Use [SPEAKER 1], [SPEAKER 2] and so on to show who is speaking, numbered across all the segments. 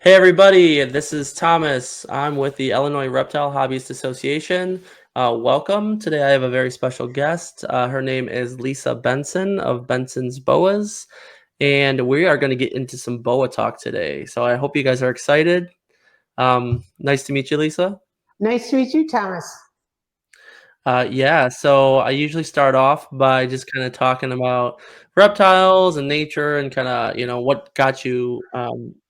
[SPEAKER 1] Hey everybody, this is Thomas. I'm with the Illinois Reptile Hobbyist Association. Welcome. Today I have a very special guest. Her name is Lisa Benson of Bensons Boas, and we are going to get into some boa talk today. So I hope you guys are excited. Nice to meet you, Lisa.
[SPEAKER 2] Nice to meet you, Thomas.
[SPEAKER 1] Yeah, so I usually start off by just kind of talking about reptiles and nature and kind of, what got you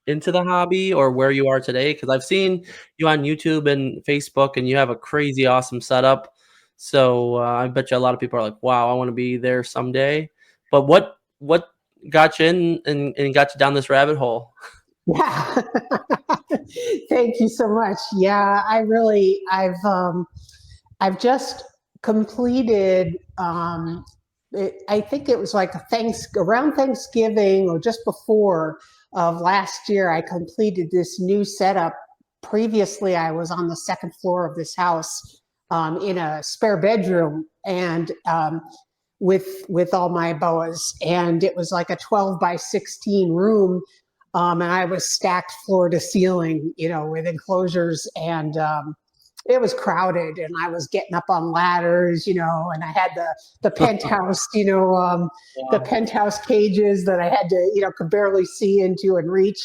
[SPEAKER 1] into the hobby or where you are today. Because I've seen you on YouTube and Facebook and you have a crazy awesome setup. So I bet you a lot of people are like, wow, I want to be there someday. But what got you in and got you down this rabbit hole?
[SPEAKER 2] Yeah. Thank you so much. Yeah, I've just completed I think it was like around Thanksgiving or just before of last year I completed this new setup. Previously I was on the second floor of this house in a spare bedroom and with all my boas, and it was like a 12 by 16 room, and I was stacked floor to ceiling, with enclosures, and it was crowded, and I was getting up on ladders, and I had the penthouse, the
[SPEAKER 1] Wow.
[SPEAKER 2] penthouse cages that I had to, could barely see into and reach.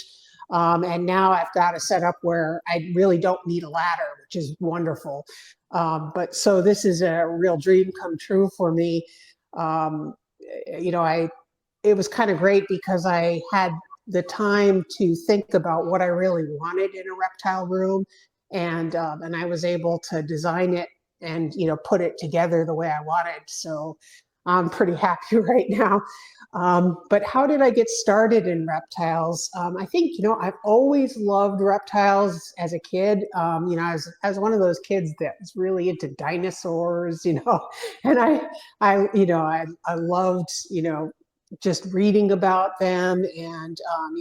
[SPEAKER 2] And now I've got a setup where I really don't need a ladder, which is wonderful. But so this is a real dream come true for me. Um, I it was kind of great because I had the time to think about what I really wanted in a reptile room, and I was able to design it and put it together the way I wanted. So I'm pretty happy right now. But how did I get started in reptiles? I think I've always loved reptiles as a kid. I was one of those kids that was really into dinosaurs, and I loved just reading about them, and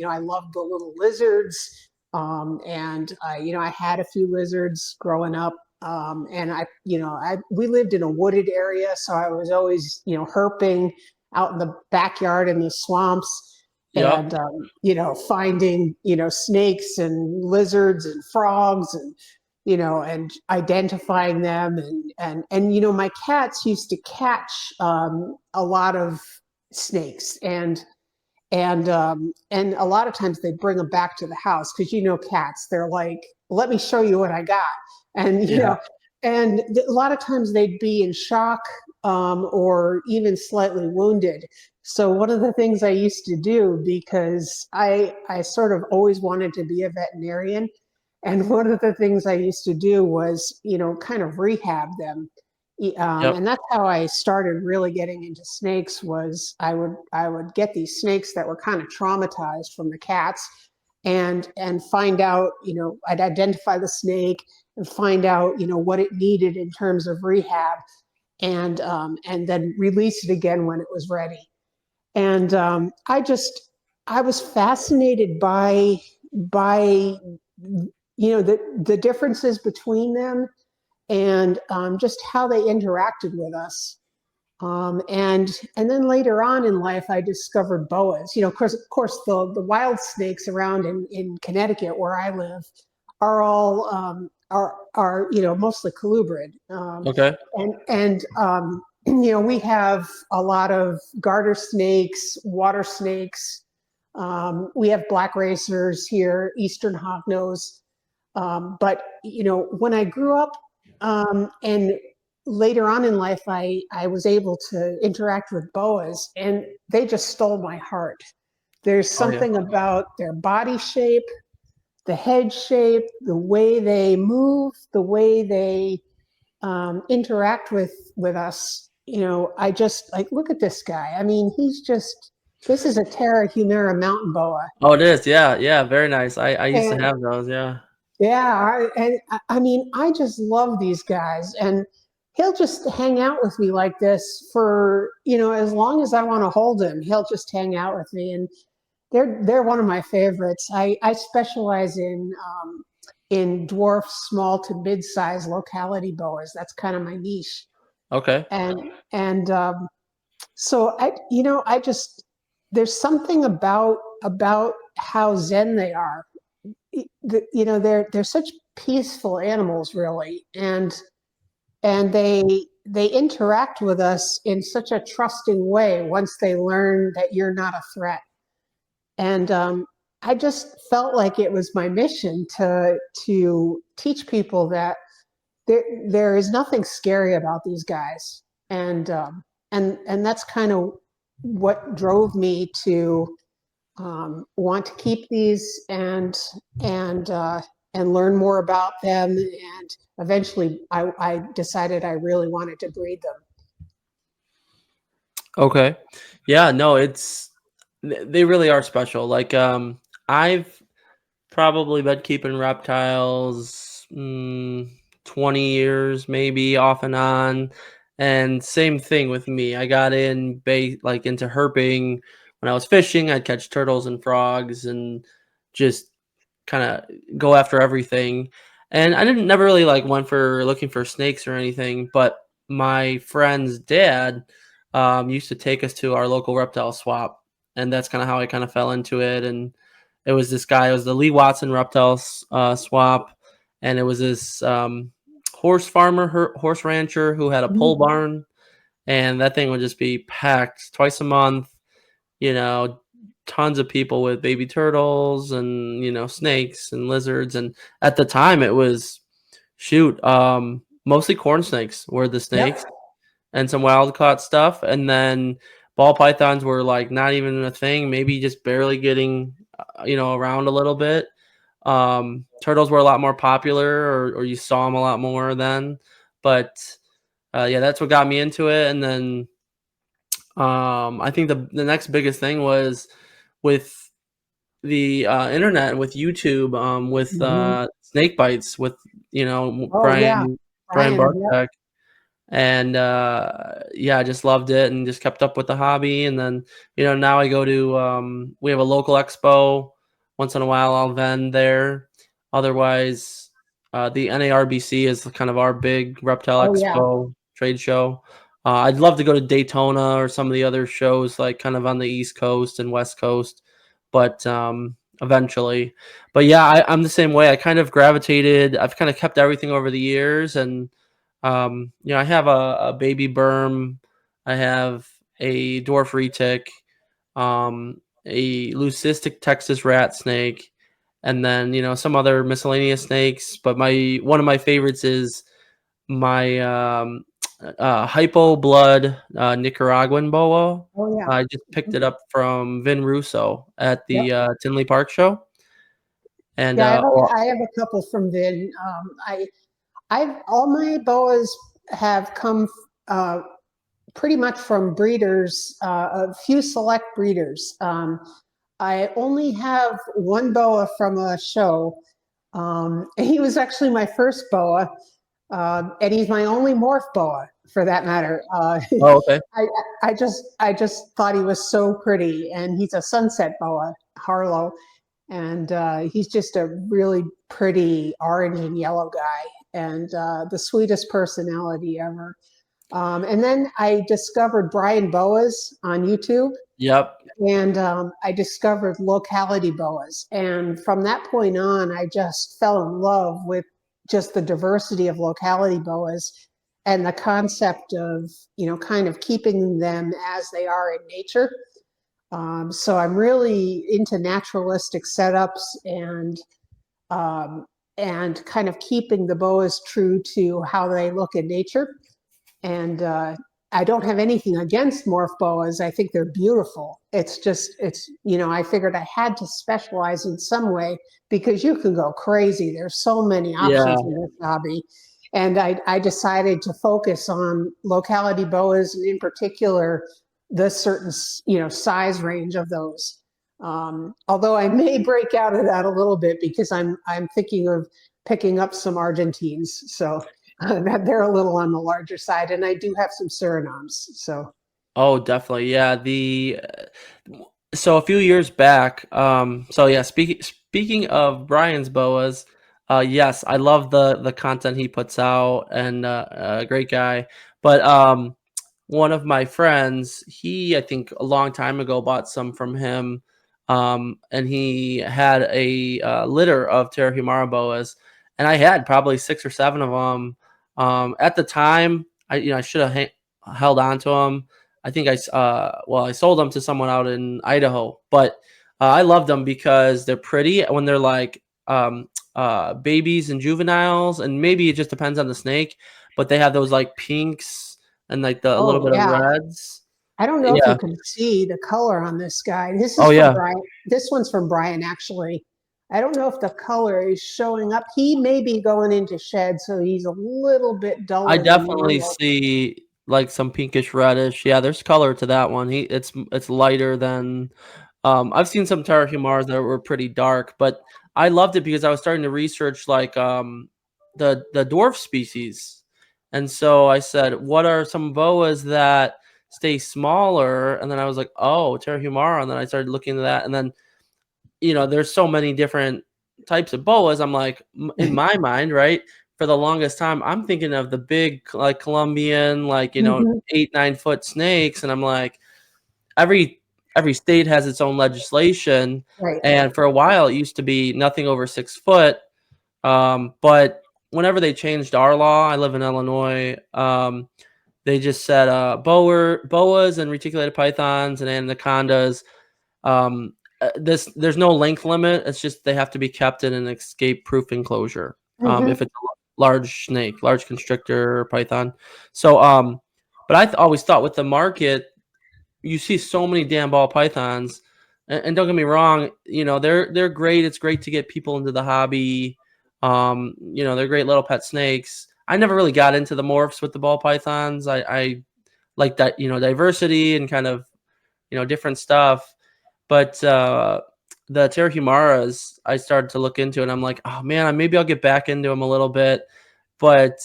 [SPEAKER 2] I loved the little lizards, and I had a few lizards growing up, and we lived in a wooded area, so I was always herping out in the backyard in the swamps,
[SPEAKER 1] Yep.
[SPEAKER 2] and finding snakes and lizards and frogs, and identifying them, and my cats used to catch a lot of snakes, and a lot of times they bring them back to the house because cats, they're like, let me show you what I got. And
[SPEAKER 1] Yeah.
[SPEAKER 2] and a lot of times they'd be in shock, or even slightly wounded. So one of the things I used to do, because I sort of always wanted to be a veterinarian, and one of the things I used to do was kind of rehab them.
[SPEAKER 1] Yep.
[SPEAKER 2] And that's how I started really getting into snakes. Was I would get these snakes that were kind of traumatized from the cats, and find out, I'd identify the snake and find out what it needed in terms of rehab, and then release it again when it was ready. And I was fascinated by the differences between them, and just how they interacted with us. And then later on in life, I discovered boas. Of course, the wild snakes around in Connecticut, where I live, are all are mostly colubrid.
[SPEAKER 1] Okay.
[SPEAKER 2] And we have a lot of garter snakes, water snakes. We have black racers here, eastern hognose. But when I grew up, and later on in life, I was able to interact with boas, and they just stole my heart. There's
[SPEAKER 1] Oh yeah.
[SPEAKER 2] something about their body shape, the head shape, the way they move, the way they interact with us. I just like, look at this guy. I mean, this is a Terra humera mountain boa.
[SPEAKER 1] Oh, it is. Yeah. Yeah. Very nice. I used to
[SPEAKER 2] And
[SPEAKER 1] have those. Yeah.
[SPEAKER 2] yeah, I mean, I just love these guys, and he'll just hang out with me like this for, as long as I want to hold him. He'll just hang out with me, and they're one of my favorites. I specialize in dwarf, small to mid-size locality boas. That's kind of my niche,
[SPEAKER 1] Okay.
[SPEAKER 2] and so I just, there's something about how zen they are. they're such peaceful animals, really, and they interact with us in such a trusting way once they learn that you're not a threat. And I just felt like it was my mission to teach people that there is nothing scary about these guys, and that's kind of what drove me to want to keep these and and learn more about them. And eventually, I decided I really wanted to breed them.
[SPEAKER 1] Okay. Yeah, no, they really are special. Like, I've probably been keeping reptiles 20 years, maybe off and on. And same thing with me. I got like into herping when I was fishing. I'd catch turtles and frogs and just kind of go after everything. And I didn't never really like went for looking for snakes or anything, but my friend's dad used to take us to our local reptile swap, and that's kind of how I kind of fell into it. And it was this guy, it was the Lee Watson reptiles swap, and it was this horse farmer, horse rancher who had a pole
[SPEAKER 2] Mhm.
[SPEAKER 1] barn, and that thing would just be packed twice a month. You know, tons of people with baby turtles and snakes and lizards. And at the time, it was mostly corn snakes were the snakes,
[SPEAKER 2] Yep.
[SPEAKER 1] and some wild caught stuff. And then ball pythons were like not even a thing, maybe just barely getting around a little bit. Turtles were a lot more popular, or you saw them a lot more then. But yeah, that's what got me into it. And then I think the next biggest thing was with the internet and with YouTube, with
[SPEAKER 2] Mhm.
[SPEAKER 1] snake bites with
[SPEAKER 2] Oh yeah,
[SPEAKER 1] Brian
[SPEAKER 2] Brian. Yep.
[SPEAKER 1] Bartek. And yeah, I just loved it and just kept up with the hobby. And then now I go to we have a local expo once in a while. I'll vend there. Otherwise, the NARBC is kind of our big reptile
[SPEAKER 2] Oh yeah.
[SPEAKER 1] expo trade show. I'd love to go to Daytona or some of the other shows, like kind of on the East Coast and West Coast, but eventually. But yeah, I'm the same way. I kind of gravitated. I've kind of kept everything over the years. And I have a baby berm. I have a dwarf retic, a leucistic Texas rat snake, and then some other miscellaneous snakes. But my one of my favorites is my hypo blood Nicaraguan boa.
[SPEAKER 2] Oh yeah.
[SPEAKER 1] I just picked
[SPEAKER 2] Mhm.
[SPEAKER 1] it up from Vin Russo at
[SPEAKER 2] Yep.
[SPEAKER 1] the Tinley Park show, and
[SPEAKER 2] Yeah, I have a couple from Vin. I've all my boas have come uh, pretty much from breeders, a few select breeders. I only have one boa from a show. He was actually my first boa, and he's my only morph boa for that matter.
[SPEAKER 1] oh, okay.
[SPEAKER 2] I, I just thought he was so pretty, and he's a sunset boa, Harlow, and he's just a really pretty orange and yellow guy, and the sweetest personality ever. And then I discovered Brian Boas on YouTube,
[SPEAKER 1] Yep.
[SPEAKER 2] and I discovered Locality Boas. And from that point on, I just fell in love with just the diversity of locality boas and the concept of, kind of keeping them as they are in nature. So I'm really into naturalistic setups um, and kind of keeping the boas true to how they look in nature. And I don't have anything against morph boas. I think they're beautiful. It's just, I figured I had to specialize in some way because you can go crazy. There's so many
[SPEAKER 1] Yeah.
[SPEAKER 2] options in this hobby. And I decided to focus on locality boas, and in particular, the certain, size range of those. Although I may break out of that a little bit because I'm thinking of picking up some Argentines. So they're a little on the larger side, and I do have some Surinames. So
[SPEAKER 1] Oh, definitely. Yeah. The So a few years back, so yeah, speaking of Brian's boas, yes, I love the content he puts out, and a great guy. But one of my friends, he I think a long time ago bought some from him. and he had a litter of Terrahumara boas, and I had probably 6 or 7 of them. At the time, I should have held on to them. I think I sold them to someone out in Idaho, but I loved them because they're pretty when they're like babies and juveniles, and maybe it just depends on the snake, but they have those like pinks and like a little
[SPEAKER 2] Oh
[SPEAKER 1] bit of
[SPEAKER 2] yeah.
[SPEAKER 1] reds.
[SPEAKER 2] I don't know if you
[SPEAKER 1] Yeah.
[SPEAKER 2] can see the color on this guy. This
[SPEAKER 1] Oh
[SPEAKER 2] is from
[SPEAKER 1] yeah.
[SPEAKER 2] Brian. This one's from Brian, actually. I don't know if the color is showing up. He may be going into shed, so he's a little bit
[SPEAKER 1] I
[SPEAKER 2] duller than
[SPEAKER 1] definitely
[SPEAKER 2] normal.
[SPEAKER 1] see like some pinkish reddish. Yeah, there's color to that one. It's lighter than I've seen some Tarahumars that were pretty dark, but I loved it because I was starting to research like the dwarf species. And so I said, what are some boas that stay smaller? And then I was like, oh, Tarahumara. And then I started looking into that. And then there's so many different types of boas. I'm like, in my mind, right? For the longest time, I'm thinking of the big, like Colombian, like
[SPEAKER 2] Mhm.
[SPEAKER 1] 8, 9 foot snakes, and I'm like, every every state has its own legislation,
[SPEAKER 2] Right.
[SPEAKER 1] and for a while, it used to be nothing over 6 foot. But whenever they changed our law, I live in Illinois. They just said boas and reticulated pythons and anacondas there's no length limit. It's just they have to be kept in an escape-proof enclosure.
[SPEAKER 2] Hmm.
[SPEAKER 1] If it's a large snake, large constrictor or python. So, but always thought with the market, you see so many damn ball pythons, and don't get me wrong, they're great. It's great to get people into the hobby. They're great little pet snakes. I never really got into the morphs with the ball pythons. I like that diversity and kind of different stuff. But the Terrahumaras, I started to look into, and I'm like, oh man, maybe I'll get back into them a little bit. But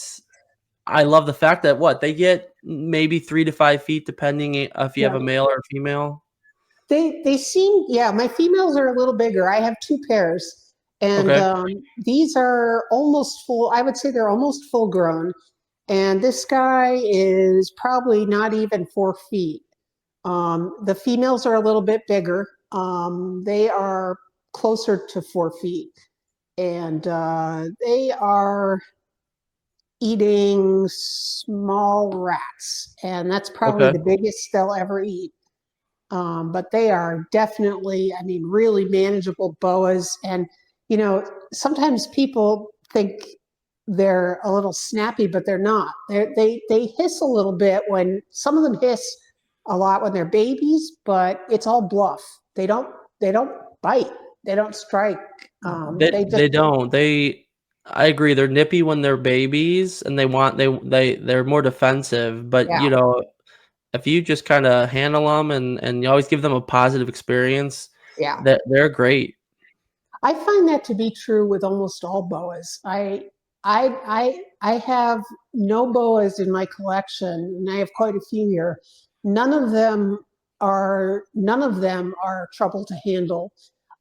[SPEAKER 1] I love the fact that they get maybe 3 to 5 feet, depending if you have a
[SPEAKER 2] Right.
[SPEAKER 1] male or a female.
[SPEAKER 2] They seem, yeah, my females are a little bigger. I have two pairs, and
[SPEAKER 1] Okay.
[SPEAKER 2] these are almost full. I would say they're almost full grown, and this guy is probably not even 4 feet. The females are a little bit bigger. They are closer to 4 feet, and they are eating small rats, and that's probably
[SPEAKER 1] Okay.
[SPEAKER 2] the biggest they'll ever eat. But they are definitely, I mean, really manageable boas. And, sometimes people think they're a little snappy, but they're not. They hiss a little bit when some of them hiss a lot when they're babies, but it's all bluff. They don't bite. They don't strike. They just,
[SPEAKER 1] They don't. I agree. They're nippy when they're babies, and they're more defensive. But
[SPEAKER 2] yeah,
[SPEAKER 1] if you just kind of handle them and you always give them a positive experience,
[SPEAKER 2] yeah.
[SPEAKER 1] that they're great.
[SPEAKER 2] I find that to be true with almost all boas. I have no boas in my collection, and I have quite a few here. None of them are trouble to handle.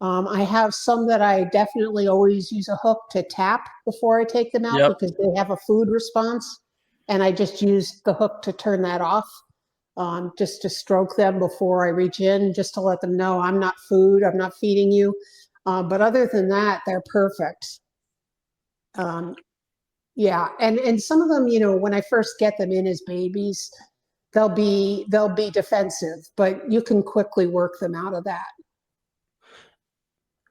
[SPEAKER 2] I have some that I definitely always use a hook to tap before I take them out
[SPEAKER 1] Yep.
[SPEAKER 2] because they have a food response, and I just use the hook to turn that off. Just to stroke them before I reach in, just to let them know I'm not food, I'm not feeding you. But other than that, they're perfect. Um, yeah, and some of them, when I first get them in as babies, they'll be defensive, but you can quickly work them out of that.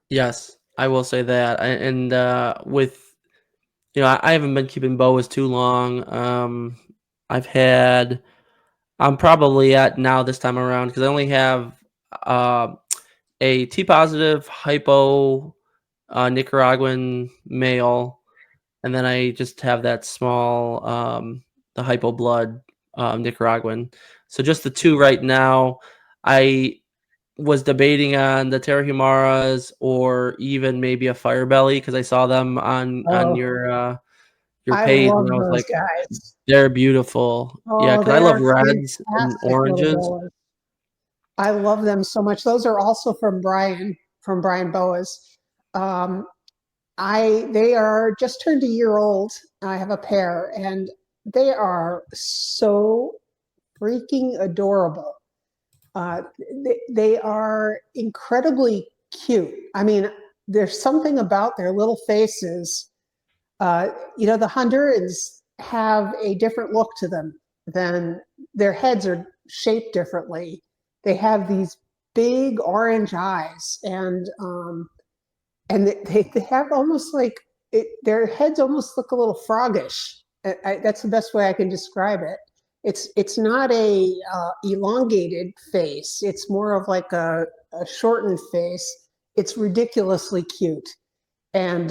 [SPEAKER 1] Yes, I will say that. And with I haven't been keeping boas too long. I've had I'm probably at now this time around because I only have uh, a T positive hypo Nicaraguan male, and then I just have that small the hypo blood Nicaraguan. So just the two right now. I was debating on the Terrahumaras or even maybe a Firebelly because I saw them on
[SPEAKER 2] Oh,
[SPEAKER 1] your
[SPEAKER 2] I
[SPEAKER 1] page, and
[SPEAKER 2] love
[SPEAKER 1] I was
[SPEAKER 2] those
[SPEAKER 1] like,
[SPEAKER 2] guys.
[SPEAKER 1] they're beautiful. Yeah,
[SPEAKER 2] Oh,
[SPEAKER 1] because I
[SPEAKER 2] they
[SPEAKER 1] love
[SPEAKER 2] are
[SPEAKER 1] reds and
[SPEAKER 2] fantastic little
[SPEAKER 1] oranges.
[SPEAKER 2] boas. I love them so much. Those are also from Brian Boas. Um, they are just turned a year old. I have a pair, and they are so freaking adorable. They are incredibly cute. I mean, there's something about their little faces. The Hondurans have a different look to them than their heads are shaped differently. They have these big orange eyes, and they have almost like their heads almost look a little froggish. That's the best way I can describe it. It's not a elongated face. It's more of like a shortened face. It's ridiculously cute, and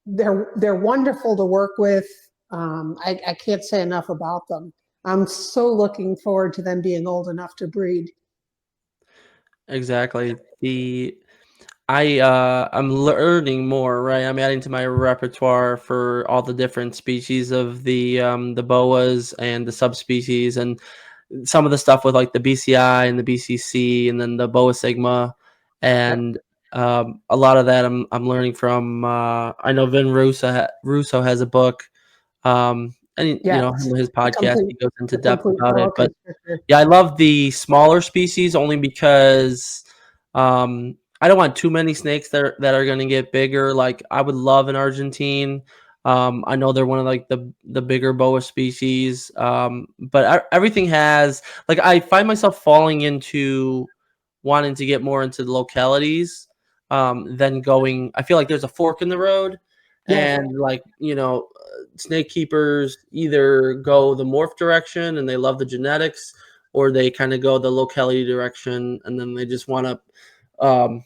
[SPEAKER 2] they're wonderful to work with. I can't say enough about them. I'm so looking forward to them being old enough to breed.
[SPEAKER 1] Exactly. I'm learning more, right? I'm adding to my repertoire for all the different species of the boas and the subspecies, and some of the stuff with like the BCI and the BCC and then the Boa Sigma,
[SPEAKER 2] Yep.
[SPEAKER 1] and a lot of that I'm learning from. I know Vin Russo has a book, and
[SPEAKER 2] Yes.
[SPEAKER 1] his
[SPEAKER 2] The
[SPEAKER 1] podcast,
[SPEAKER 2] complete
[SPEAKER 1] he goes into
[SPEAKER 2] the
[SPEAKER 1] depth
[SPEAKER 2] complete
[SPEAKER 1] about
[SPEAKER 2] boa
[SPEAKER 1] it. But
[SPEAKER 2] constrictor.
[SPEAKER 1] yeah, I love the smaller species only because I don't want too many snakes that are going to get bigger. Like I would love an Argentine. I know they're one of like the bigger boa species. But everything has like I find myself falling into wanting to get more into the localities than going. I feel like there's a fork in the road,
[SPEAKER 2] Yes.
[SPEAKER 1] and like snake keepers either go the morph direction and they love the genetics, or they kind of go the locality direction and then they just want to um,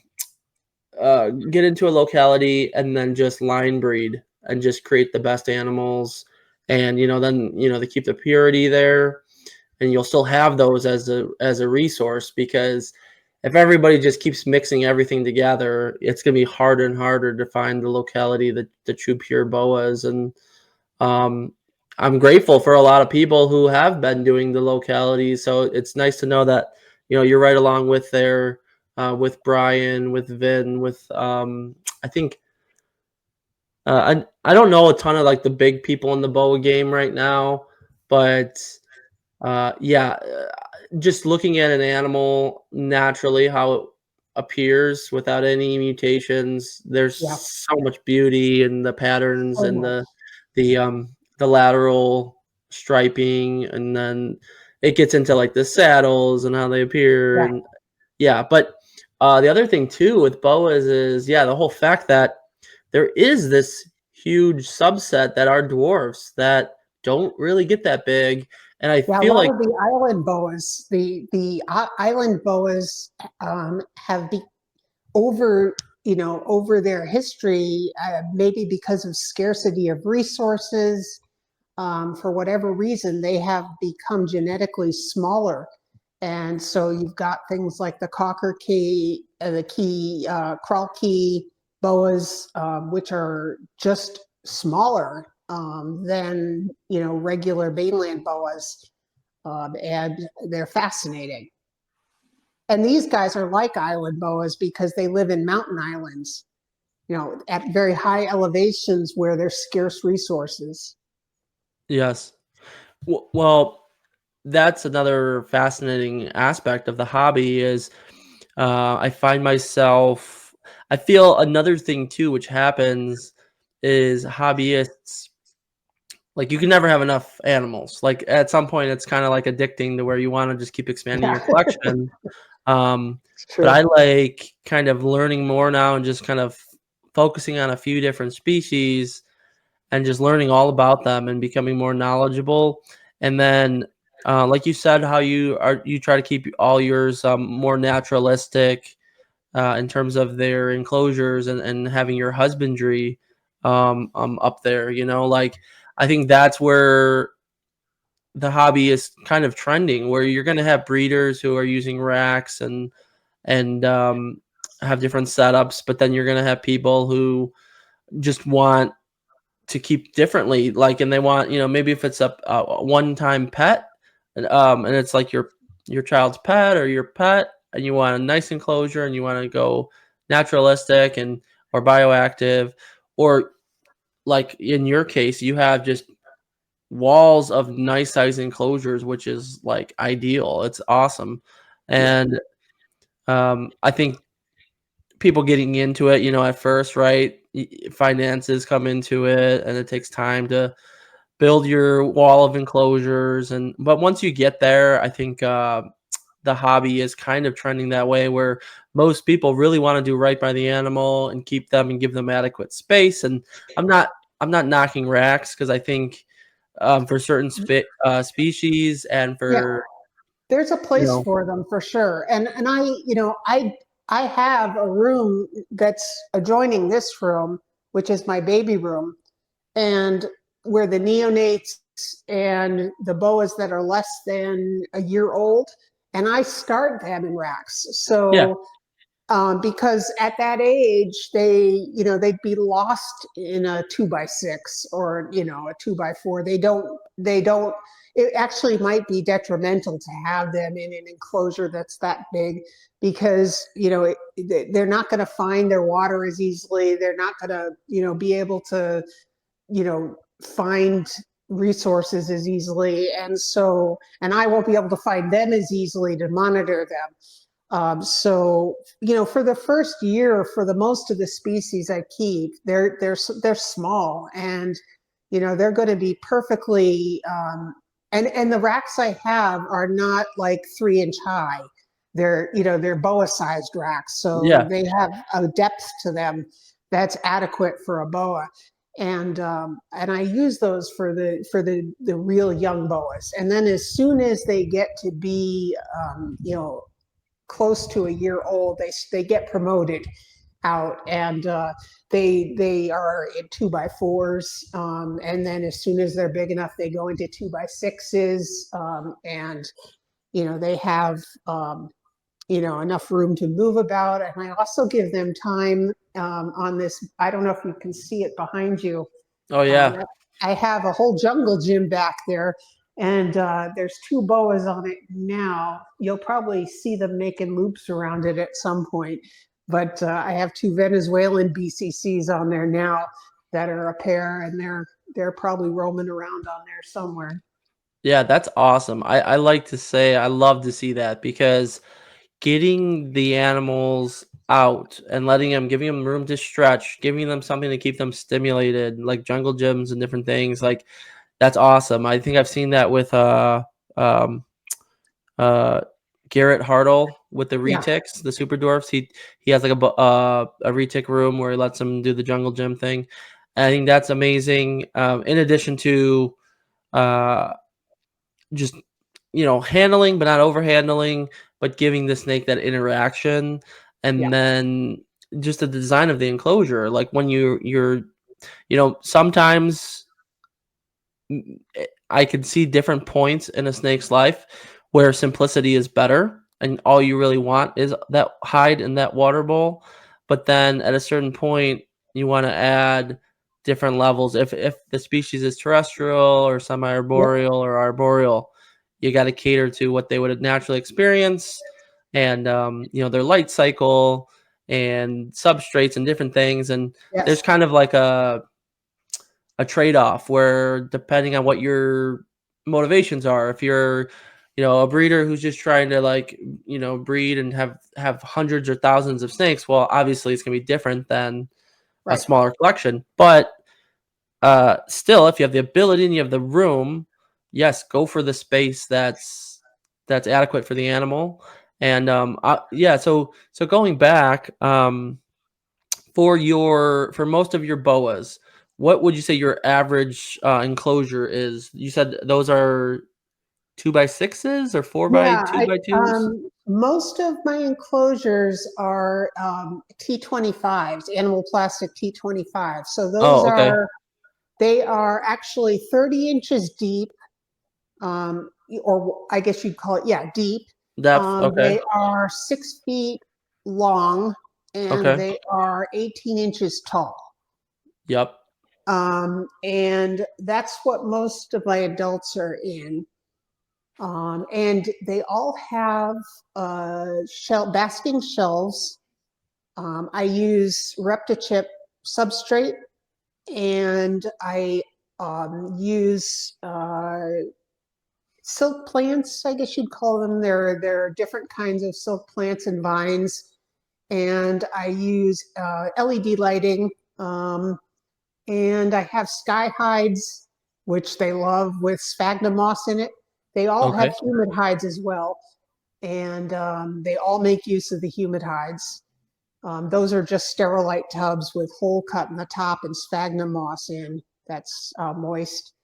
[SPEAKER 1] get into a locality and then just line breed and just create the best animals. And then they keep the purity there, and you'll still have those as a resource, because if everybody just keeps mixing everything together, it's going to be harder and harder to find the locality, the true pure boas. And um, I'm grateful for a lot of people who have been doing the localities. So it's nice to know that you're right along with there, with Brian, with Vin, with I think I don't know a ton of like the big people in the boa game right now, but yeah, just looking at an animal naturally, how it appears without any mutations. There's
[SPEAKER 2] Yeah.
[SPEAKER 1] so much beauty in the patterns
[SPEAKER 2] So
[SPEAKER 1] and
[SPEAKER 2] much.
[SPEAKER 1] the lateral striping, and then it gets into like the saddles and how they appear,
[SPEAKER 2] Yeah.
[SPEAKER 1] and yeah. But the other thing too with boas is the whole fact that there is this huge subset that are dwarfs that don't really get that big, and I
[SPEAKER 2] Yeah, a
[SPEAKER 1] feel
[SPEAKER 2] lot
[SPEAKER 1] like
[SPEAKER 2] of the island boas, the island boas have be over, over their history, maybe because of scarcity of resources, for whatever reason, they have become genetically smaller. And so you've got things like the cocker key, the key, crawl key boas, which are just smaller than regular mainland boas, and they're fascinating. And these guys are like island boas because they live in mountain islands, at very high elevations where there's scarce resources.
[SPEAKER 1] yes. Well, that's another fascinating aspect of the hobby is I find myself I feel another thing too which happens is hobbyists, like you can never have enough animals. Like at some point it's kind of like addicting to where you want to just keep expanding
[SPEAKER 2] Yeah,
[SPEAKER 1] your collection. Um,
[SPEAKER 2] it's
[SPEAKER 1] but
[SPEAKER 2] true.
[SPEAKER 1] I like kind of learning more now and just kind of focusing on a few different species and just learning all about them and becoming more knowledgeable. And then, like you said, how you try to keep all yours more naturalistic in terms of their enclosures and having your husbandry up there. Like I think that's where the hobby is kind of trending, where you're going to have breeders who are using racks and have different setups, but then you're going to have people who just want to keep differently, like, and they want, maybe if it's a one-time pet, and it's like your child's pet or your pet, and you want a nice enclosure and you want to go naturalistic and or bioactive, or like in your case, you have just walls of nice size enclosures, which is like ideal. It's awesome.
[SPEAKER 2] Yeah.
[SPEAKER 1] And I think people getting into it, at first, right? Finances come into it, and it takes time to build your wall of enclosures. And but once you get there, I think the hobby is kind of trending that way, where most people really want to do right by the animal and keep them and give them adequate space. And I'm not I'm not knocking racks because I think for certain species and
[SPEAKER 2] Yeah.
[SPEAKER 1] for
[SPEAKER 2] There's a
[SPEAKER 1] you
[SPEAKER 2] place
[SPEAKER 1] know
[SPEAKER 2] for them for sure. And I have a room that's adjoining this room, which is my baby room, and where the neonates and the boas that are less than a year old, and I start them in racks.
[SPEAKER 1] yeah,
[SPEAKER 2] So because at that age they'd be lost in a 2x6 or a 2x4. They don't it actually might be detrimental to have them in an enclosure that's that big, because they're not going to find their water as easily. They're not going to be able to find resources as easily, and I won't be able to find them as easily to monitor them. So for the first year, for the most of the species I keep, they're small, and they're going to be perfectly. And the racks I have are not like 3 inch high. They're boa sized racks, so
[SPEAKER 1] yeah,
[SPEAKER 2] they have a depth to them that's adequate for a boa. And I use those for the real young boas. And then as soon as they get to be close to a year old, they get promoted out, and they are in 2x4s, and then as soon as they're big enough, they go into 2x6s, and they have enough room to move about. And I also give them time on this. I don't know if you can see it behind you.
[SPEAKER 1] oh
[SPEAKER 2] um,
[SPEAKER 1] yeah,
[SPEAKER 2] I have a whole jungle gym back there, and there's two boas on it now. You'll probably see them making loops around it at some point. But I have two Venezuelan BCCs on there now that are a pair, and they're probably roaming around on there somewhere.
[SPEAKER 1] yeah. That's awesome. I like to say I love to see that because getting the animals out and giving them room to stretch, giving them something to keep them stimulated, like jungle gyms and different things, like that's awesome. I think I've seen that with um uh Garrett Hartle with the
[SPEAKER 2] Yeah,
[SPEAKER 1] retics, the super dwarfs. He has like a retic room where he lets them do the jungle gym thing. And I think that's amazing. In addition to uh just handling but not overhandling, but giving the snake that interaction.
[SPEAKER 2] yeah,
[SPEAKER 1] And then just the design of the enclosure, like when you're sometimes I can see different points in a snake's life where simplicity is better and all you really want is that hide in that water bowl. But then at a certain point, you want to add different levels. If the species is terrestrial or
[SPEAKER 2] yeah,
[SPEAKER 1] semi-arboreal or arboreal, you got to cater to what they would naturally experience and their light cycle and substrates and different things. And
[SPEAKER 2] yes,
[SPEAKER 1] there's kind of like a trade-off where depending on what your motivations are, if you're a breeder who's just trying to like breed and have hundreds or thousands of snakes, well obviously it's going to be different than a
[SPEAKER 2] right,
[SPEAKER 1] smaller collection. But still, if you have the ability and you have the room, yes, go for the space that's adequate for the animal. And yeah, so going back, for most of your boas, what would you say your average enclosure is? You said those are 2x6s or four by
[SPEAKER 2] yeah.
[SPEAKER 1] two by twos.
[SPEAKER 2] Most of my enclosures are T25s, animal plastic T25. So
[SPEAKER 1] Oh, okay.
[SPEAKER 2] they are actually 30 inches deep, or I guess you'd call it, yeah, deep.
[SPEAKER 1] Depth. Okay.
[SPEAKER 2] They are 6 feet long, and
[SPEAKER 1] Okay.
[SPEAKER 2] they are 18 inches tall.
[SPEAKER 1] Yep.
[SPEAKER 2] And that's what most of my adults are in. And they all have basking shelves. I use ReptiChip substrate, and I use silk plants, I guess you'd call them. There are different kinds of silk plants and vines, and I use LED lighting. And I have sky hides, which they love with sphagnum moss in it. They all have
[SPEAKER 1] Okay.
[SPEAKER 2] humid hides as well, and they all make use of the humid hides. Those are just sterilite tubs with hole cut in the top and sphagnum moss in that's moist.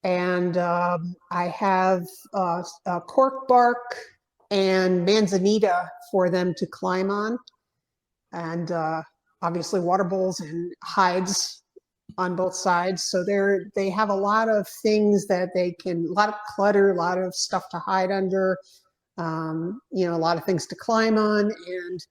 [SPEAKER 2] And I have cork bark and manzanita for them to climb on, and obviously water bowls and hides on both sides. So they have a lot of things that they can, a lot of clutter, a lot of stuff to hide under, a lot of things to climb on. And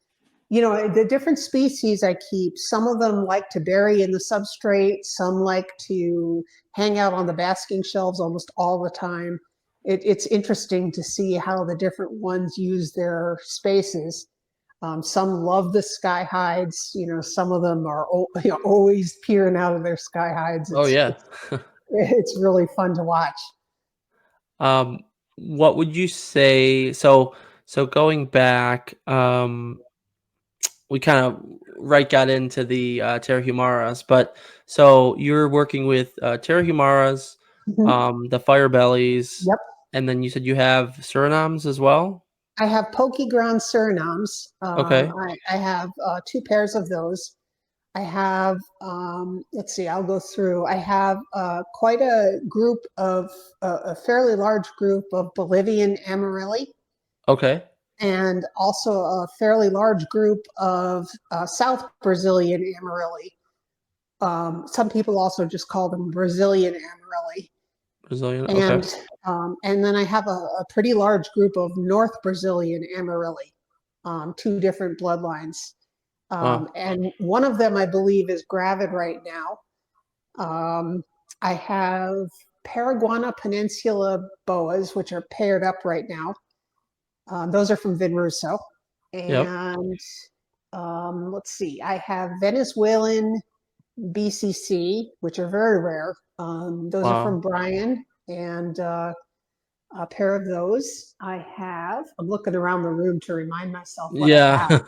[SPEAKER 2] the different species I keep, some of them like to bury in the substrate, some like to hang out on the basking shelves almost all the time. It's interesting to see how the different ones use their spaces. Some love the sky hides. Some of them are always peering out of their sky hides.
[SPEAKER 1] Oh,
[SPEAKER 2] It's
[SPEAKER 1] yeah.
[SPEAKER 2] it's it's really fun to watch.
[SPEAKER 1] Um, what would you say so going back, we kind of got into the Terrahumaras, but so you're working with Terrahumaras,
[SPEAKER 2] Mhm.
[SPEAKER 1] the fire bellies,
[SPEAKER 2] Yep.
[SPEAKER 1] and then you said you have Surinames as well?
[SPEAKER 2] I have poke ground Surinames.
[SPEAKER 1] Okay.
[SPEAKER 2] I have two pairs of those. I have, let's see, I'll go through. I have quite a group of, a fairly large group of Bolivian Amarylli,
[SPEAKER 1] Okay.
[SPEAKER 2] and also a fairly large group of South Brazilian Amarylli. Some people also just call them Brazilian Amarylli.
[SPEAKER 1] Brazilian. Okay.
[SPEAKER 2] And then I have a pretty large group of North Brazilian Amarylli, two different bloodlines.
[SPEAKER 1] Wow.
[SPEAKER 2] And one of them, I believe, is gravid right now. I have Paraguana Peninsula Boas, which are paired up right now. Those are from Vinrusso.
[SPEAKER 1] Yep.
[SPEAKER 2] And let's see, I have Venezuelan BCC, which are very rare. Those are from
[SPEAKER 1] Wow.
[SPEAKER 2] Brian, and a pair of those I'm looking around the room to remind myself what I
[SPEAKER 1] Yeah.
[SPEAKER 2] have.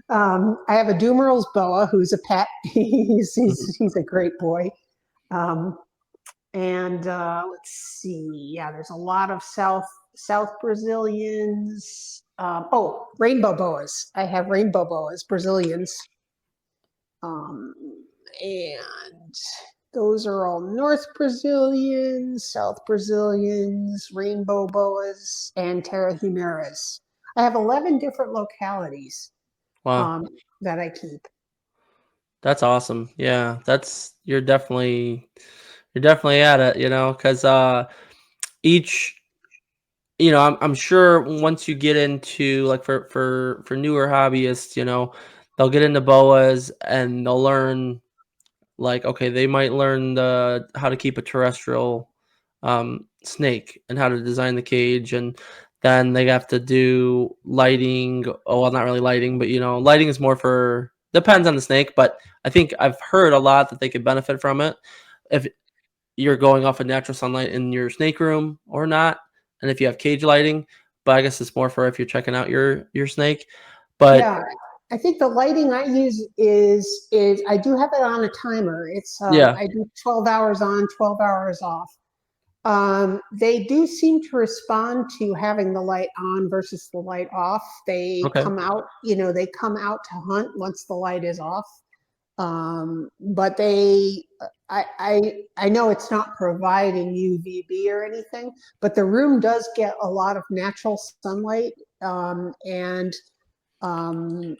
[SPEAKER 2] Uh, I have a Dumeral's boa, who's a pet.
[SPEAKER 1] Mhm.
[SPEAKER 2] He's a great boy. Um, and let's see, yeah, there's a lot of South Brazilians. Rainbow boas. I have rainbow boas, Brazilians. Um, and those are all North Brazilians, South Brazilians, rainbow boas, and Terrahumaras. I have 11 different localities
[SPEAKER 1] Wow.
[SPEAKER 2] um, that I keep.
[SPEAKER 1] That's awesome. Yeah. That's you're definitely at it, cuz each I'm sure once you get into like for newer hobbyists, they'll get into boas and they'll learn like okay, they might learn the how to keep a terrestrial snake and how to design the cage, and then they have to do lighting. Oh, well, not really lighting, but lighting is more for depends on the snake, but I think I've heard a lot that they could benefit from it if you're going off of natural sunlight in your snake room or not, and if you have cage lighting. But I guess it's more for if you're checking out your snake. But
[SPEAKER 2] Yeah, I think the lighting I use is I do have it on a timer. It's
[SPEAKER 1] yeah,
[SPEAKER 2] I do 12 hours on, 12 hours off. They do seem to respond to having the light on versus the light off.
[SPEAKER 1] okay,
[SPEAKER 2] They come out to hunt once the light is off. But I know it's not providing UVB or anything, but the room does get a lot of natural sunlight, and um,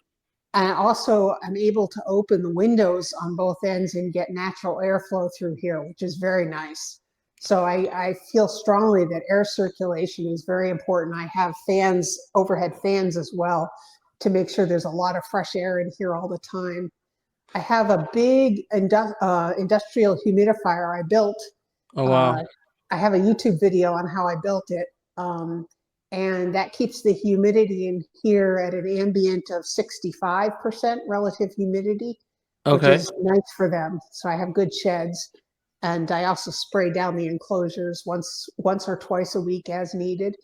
[SPEAKER 2] also I'm able to open the windows on both ends and get natural airflow through here, which is very nice. So I feel strongly that air circulation is very important. I have fans, overhead fans as well, to make sure there's a lot of fresh air in here all the time. I have a big industrial humidifier I built.
[SPEAKER 1] oh
[SPEAKER 2] Uh,
[SPEAKER 1] wow,
[SPEAKER 2] I have a YouTube video on how I built it. Um, and that keeps the humidity in here at an ambient of 65% relative humidity, which
[SPEAKER 1] okay,
[SPEAKER 2] is nice for them. So I have good sheds. And I also spray down the enclosures once or twice a week as needed.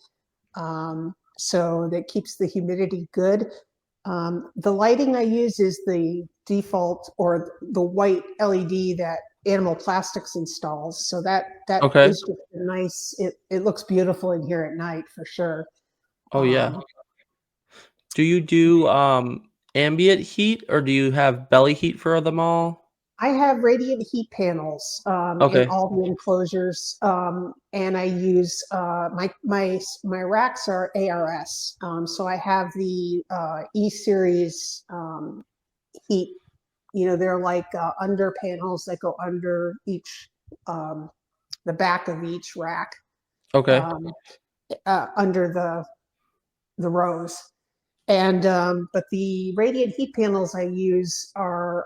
[SPEAKER 2] So that keeps the humidity good. The lighting I use is the default or the white LED that Animal Plastics installs. So that
[SPEAKER 1] Okay.
[SPEAKER 2] is just nice. It looks beautiful in here at night for sure.
[SPEAKER 1] Oh, yeah.
[SPEAKER 2] Um,
[SPEAKER 1] Do you do, ambient heat, or do you have belly heat for them all?
[SPEAKER 2] I have radiant heat panels in
[SPEAKER 1] Okay.
[SPEAKER 2] all the enclosures, and I use my racks are ARS, so I have the E series heat. They're like under panels that go under each um, the back of each rack,
[SPEAKER 1] Okay.
[SPEAKER 2] um, under the rows. And but the radiant heat panels I use are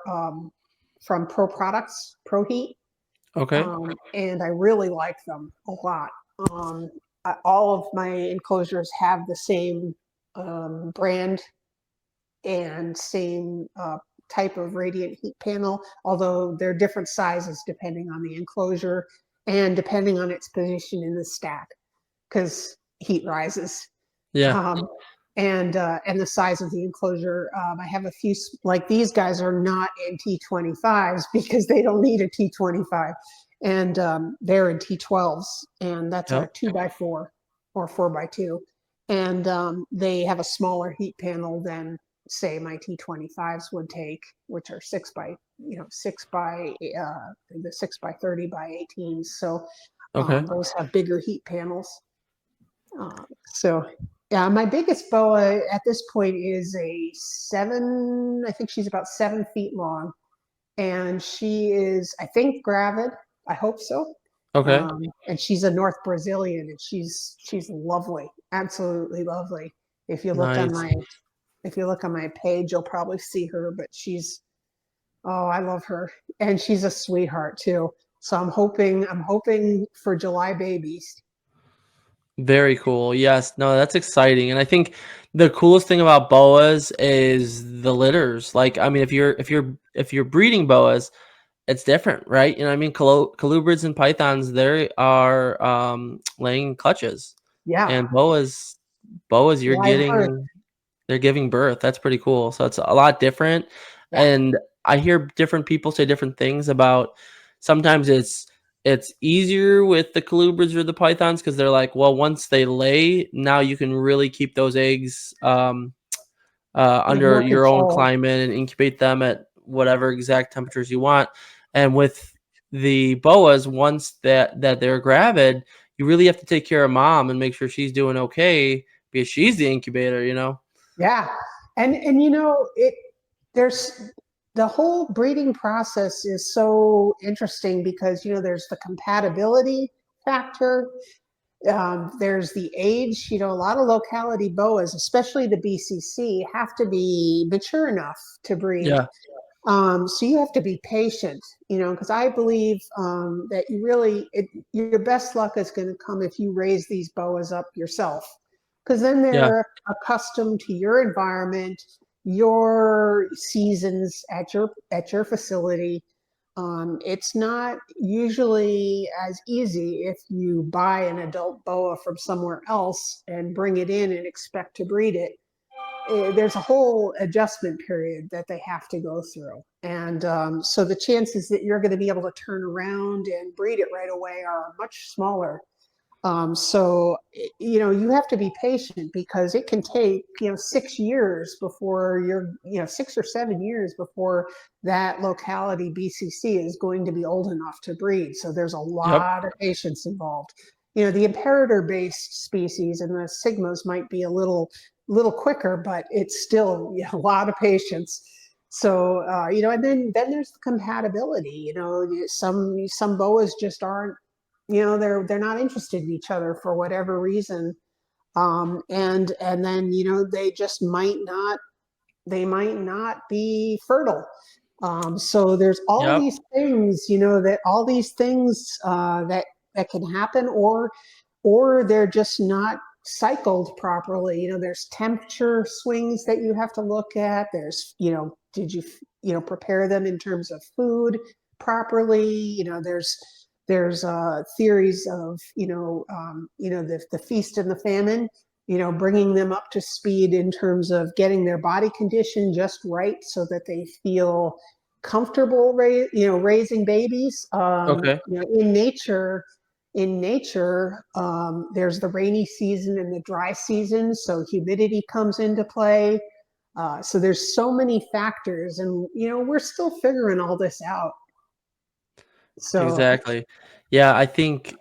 [SPEAKER 2] from Pro Products, Pro Heat,
[SPEAKER 1] Okay.
[SPEAKER 2] and I really like them a lot. Um, all of my enclosures have the same brand and same type of radiant heat panel, although they're different sizes depending on the enclosure and depending on its position in the stack, because heat rises.
[SPEAKER 1] Yeah.
[SPEAKER 2] Um, and the size of the enclosure. I have a few, like these guys are not in T25s because they don't need a T25, and they're in T12s, and that's a
[SPEAKER 1] Yep.
[SPEAKER 2] 2x4 or 4x2, and they have a smaller heat panel than say my T25s would take, which are 6x30 by 18s. So
[SPEAKER 1] Okay.
[SPEAKER 2] those have bigger heat panels. So yeah, my biggest boa at this point is a seven. I think she's about 7 feet long, and she is, I think, gravid. I hope so.
[SPEAKER 1] Okay.
[SPEAKER 2] And she's a North Brazilian, and she's lovely, absolutely lovely. If you look on
[SPEAKER 1] Nice.
[SPEAKER 2] my if you look on my page, you'll probably see her. But oh, I love her, and she's a sweetheart too. So I'm hoping for July babies.
[SPEAKER 1] Very cool. Yes. No, that's exciting. And I think the coolest thing about boas is the litters. Like, I mean, if you're breeding boas, it's different, right? You know what I mean? Colubrids and pythons, they are laying clutches.
[SPEAKER 2] Yeah,
[SPEAKER 1] And boas,
[SPEAKER 2] live birth.
[SPEAKER 1] they're giving birth. That's pretty cool. So it's a lot different.
[SPEAKER 2] Yeah.
[SPEAKER 1] And I hear different people say different things about sometimes it's easier with the colubrids or the pythons because they're like, well, once they lay, now you can really keep those eggs
[SPEAKER 2] You have
[SPEAKER 1] under
[SPEAKER 2] more
[SPEAKER 1] your own
[SPEAKER 2] control.
[SPEAKER 1] climate and incubate them at whatever exact temperatures you want. And with the boas, once that they're gravid, you really have to take care of mom and make sure she's doing okay because she's the incubator, you know?
[SPEAKER 2] Yeah. And there's the whole breeding process is so interesting because there's the compatibility factor. There's the age. A lot of locality boas, especially the BCC, have to be mature enough to breed.
[SPEAKER 1] Yeah.
[SPEAKER 2] So you have to be patient, because I believe that your best luck is going to come if you raise these boas up yourself, because then
[SPEAKER 1] Yeah.
[SPEAKER 2] they're accustomed to your environment, your seasons at your facility. It's not usually as easy if you buy an adult boa from somewhere else and bring it in and expect to breed it. There's a whole adjustment period that they have to go through. And so the chances that you're going to be able to turn around and breed it right away are much smaller. So, you have to be patient because it can take, 6 years before 6 or 7 years before that locality BCC is going to be old enough to breed. So there's a
[SPEAKER 1] Yep.
[SPEAKER 2] lot of patience involved. The imperator-based species and the sigmas might be a little quicker, but it's still a lot of patience. So and then there's the compatibility. Some boas just aren't. They're not interested in each other for whatever reason, and then they might not be fertile. So there's all
[SPEAKER 1] Yep.
[SPEAKER 2] these things, that can happen, or they're just not cycled properly. There's temperature swings that you have to look at. There's, did you prepare them in terms of food? properly. There's theories of the feast and the famine. Bringing them up to speed in terms of getting their body condition just right so that they feel comfortable, raising babies.
[SPEAKER 1] Okay.
[SPEAKER 2] In nature, there's the rainy season and the dry season, so humidity comes into play. So there's so many factors, and we're still figuring all this out. So
[SPEAKER 1] Exactly. Yeah, I think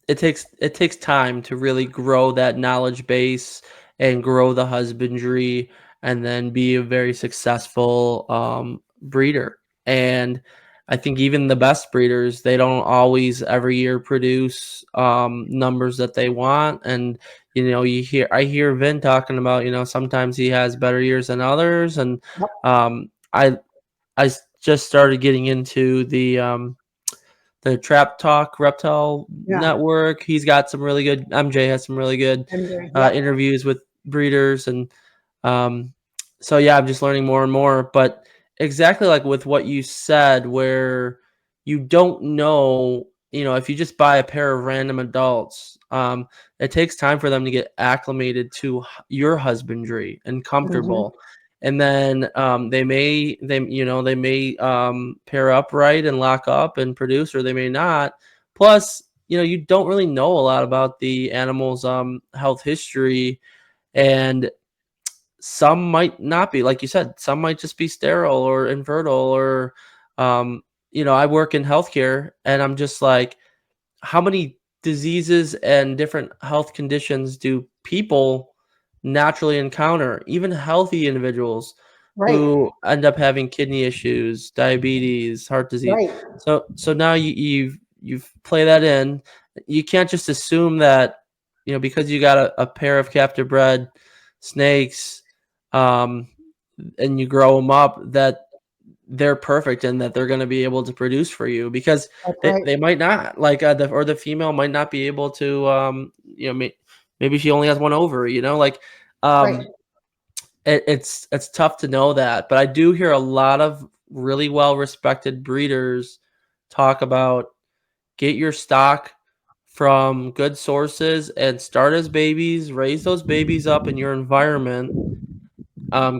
[SPEAKER 1] it takes time to really grow that knowledge base and grow the husbandry and then be a very successful breeder. And I think even the best breeders, they don't always every year produce numbers that they want. And I hear Vin talking about, sometimes he has better years than others. And
[SPEAKER 2] yep,
[SPEAKER 1] um, I just started getting into the Trap Talk Reptile
[SPEAKER 2] yeah,
[SPEAKER 1] Network. He's got some really good. MJ has some really good
[SPEAKER 2] yep,
[SPEAKER 1] interviews with breeders, and um, so yeah, I'm just learning more and more. But exactly like with what you said, where you don't know, if you just buy a pair of random adults, it takes time for them to get acclimated to your husbandry and
[SPEAKER 2] hmm
[SPEAKER 1] comfortable. And then they may pair up right and lock up and produce, or they may not. Plus, you don't really know a lot about the animal's health history, and some might not be, like you said, some might just be sterile or infertile, or um, I work in healthcare, and I'm just like, how many diseases and different health conditions do people naturally encounter, even healthy individuals
[SPEAKER 2] right,
[SPEAKER 1] who end up having kidney issues, diabetes, heart disease.
[SPEAKER 2] right,
[SPEAKER 1] So now you've play that in. You can't just assume that, because you got a pair of captive bred snakes, um, and you grow them up, that they're perfect and that they're going to be able to produce for you, because
[SPEAKER 2] that's
[SPEAKER 1] they,
[SPEAKER 2] right,
[SPEAKER 1] they might not, like the female might not be able to, maybe she only has one ovary, like
[SPEAKER 2] right,
[SPEAKER 1] um it's tough to know that. But I do hear a lot of really well respected breeders talk about, get your stock from good sources and start as babies, raise those babies up in your environment,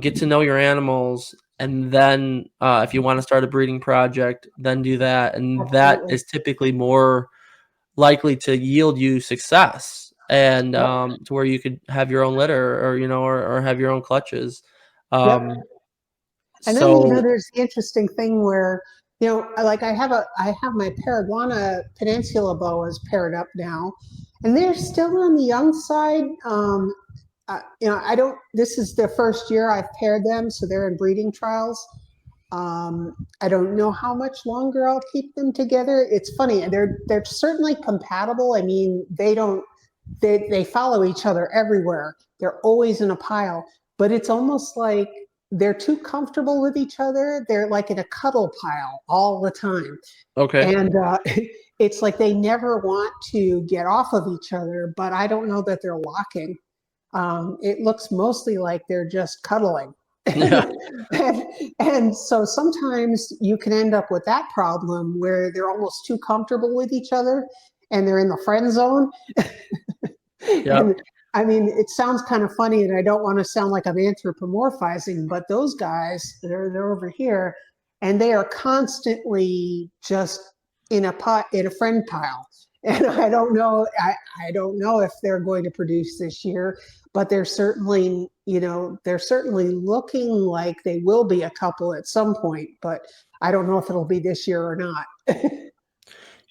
[SPEAKER 1] get to know your animals, and then if you want to start a breeding project, then do that, and that
[SPEAKER 2] absolutely,
[SPEAKER 1] is typically more likely to yield you success, and
[SPEAKER 2] yep,
[SPEAKER 1] to where you could have your own litter, or or have your own clutches.
[SPEAKER 2] yep.
[SPEAKER 1] um,
[SPEAKER 2] And then
[SPEAKER 1] so
[SPEAKER 2] there's the interesting thing where like I have my Paraguana Peninsula boas paired up now, and they're still on the young side. I don't. This is the first year I've paired them, so they're in breeding trials. I don't know how much longer I'll keep them together. It's funny, they're certainly compatible. I mean, they follow each other everywhere. They're always in a pile, but it's almost like they're too comfortable with each other. They're like in a cuddle pile all the time,
[SPEAKER 1] okay.
[SPEAKER 2] and it's like they never want to get off of each other. But I don't know that they're locking. It looks mostly like they're just cuddling.
[SPEAKER 1] Yeah.
[SPEAKER 2] and, and so sometimes you can end up with that problem where they're almost too comfortable with each other and they're in the friend zone.
[SPEAKER 1] Yep.
[SPEAKER 2] And I mean, it sounds kind of funny, and I don't want to sound like I'm anthropomorphizing, but those guys, they're over here, and they are constantly just in a friend pile. And I don't know if they're going to produce this year, but they're certainly looking like they will be a couple at some point, but I don't know if it'll be this year or not.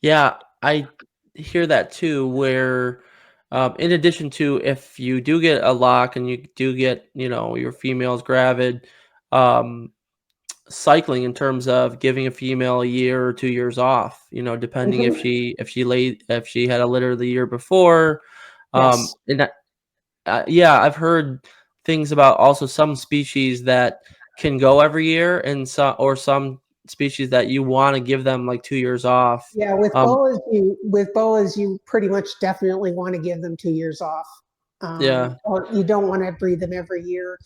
[SPEAKER 1] Yeah, I hear that too, where in addition to, if you do get a lock and you do get, your females gravid, um, cycling in terms of giving a female a year or 2 years off, depending if
[SPEAKER 2] Mhm.
[SPEAKER 1] she had a litter the year before.
[SPEAKER 2] Yes.
[SPEAKER 1] And yeah, I've heard things about also some species that can go every year, and some species that you want to give them like 2 years off.
[SPEAKER 2] Yeah,
[SPEAKER 1] Um,
[SPEAKER 2] with boas, you pretty much definitely want to give them 2 years off,
[SPEAKER 1] yeah,
[SPEAKER 2] or you don't want to breed them every year.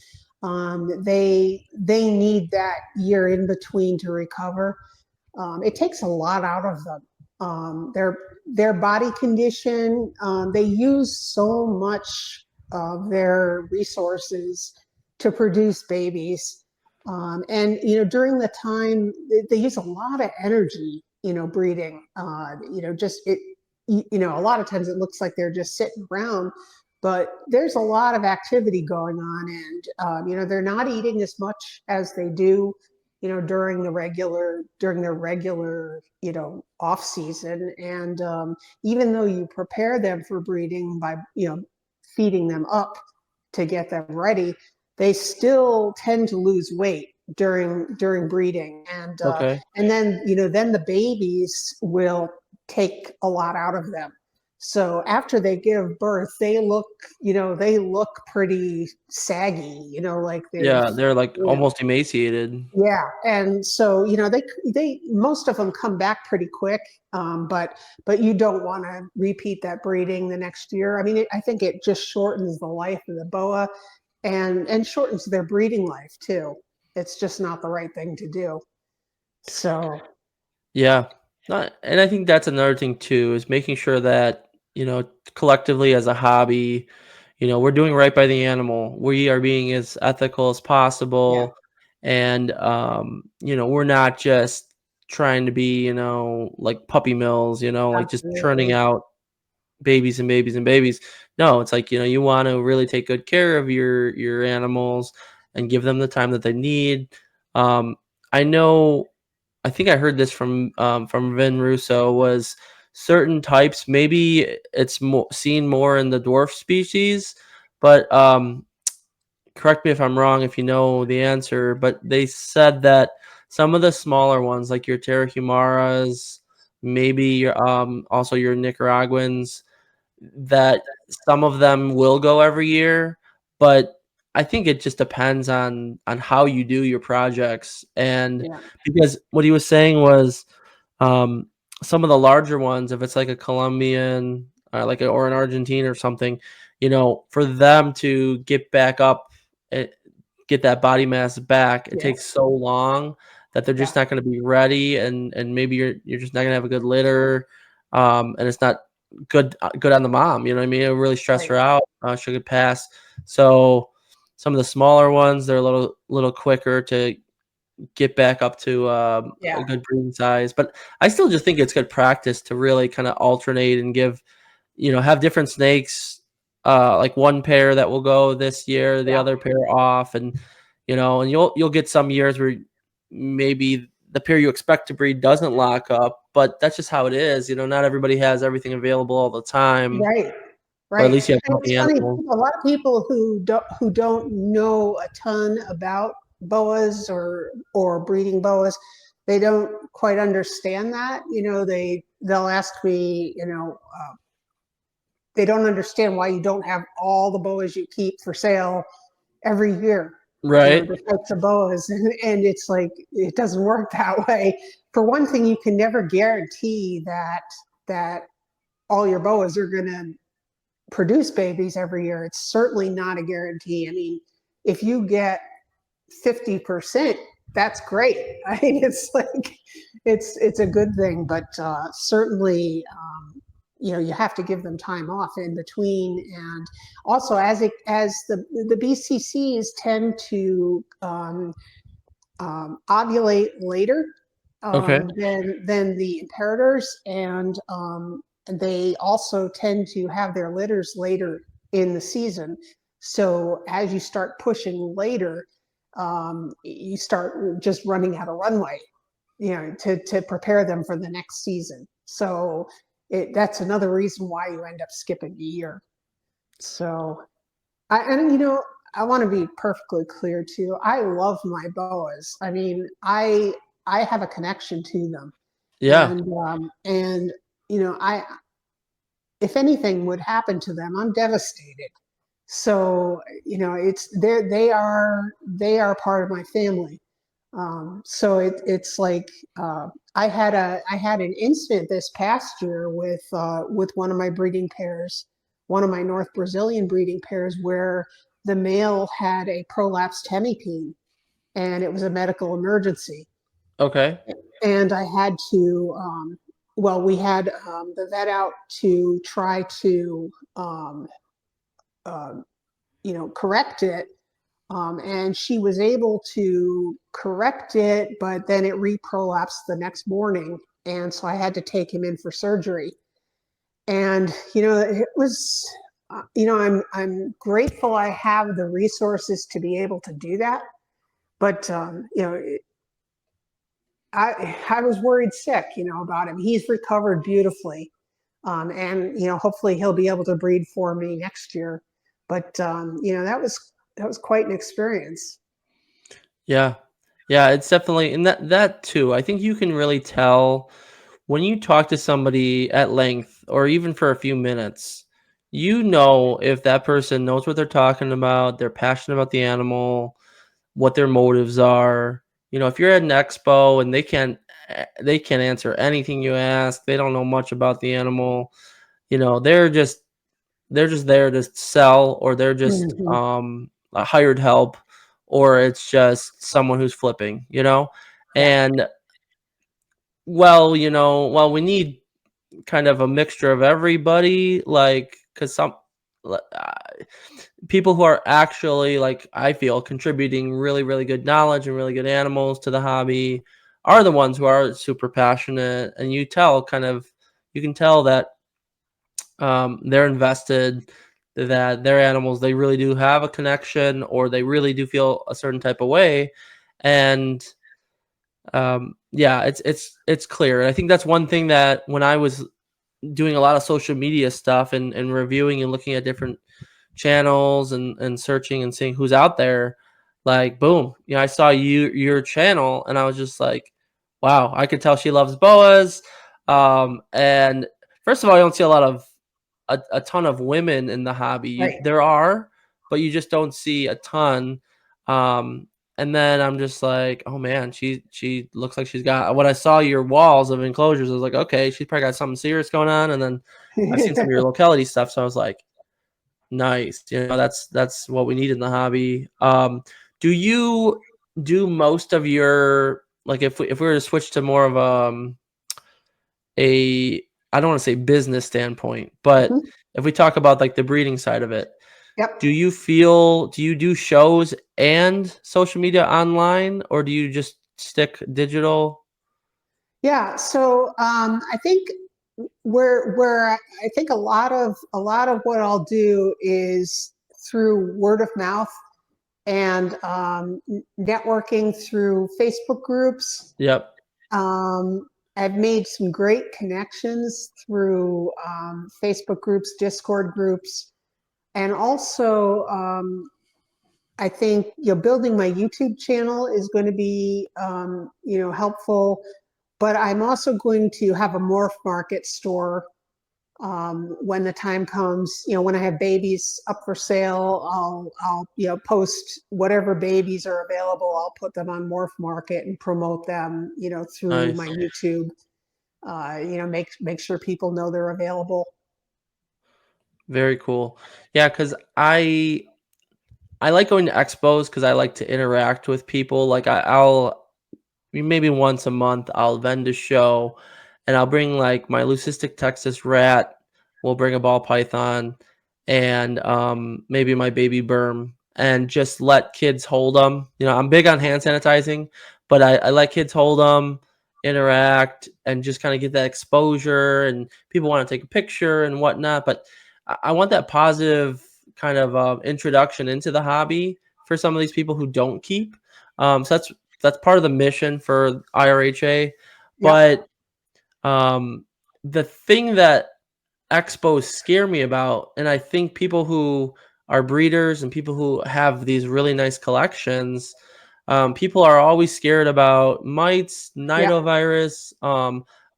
[SPEAKER 2] They need that year in between to recover. It takes a lot out of them. Their body condition, they use so much of their resources to produce babies. And during the time, they use a lot of energy, breeding. Just it, a lot of times it looks like they're just sitting around, but there's a lot of activity going on, and they're not eating as much as they do during their regular off season. And even though you prepare them for breeding by feeding them up to get them ready, they still tend to lose weight during breeding.
[SPEAKER 1] Okay.
[SPEAKER 2] And then then the babies will take a lot out of them. So after they give birth, they look pretty saggy, like they've,
[SPEAKER 1] Yeah, they're like
[SPEAKER 2] you know,
[SPEAKER 1] almost emaciated.
[SPEAKER 2] yeah. And so, they most of them come back pretty quick. But you don't want to repeat that breeding the next year. I mean, I think it just shortens the life of the boa, and shortens their breeding life too. It's just not the right thing to do. So,
[SPEAKER 1] Yeah. And I think that's another thing too, is making sure that, collectively as a hobby, we're doing right by the animal. We are being as ethical as
[SPEAKER 2] yeah,
[SPEAKER 1] possible. And, we're not just trying to be, like puppy mills, like just churning
[SPEAKER 2] absolutely.
[SPEAKER 1] out babies and babies and babies. No, it's like, you want to really take good care of your animals and give them the time that they need. Um, I know I think I heard this from Vin Russo, was certain types, maybe it's seen more in the dwarf species, but correct me if I'm wrong if you know the answer, but they said that some of the smaller ones, like your Tarahumaras, maybe your also your Nicaraguans, that some of them will go every year, but I think it just depends on how you do your projects. And
[SPEAKER 2] Yeah,
[SPEAKER 1] because what he was saying was, um, some of the larger ones, if it's like a Colombian, or an Argentine or something, for them to get back up, and get that body mass back, it
[SPEAKER 2] yeah,
[SPEAKER 1] takes so long that they're
[SPEAKER 2] yeah,
[SPEAKER 1] just not going to be ready, and maybe you're just not going to have a good litter, and it's not good on the mom. You know what I mean? It really stress
[SPEAKER 2] right.
[SPEAKER 1] her out. She'll get past. So some of the smaller ones, they're a little quicker to get back up to a
[SPEAKER 2] Yeah,
[SPEAKER 1] good breeding size. But I still just think it's good practice to really kind of alternate and give, have different snakes, like one pair that will go this year, the
[SPEAKER 2] yeah,
[SPEAKER 1] other pair off, and and you'll get some years where maybe the pair you expect to breed doesn't lock up, but that's just how it is. Not everybody has everything available all the time,
[SPEAKER 2] right.
[SPEAKER 1] but at
[SPEAKER 2] Right.
[SPEAKER 1] least you have
[SPEAKER 2] And it's
[SPEAKER 1] healthy
[SPEAKER 2] funny,
[SPEAKER 1] animals.
[SPEAKER 2] a lot of people who don't know a ton about boas or breeding boas, they don't quite understand that. They'll ask me, they don't understand why you don't have all the boas you keep for sale every year.
[SPEAKER 1] Right.
[SPEAKER 2] The types of boas, and it's like it doesn't work that way. For one thing, you can never guarantee that all your boas are going to produce babies every year. It's certainly not a guarantee. I mean, if you get 50%, that's great. I mean, it's like it's a good thing, but certainly, you have to give them time off in between. And also, as the BCCs tend to ovulate later
[SPEAKER 1] Okay.
[SPEAKER 2] than the imperators, and they also tend to have their litters later in the season. So as you start pushing later, you start just running out of runway, to prepare them for the next season. So that's another reason why you end up skipping a year. So and I want to be perfectly clear too. I love my boas. I mean, I have a connection to them,
[SPEAKER 1] Yeah.
[SPEAKER 2] and I if anything would happen to them, I'm devastated. So it's they are part of my family. So it's like I had an incident this past year with one of my breeding pairs, one of my North Brazilian breeding pairs, where the male had a prolapsed hemipene, and it was a medical emergency.
[SPEAKER 1] Okay.
[SPEAKER 2] And I had to, well, we had the vet out to try to, uh, correct it. And she was able to correct it, but then it reprolapsed the next morning. And so I had to take him in for surgery. And, it was, I'm grateful I have the resources to be able to do that. But, I was worried sick, about him. He's recovered beautifully. And, hopefully he'll be able to breed for me next year. But, that was quite an experience.
[SPEAKER 1] Yeah. Yeah, it's definitely, and that too. I think you can really tell when you talk to somebody at length or even for a few minutes, you know if that person knows what they're talking about, they're passionate about the animal, what their motives are. If you're at an expo and they can't answer anything you ask, they don't know much about the animal, they're just there to sell, or they're just
[SPEAKER 2] Mhm.
[SPEAKER 1] a hired help, or it's just someone who's flipping.
[SPEAKER 2] Yeah.
[SPEAKER 1] And well, we need kind of a mixture of everybody, like, because people who are actually, like, I feel, contributing really, really good knowledge and really good animals to the hobby are the ones who are super passionate, and you can tell that they're invested, that their animals, they really do have a connection, or they really do feel a certain type of way. And yeah, it's clear. And I think that's one thing that when I was doing a lot of social media stuff, and reviewing and looking at different channels, and searching and seeing who's out there, like, boom, I saw your channel, and I was just like, wow, I could tell she loves boas. And first of all, I don't see a ton of women in the hobby.
[SPEAKER 2] Right.
[SPEAKER 1] There are, but you just don't see a ton. Um, and then I'm just like, oh man, she looks like she's got. When I saw your walls of enclosures, I was like, okay, she's probably got something serious going on. And then I've seen some of your locality stuff, so I was like, nice. That's what we need in the hobby. Do you do most of your, like, if we were to switch to more of a I don't want to say business standpoint, but
[SPEAKER 2] Mhm.
[SPEAKER 1] if we talk about, like, the breeding side of it,
[SPEAKER 2] Yep.
[SPEAKER 1] do you do shows and social media online, or do you just stick digital?
[SPEAKER 2] Yeah. So I think where I think a lot of what I'll do is through word of mouth and networking through Facebook groups.
[SPEAKER 1] Yep.
[SPEAKER 2] Um, I've made some great connections through Facebook groups, Discord groups, and also I think building my YouTube channel is going to be helpful. But I'm also going to have a morph market store when the time comes. When I have babies up for sale, I'll post whatever babies are available. I'll put them on Morph Market and promote them through my
[SPEAKER 1] Nice.
[SPEAKER 2] YouTube. Make sure people know they're available.
[SPEAKER 1] Very cool. Yeah, because I like going to expos because I like to interact with people. Like, maybe once a month I'll vend a show, and I'll bring, like, my leucistic Texas rat. We'll bring a ball python, and maybe my baby berm, and just let kids hold them. I'm big on hand sanitizing, but I let kids hold them, interact, and just kind of get that exposure. And people want to take a picture and whatnot, but I want that positive kind of introduction into the hobby for some of these people who don't keep. So that's part of the mission for IRHA.
[SPEAKER 2] Yep.
[SPEAKER 1] But the thing that expos scare me about, and I think people who are breeders and people who have these really nice collections, people are always scared about mites,
[SPEAKER 2] Yep.
[SPEAKER 1] nidovirus,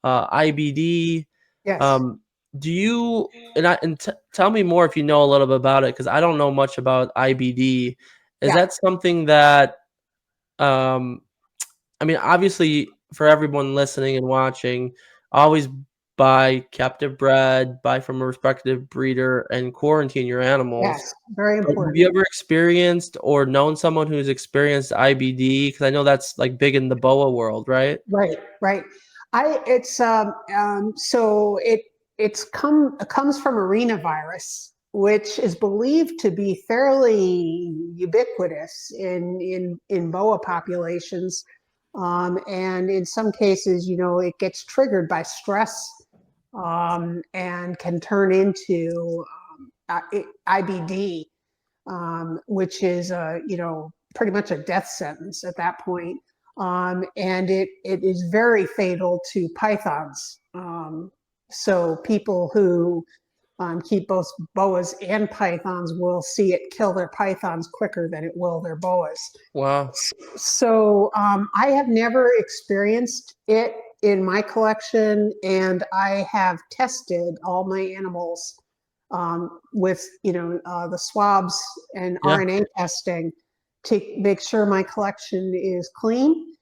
[SPEAKER 1] IBD.
[SPEAKER 2] Yes.
[SPEAKER 1] Um, do you tell me more if you know a little bit about it, because I don't know much about IBD. Is
[SPEAKER 2] Yeah.
[SPEAKER 1] that something that um, I mean, obviously, for everyone listening and watching, always buy captive bred, buy from a respected breeder, and quarantine your animals.
[SPEAKER 2] Yes, very
[SPEAKER 1] But have you
[SPEAKER 2] important.
[SPEAKER 1] ever experienced or known someone who's experienced IBD? Because I know that's like big in the boa world, right?
[SPEAKER 2] Right, right. I it's so it comes from arenavirus, which is believed to be fairly ubiquitous in boa populations, and in some cases, it gets triggered by stress, and can turn into IBD, which is pretty much a death sentence at that point. And it is very fatal to pythons. So people who keep both boas and pythons will see it kill their pythons quicker than it will their boas.
[SPEAKER 1] Wow.
[SPEAKER 2] So I have never experienced it in my collection, and I have tested all my animals with the swabs and
[SPEAKER 1] Yeah.
[SPEAKER 2] RNA testing to make sure my collection is clean,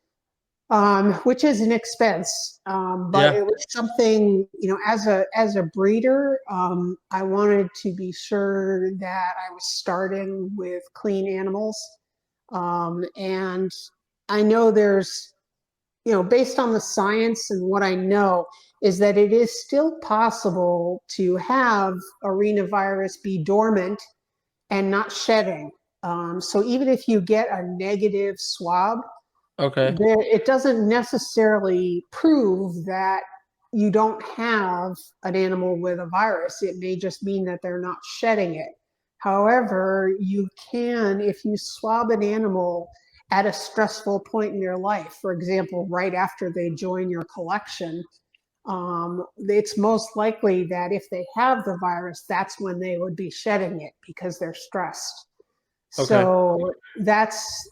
[SPEAKER 2] which is an expense. But
[SPEAKER 1] Yeah.
[SPEAKER 2] it was something, as a breeder, I wanted to be sure that I was starting with clean animals. And I know based on the science and what I know, is that it is still possible to have arenavirus be dormant and not shedding. So even if you get a negative swab,
[SPEAKER 1] Okay.
[SPEAKER 2] it doesn't necessarily prove that you don't have an animal with a virus. It may just mean that they're not shedding it. However, you can, if you swab an animal at a stressful point in their life, for example, right after they join your collection, it's most likely that if they have the virus, that's when they would be shedding it because they're stressed.
[SPEAKER 1] Okay.
[SPEAKER 2] So that's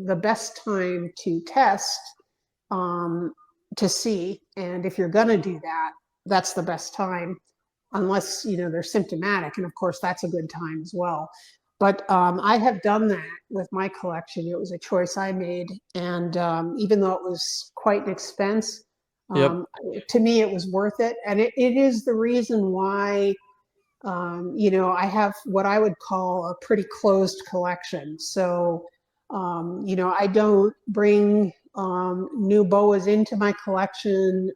[SPEAKER 2] the best time to test, um, to see. And if you're going to do that, that's the best time, unless they're symptomatic. And of course, that's a good time as well. But I have done that with my collection. It was a choice I made, and even though it was quite an expense,
[SPEAKER 1] Yep.
[SPEAKER 2] um, to me it was worth it. And it is the reason why I have what I would call a pretty closed collection. So, I don't bring new boas into my collection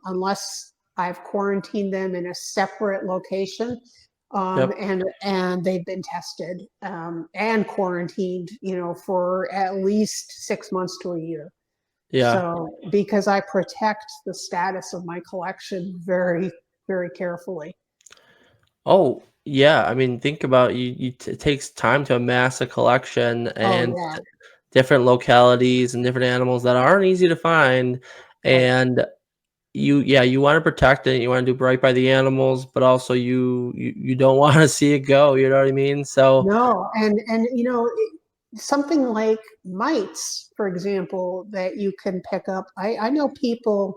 [SPEAKER 2] unless I've quarantined them in a separate location.
[SPEAKER 1] Yep.
[SPEAKER 2] And they've been tested and quarantined, for at least 6 months to a year.
[SPEAKER 1] Yeah.
[SPEAKER 2] So, because I protect the status of my collection very, very carefully.
[SPEAKER 1] Oh, yeah. I mean, think about it takes time to amass a collection
[SPEAKER 2] Oh
[SPEAKER 1] and
[SPEAKER 2] yeah,
[SPEAKER 1] different localities and different animals that aren't easy to find.
[SPEAKER 2] right.
[SPEAKER 1] And you want to protect it. You want to do right by the animals, but also you don't want to see it go. You know what I mean? So
[SPEAKER 2] No, and something like mites, for example, that you can pick up. I know people,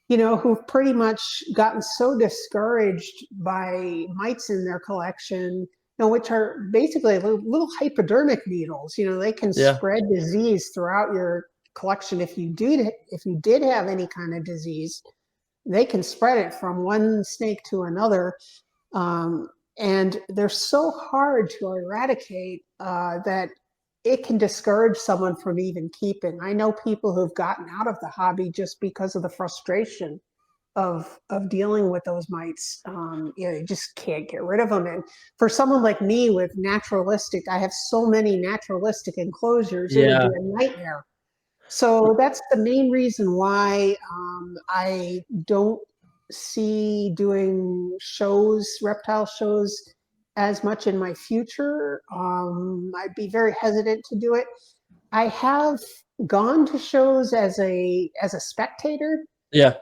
[SPEAKER 2] who've pretty much gotten so discouraged by mites in their collection, which are basically little hypodermic needles. They can
[SPEAKER 1] yeah,
[SPEAKER 2] spread disease throughout your collection. If you did have any kind of disease, they can spread it from one snake to another. Um, and they're so hard to eradicate that it can discourage someone from even keeping. I know people who've gotten out of the hobby just because of the frustration of dealing with those mites. You just can't get rid of them. And for someone like me with naturalistic, I have so many naturalistic enclosures, it would be
[SPEAKER 1] yeah,
[SPEAKER 2] a nightmare. So that's the main reason why I don't see doing reptile shows, as much in my future. I'd be very hesitant to do it. I have gone to shows as a spectator,
[SPEAKER 1] yeah,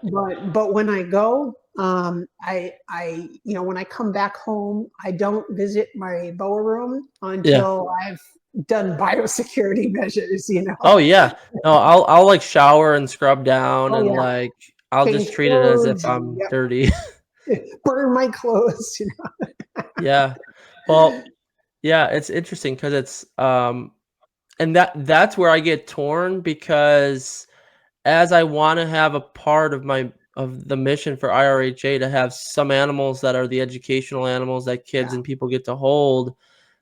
[SPEAKER 2] but when I go, when I come back home, I don't visit my boa room
[SPEAKER 1] yeah.
[SPEAKER 2] until I've done biosecurity measures.
[SPEAKER 1] Oh yeah. No, I'll like shower and scrub down
[SPEAKER 2] Oh
[SPEAKER 1] and
[SPEAKER 2] yeah,
[SPEAKER 1] like I'll
[SPEAKER 2] change
[SPEAKER 1] just treat it as if
[SPEAKER 2] clothes, and
[SPEAKER 1] I'm
[SPEAKER 2] yep,
[SPEAKER 1] dirty.
[SPEAKER 2] burn my clothes.
[SPEAKER 1] Yeah. Well, yeah, it's interesting because it's and that's where I get torn because as I wanna have a part of my of the mission for IRHA to have some animals that are the educational animals that kids
[SPEAKER 2] Yeah.
[SPEAKER 1] and people get to hold,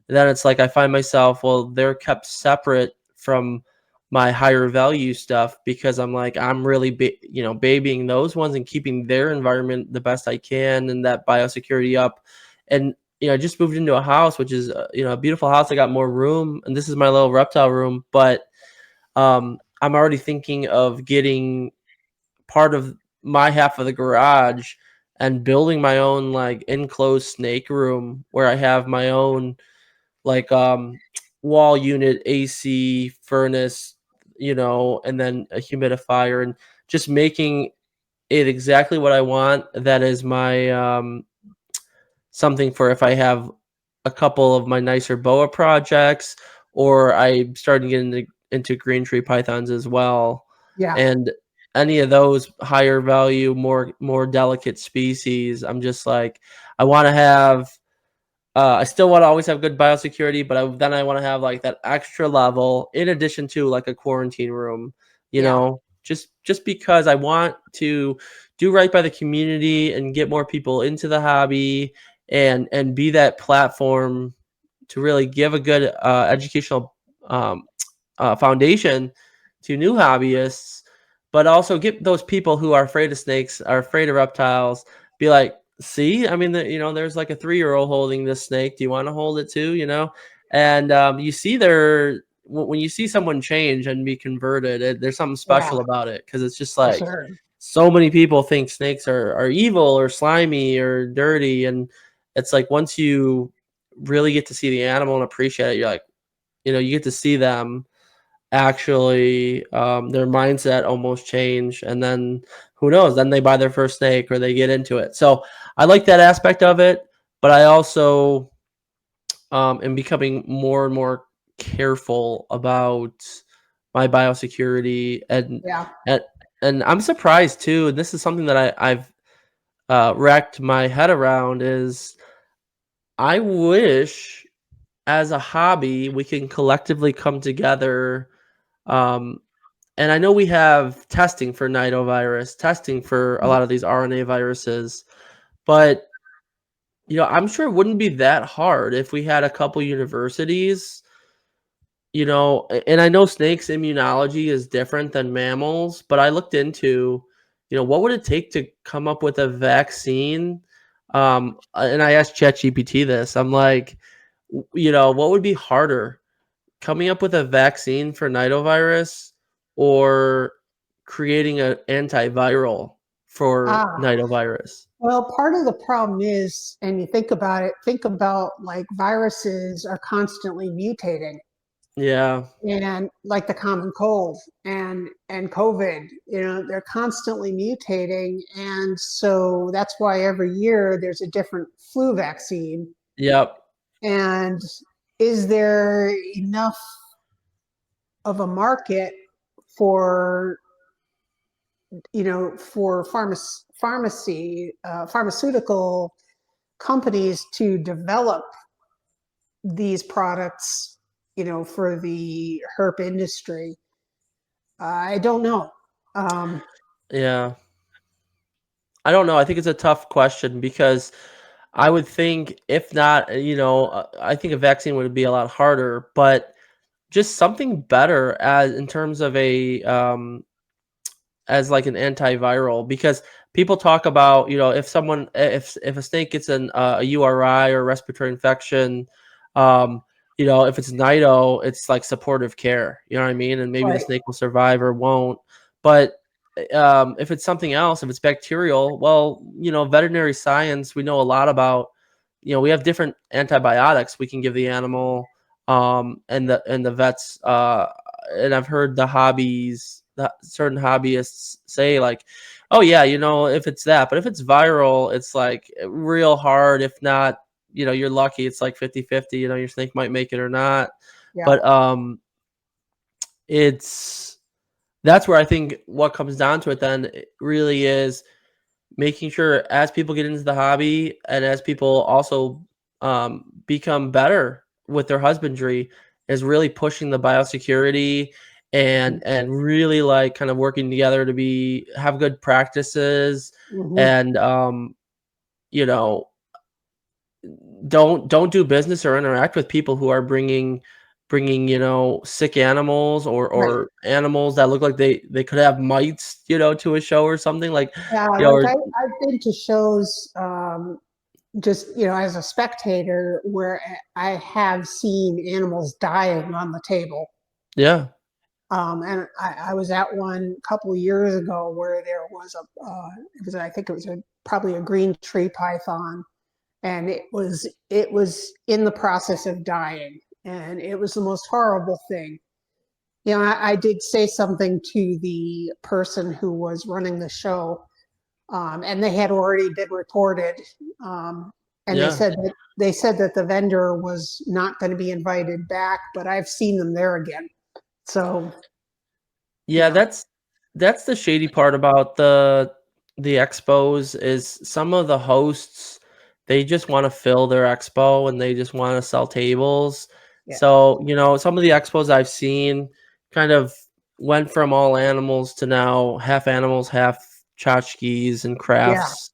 [SPEAKER 1] then it's like I find myself, well, they're kept separate from my higher value stuff because I'm like I'm really babying those ones and keeping their environment the best I can and that biosecurity up. And I just moved into a house which is a beautiful house. I got more room, and this is my little reptile room, but I'm already thinking of getting part of my half of the garage and building my own like enclosed snake room where I have my own like wall unit, AC, furnace, and then a humidifier, and just making it exactly what I want. That is my something for if I have a couple of my nicer boa projects, or I started getting into green tree pythons as well,
[SPEAKER 2] Yeah.
[SPEAKER 1] and any of those higher value, more delicate species. I'm just like, I want to have. I still want to always have good biosecurity, but then I want to have like that extra level in addition to like a quarantine room.
[SPEAKER 2] Yeah.
[SPEAKER 1] Just because I want to do right by the community and get more people into the hobby, and be that platform to really give a good educational um, foundation to new hobbyists, but also get those people who are afraid of snakes, are afraid of reptiles, be like, see, I mean, there's like a 3-year-old holding this snake. Do you want to hold it too? And you see when you see someone change and be converted, there's something
[SPEAKER 2] Yeah.
[SPEAKER 1] special about it because it's just
[SPEAKER 2] For
[SPEAKER 1] like
[SPEAKER 2] sure.
[SPEAKER 1] so many people think snakes are evil or slimy or dirty, and it's like once you really get to see the animal and appreciate it, you're like, you get to see them actually their mindset almost change, and then who knows, then they buy their first snake or they get into it. So I like that aspect of it, but I also am becoming more and more careful about my biosecurity,
[SPEAKER 2] Yeah.
[SPEAKER 1] and and I'm surprised too, and this is something that I've wrecked my head around, is I wish as a hobby we can collectively come together. um, And I know we have testing for nidovirus, testing for a lot of these RNA viruses, but I'm sure it wouldn't be that hard if we had a couple universities, and I know snakes immunology is different than mammals, but I looked into, what would it take to come up with a vaccine? And I asked ChatGPT this. I'm like, what would be harder? Coming up with a vaccine for nidovirus or creating an antiviral for
[SPEAKER 2] Ah.
[SPEAKER 1] nidovirus?
[SPEAKER 2] Well, part of the problem is, and you think about it, think about like viruses are constantly mutating,
[SPEAKER 1] Yeah.
[SPEAKER 2] and like the common cold and COVID, they're constantly mutating, and so that's why every year there's a different flu vaccine.
[SPEAKER 1] Yep.
[SPEAKER 2] And is there enough of a market for for pharmaceutical companies to develop these products, for the herp industry? I don't know. Um,
[SPEAKER 1] Yeah. I don't know. I think it's a tough question because I would think if not, I think a vaccine would be a lot harder, but just something better as in terms of a as like an antiviral, because people talk about, if a snake gets a URI or respiratory infection, um if it's nido, it's like supportive care, you know what I mean, and maybe the
[SPEAKER 2] right.
[SPEAKER 1] snake will survive or won't. But if it's something else, if it's bacterial, well, veterinary science, we know a lot about, we have different antibiotics we can give the animal, and the vets, and I've heard certain hobbyists say like, oh yeah, if it's that, but if it's viral, it's like real hard. If not, you're lucky. It's like 50-50, your snake might make it or not.
[SPEAKER 2] Yeah.
[SPEAKER 1] But it's that's where I think what comes down to it then, it really is making sure as people get into the hobby and as people also become better with their husbandry, is really pushing the biosecurity and really like kind of working together to be have good practices
[SPEAKER 2] Mm-hmm.
[SPEAKER 1] and you know don't do business or interact with people who are bringing sick animals
[SPEAKER 2] Right.
[SPEAKER 1] or animals that look like they could have mites to a show or something like
[SPEAKER 2] Yeah,
[SPEAKER 1] you know
[SPEAKER 2] like
[SPEAKER 1] or
[SPEAKER 2] I've been to shows, just as a spectator, where I have seen animals dying on the table.
[SPEAKER 1] yeah
[SPEAKER 2] And I was at one a couple of years ago where there was it was, I think it was probably a green tree python, and it was in the process of dying, and it was the most horrible thing. I did say something to the person who was running the show, and they had already been reported, and they
[SPEAKER 1] yeah
[SPEAKER 2] said that the vendor was not going to be invited back, but I've seen them there again. So,
[SPEAKER 1] Yeah,
[SPEAKER 2] yeah,
[SPEAKER 1] that's the shady part about the expos is some of the hosts, they just wanna fill their expo and they just wanna sell tables.
[SPEAKER 2] yeah,
[SPEAKER 1] So, some of the expos I've seen kind of went from all animals to now half animals, half tchotchkes and
[SPEAKER 2] yeah,
[SPEAKER 1] crafts.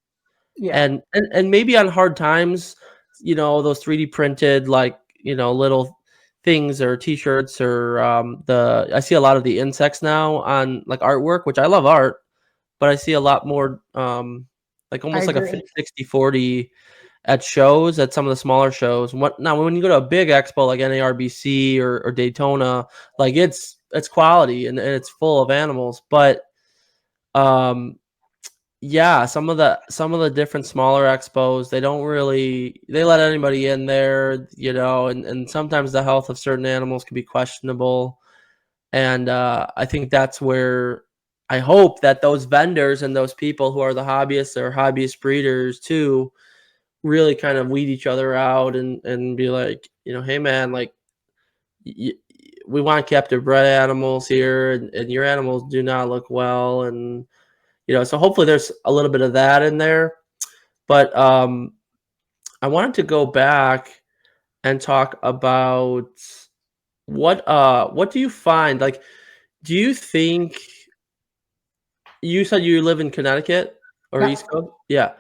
[SPEAKER 2] yeah.
[SPEAKER 1] And maybe on hard times, those 3D printed, like, little things or T-shirts or, I see a lot of the insects now on, like, artwork, which I love art, but I see a lot more, like,
[SPEAKER 2] I
[SPEAKER 1] almost like a
[SPEAKER 2] agree.
[SPEAKER 1] 60/40 at shows, at some of the smaller shows. What now when you go to a big expo like NARBC or Daytona, like, it's quality and it's full of animals, but, um yeah, some of the different smaller expos, they let anybody in there, and sometimes the health of certain animals can be questionable. And I think that's where I hope that those vendors and those people who are the hobbyists or hobbyist breeders too really kind of weed each other out and be like, hey man, like y- we want captive bred animals here, and your animals do not look well, and so hopefully there's a little bit of that in there. But I wanted to go back and talk about what do you find? Like, do you think you said you live in Connecticut or East
[SPEAKER 2] Yep.
[SPEAKER 1] Coast? Yeah.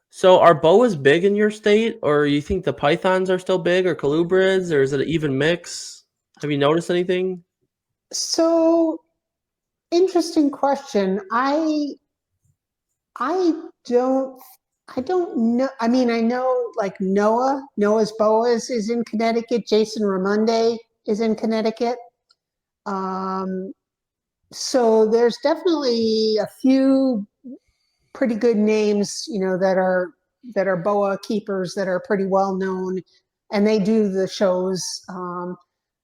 [SPEAKER 1] So are boas big in your state, or you think the pythons are still big, or colubrids, or is it an even mix? Have you noticed anything?
[SPEAKER 2] So, interesting question. I don't I don't know. I mean, I know like Noah's Boas is in Connecticut. Jason Ramonde is in Connecticut. Um, so there's definitely a few pretty good names, that are boa keepers that are pretty well known, and they do the shows.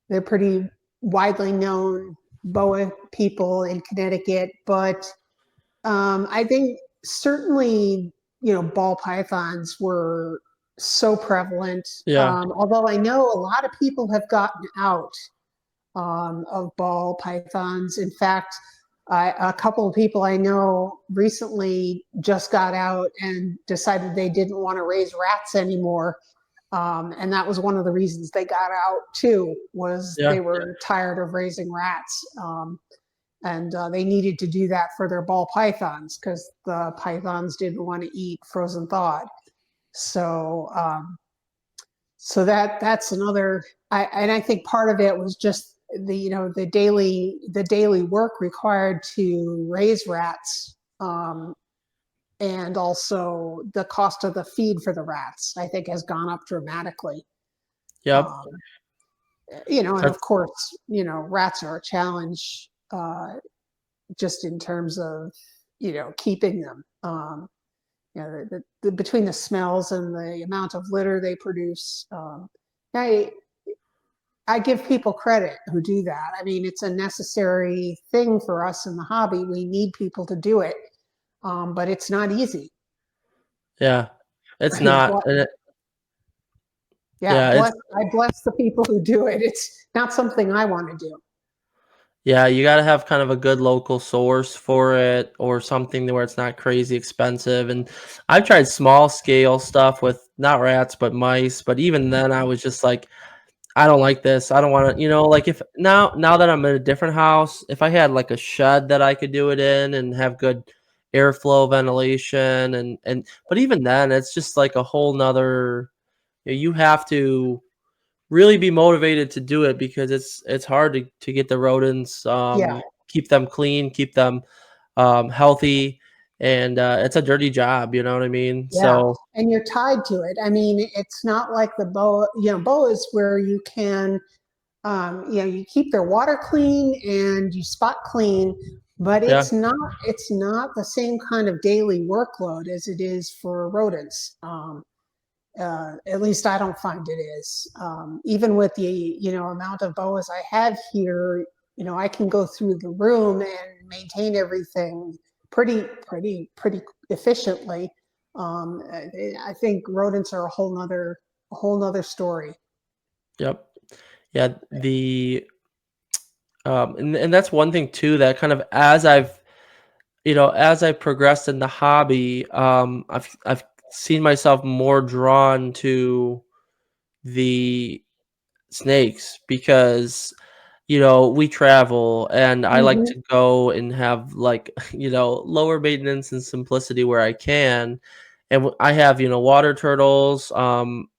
[SPEAKER 2] They're pretty widely known boa people in Connecticut, but I think certainly, ball pythons were so prevalent.
[SPEAKER 1] Yeah.
[SPEAKER 2] Although I know a lot of people have gotten out, of ball pythons. In fact, a couple of people I know recently just got out and decided they didn't want to raise rats anymore. And that was one of the reasons they got out too, was
[SPEAKER 1] Yeah.
[SPEAKER 2] they were tired of raising rats. And they needed to do that for their ball pythons because the pythons didn't want to eat frozen thawed. So, that's another. And I think part of it was just the daily work required to raise rats, and also the cost of the feed for the rats, I think, has gone up dramatically.
[SPEAKER 1] Yep.
[SPEAKER 2] Um, and
[SPEAKER 1] That's
[SPEAKER 2] of course, rats are a challenge, just in terms of keeping them. Between the smells and the amount of litter they produce. I I give people credit who do that. I mean, it's a necessary thing for us in the hobby. We need people to do it, but it's not easy.
[SPEAKER 1] yeah. It's
[SPEAKER 2] Right?
[SPEAKER 1] not. And
[SPEAKER 2] Yeah,
[SPEAKER 1] yeah. It's
[SPEAKER 2] I bless the people who do it. It's not something I want to do.
[SPEAKER 1] Yeah, you gotta have kind of a good local source for it or something where it's not crazy expensive. And I've tried small scale stuff with not rats but mice, but even then I was just like I don't like this. I don't want to, like if now that I'm in a different house, if I had like a shed that I could do it in and have good airflow, ventilation, and but even then, it's just like a whole nother. You have to really be motivated to do it because it's hard to get the rodents,
[SPEAKER 2] Yeah,
[SPEAKER 1] keep them clean, keep them healthy, and it's a dirty job. You know what I mean?
[SPEAKER 2] yeah.
[SPEAKER 1] So
[SPEAKER 2] And you're tied to it. I mean, it's not like the boa, boas where you can, you keep their water clean and you spot clean, but
[SPEAKER 1] yeah,
[SPEAKER 2] it's not the same kind of daily workload as it is for rodents. At least I don't find it is. Even with the amount of boas I have here, I can go through the room and maintain everything pretty efficiently. I think rodents are a whole nother story.
[SPEAKER 1] yep, yeah. And that's one thing too that kind of as I progressed in the hobby, I've seen myself more drawn to the snakes because we travel and I like
[SPEAKER 2] Hmm.
[SPEAKER 1] to go and have like, lower maintenance and simplicity where I can. And I have, water turtles,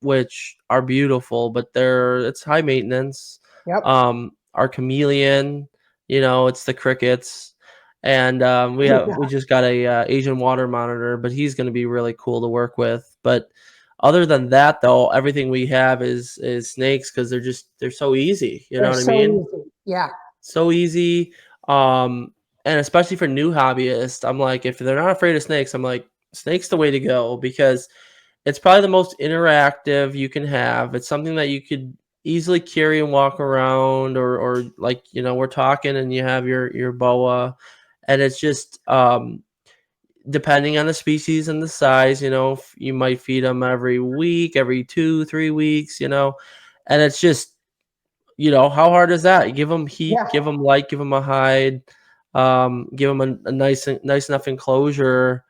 [SPEAKER 1] which are beautiful, but it's high maintenance.
[SPEAKER 2] Yep.
[SPEAKER 1] Our chameleon, it's the crickets. And we just got a Asian water monitor, but he's going to be really cool to work with. But other than that, though, everything we have is snakes because they're so easy. You know
[SPEAKER 2] They're
[SPEAKER 1] what I
[SPEAKER 2] so
[SPEAKER 1] mean?
[SPEAKER 2] easy. Yeah.
[SPEAKER 1] So easy. Um, and especially for new hobbyists, I'm like, if they're not afraid of snakes, I'm like, snakes the way to go because it's probably the most interactive you can have. It's something that you could easily carry and walk around, or like we're talking and you have your boa, and it's just depending on the species and the size, you might feed them every week, every 2, 3 weeks, and it's just, how hard is that? You give them heat,
[SPEAKER 2] Yeah.
[SPEAKER 1] give them light, give them a hide, give them a nice enough enclosure.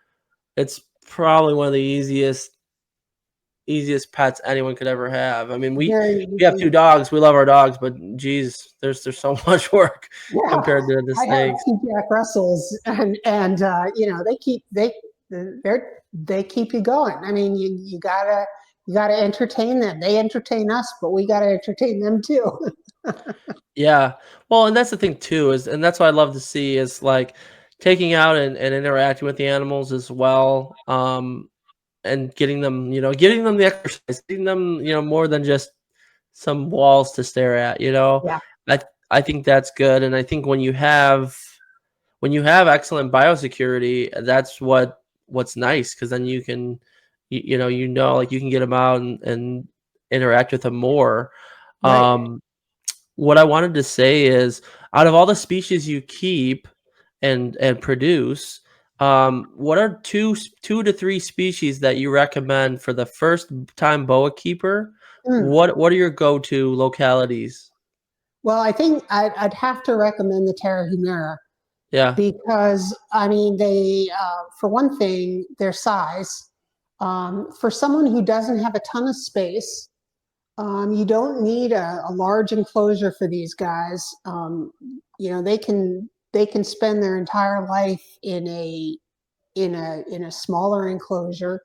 [SPEAKER 1] It's probably one of the easiest pets anyone could ever have. I mean,
[SPEAKER 2] Very
[SPEAKER 1] we have
[SPEAKER 2] easy.
[SPEAKER 1] 2 dogs. We love our dogs, but geez, there's so much work
[SPEAKER 2] Yeah,
[SPEAKER 1] compared to the
[SPEAKER 2] I have
[SPEAKER 1] snakes.
[SPEAKER 2] two Jack Russells, and they keep you going. I mean, you gotta entertain them. They entertain us, but we gotta entertain them too.
[SPEAKER 1] Yeah. Well, and that's the thing too, and that's what I love to see is like taking out and interacting with the animals as well. And getting them the exercise, getting them, more than just some walls to stare at,
[SPEAKER 2] Yeah,
[SPEAKER 1] I I think that's good. And I think when you have excellent biosecurity, that's what's nice because then you can like you can get them out and interact with them more.
[SPEAKER 2] right.
[SPEAKER 1] Um what I wanted to say is, out of all the species you keep and produce, what are two to three species that you recommend for the first time boa keeper?
[SPEAKER 2] Mm.
[SPEAKER 1] What are your go-to localities?
[SPEAKER 2] Well, I think I'd have to recommend the Terra Humera
[SPEAKER 1] Yeah,
[SPEAKER 2] because I mean for one thing, their size. For someone who doesn't have a ton of space, you don't need a large enclosure for these guys. They can spend their entire life in a smaller enclosure,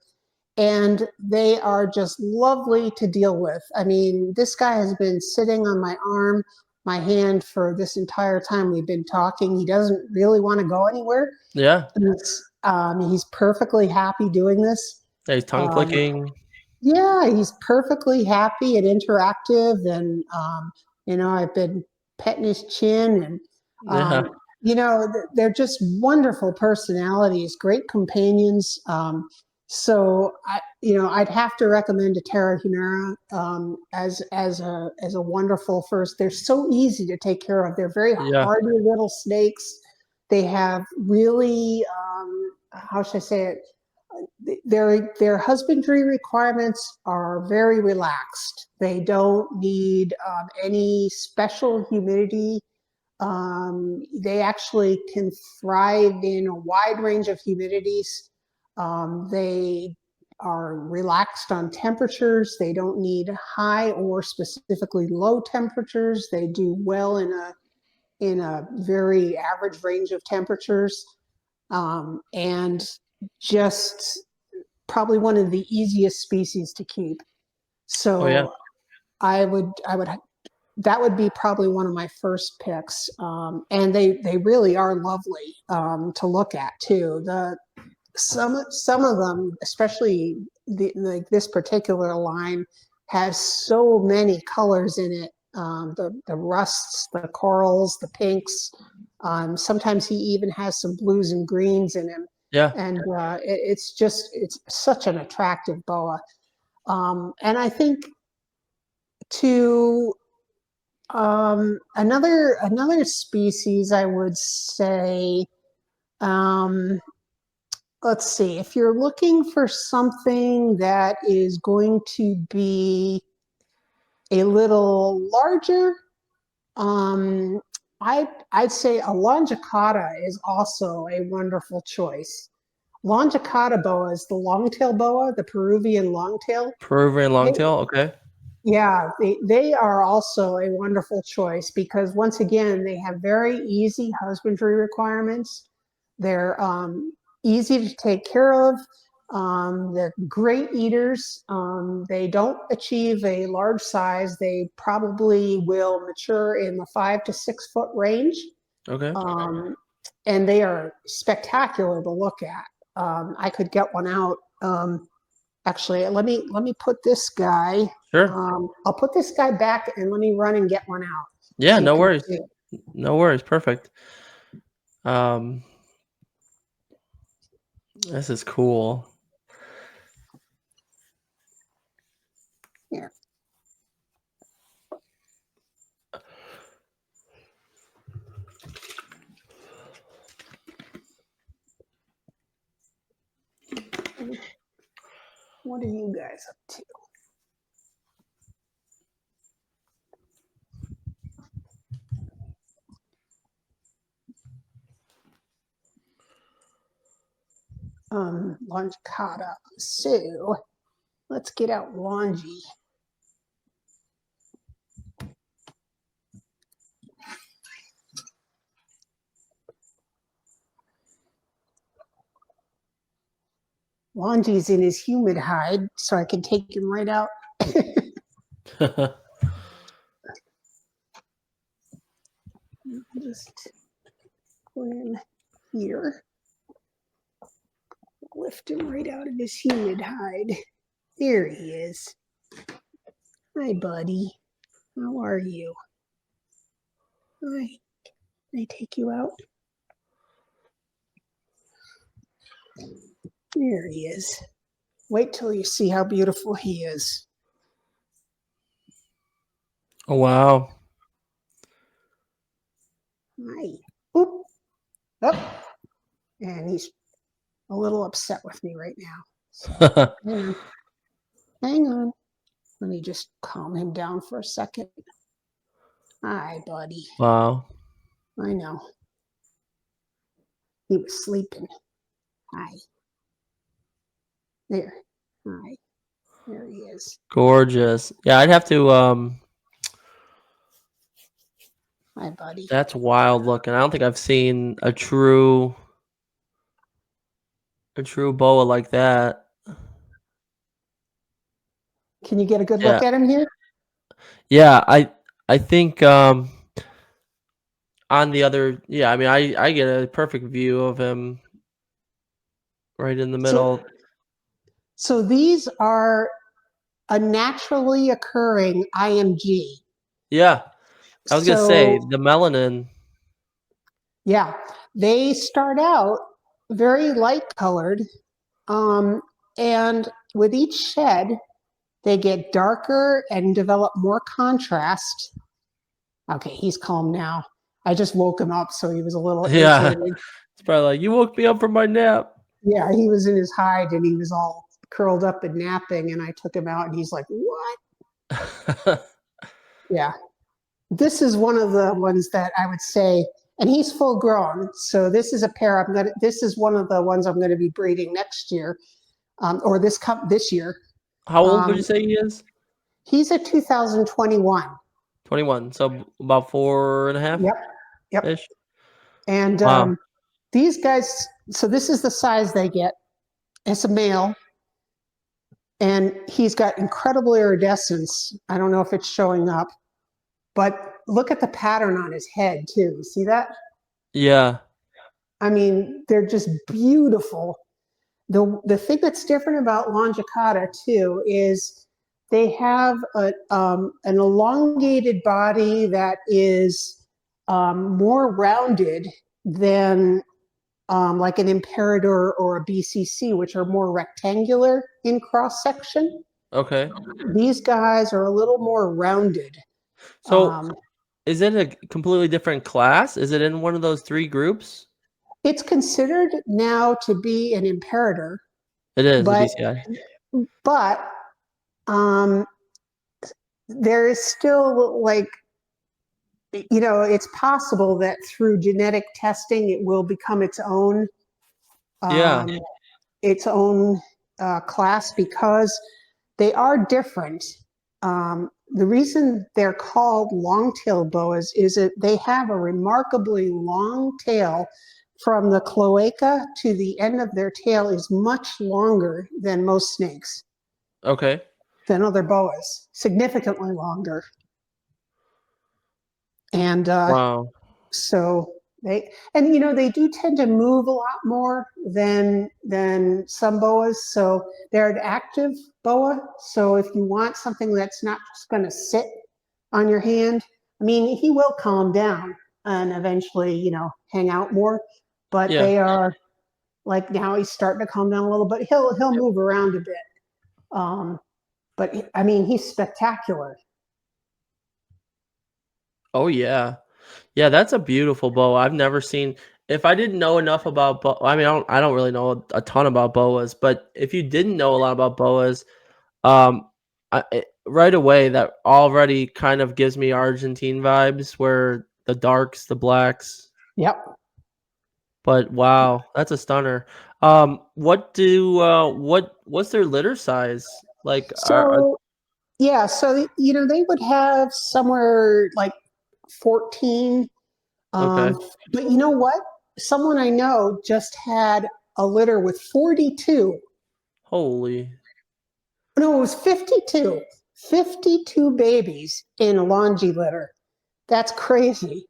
[SPEAKER 2] and they are just lovely to deal with. I mean, this guy has been sitting on my hand for this entire time we've been talking. He doesn't really want to go anywhere.
[SPEAKER 1] yeah.
[SPEAKER 2] He's perfectly happy doing this.
[SPEAKER 1] Yeah, he's tongue
[SPEAKER 2] Um,
[SPEAKER 1] clicking.
[SPEAKER 2] yeah, he's perfectly happy and interactive, and I've been petting his chin, and
[SPEAKER 1] Yeah,
[SPEAKER 2] um, they're just wonderful personalities, great companions. I'd have to recommend a Terra Humera as a wonderful first. They're so easy to take care of. They're very
[SPEAKER 1] yeah,
[SPEAKER 2] hardy little snakes. They have really, how should I say it? Their husbandry requirements are very relaxed. They don't need any special humidity. They actually can thrive in a wide range of humidities. They are relaxed on temperatures. They don't need high or specifically low temperatures. They do well in a very average range of temperatures, and just probably one of the easiest species to keep.
[SPEAKER 1] Oh yeah.
[SPEAKER 2] So I would that would be probably one of my first picks. And they really are lovely to look at too. Some of them, especially like this particular line, has so many colors in it. The rusts, the corals, the pinks. Sometimes he even has some blues and greens in him,
[SPEAKER 1] Yeah.
[SPEAKER 2] and it's such an attractive boa. And I think to another species, I would say, um, let's see, if you're looking for something that is going to be a little larger, um, I'd say a longicauda is also a wonderful choice. Longicauda boa is the longtail boa, the Peruvian longtail.
[SPEAKER 1] Peruvian
[SPEAKER 2] They,
[SPEAKER 1] longtail. Okay.
[SPEAKER 2] yeah, they are also a wonderful choice because once again, they have very easy husbandry requirements. They're easy to take care of. They're great eaters. They don't achieve a large size. They probably will mature in the 5 to 6 foot range.
[SPEAKER 1] Okay.
[SPEAKER 2] Um, and they are spectacular to look at. I could get one out. Actually, let me put this guy.
[SPEAKER 1] Sure.
[SPEAKER 2] I'll put this guy back and let me run and get one out
[SPEAKER 1] Yeah.
[SPEAKER 2] so you
[SPEAKER 1] No
[SPEAKER 2] can
[SPEAKER 1] worries.
[SPEAKER 2] see it.
[SPEAKER 1] No worries. Perfect. Um, this is cool.
[SPEAKER 2] Here. What are you guys up to? Longicauda. So let's get out Longy. Longy's in his humid hide, so I can take him right out. Just put him here. Lift him right out of his humid hide. There he is. Hi, buddy. How are you? Hi. Can I take you out? There he is. Wait till you see how beautiful he is.
[SPEAKER 1] Oh wow.
[SPEAKER 2] Hi. Oop. Up. And he's a little upset with me right now. So hang on. Hang on. Let me just calm him down for a second. Hi, buddy.
[SPEAKER 1] Wow.
[SPEAKER 2] I know. He was sleeping. Hi. There. Hi. There he is.
[SPEAKER 1] Gorgeous. Yeah, I'd have to
[SPEAKER 2] Hi, buddy.
[SPEAKER 1] that's wild looking. I don't think I've seen a true boa like that.
[SPEAKER 2] Can you get a good
[SPEAKER 1] Yeah.
[SPEAKER 2] look at him here?
[SPEAKER 1] Yeah, I think on the other yeah, I mean I get a perfect view of him right in the
[SPEAKER 2] So,
[SPEAKER 1] middle.
[SPEAKER 2] so these are a naturally occurring IMG.
[SPEAKER 1] Yeah. I was gonna say
[SPEAKER 2] So,
[SPEAKER 1] the melanin.
[SPEAKER 2] yeah, they start out very light colored, um, and with each shed, they get darker and develop more contrast. Okay, he's calm now. I just woke him up, so he was a little
[SPEAKER 1] Yeah.
[SPEAKER 2] irritated.
[SPEAKER 1] It's probably like you woke me up from my nap.
[SPEAKER 2] Yeah, he was in his hide and he was all curled up and napping, and I took him out, and he's like, "What?" Yeah, this is one of the ones that I would say, and he's full grown. So this is a pair. This is one of the ones I'm going to be breeding next year. or this year.
[SPEAKER 1] How old would
[SPEAKER 2] Um,
[SPEAKER 1] you say he is?
[SPEAKER 2] he's a 2021.
[SPEAKER 1] 21, so about 4 and a half
[SPEAKER 2] Yep, yep.
[SPEAKER 1] ish.
[SPEAKER 2] And
[SPEAKER 1] Wow.
[SPEAKER 2] these guys, so this is the size they get. It's a male, and he's got incredible iridescence. I don't know if it's showing up, but look at the pattern on his head too. See that?
[SPEAKER 1] Yeah.
[SPEAKER 2] I mean, they're just beautiful. The thing that's different about longicauda too is they have an elongated body that is more rounded than like an imperator or a BCC, which are more rectangular in cross section.
[SPEAKER 1] Okay.
[SPEAKER 2] These guys are a little more rounded.
[SPEAKER 1] So
[SPEAKER 2] Um,
[SPEAKER 1] is it a completely different class? Is it in one of those three groups?
[SPEAKER 2] it's considered now to be an imperator,
[SPEAKER 1] It is a
[SPEAKER 2] but
[SPEAKER 1] BCI.
[SPEAKER 2] but um, there is still like, it's possible that through genetic testing it will become
[SPEAKER 1] Yeah.
[SPEAKER 2] um, its own class because they are different. The reason they're called long-tailed boas is that they have a remarkably long tail. From the cloaca to the end of their tail is much longer than most snakes,
[SPEAKER 1] Okay.
[SPEAKER 2] than other boas, significantly longer. And
[SPEAKER 1] Wow.
[SPEAKER 2] so they do tend to move a lot more than some boas. So they're an active boa. So if you want something that's not just going to sit on your hand, I mean, he will calm down and eventually, hang out more. But
[SPEAKER 1] Yeah.
[SPEAKER 2] they are like, now he's starting to calm down a little, but he'll move around a bit. Um, but I mean, he's spectacular.
[SPEAKER 1] Oh yeah. Yeah, that's a beautiful boa. I've never seen. If I didn't know enough about I mean, I don't really know a ton about boas, but if you didn't know a lot about boas, um, right away that already kind of gives me Argentine vibes, where the darks, the blacks.
[SPEAKER 2] Yep.
[SPEAKER 1] But wow, that's a stunner. What's their litter size? Like, are
[SPEAKER 2] So yeah, so they would have somewhere like 14.
[SPEAKER 1] okay.
[SPEAKER 2] But you know what? Someone I know just had a litter with 42.
[SPEAKER 1] Holy,
[SPEAKER 2] No, it was 52. 52 babies in a longy litter. That's crazy.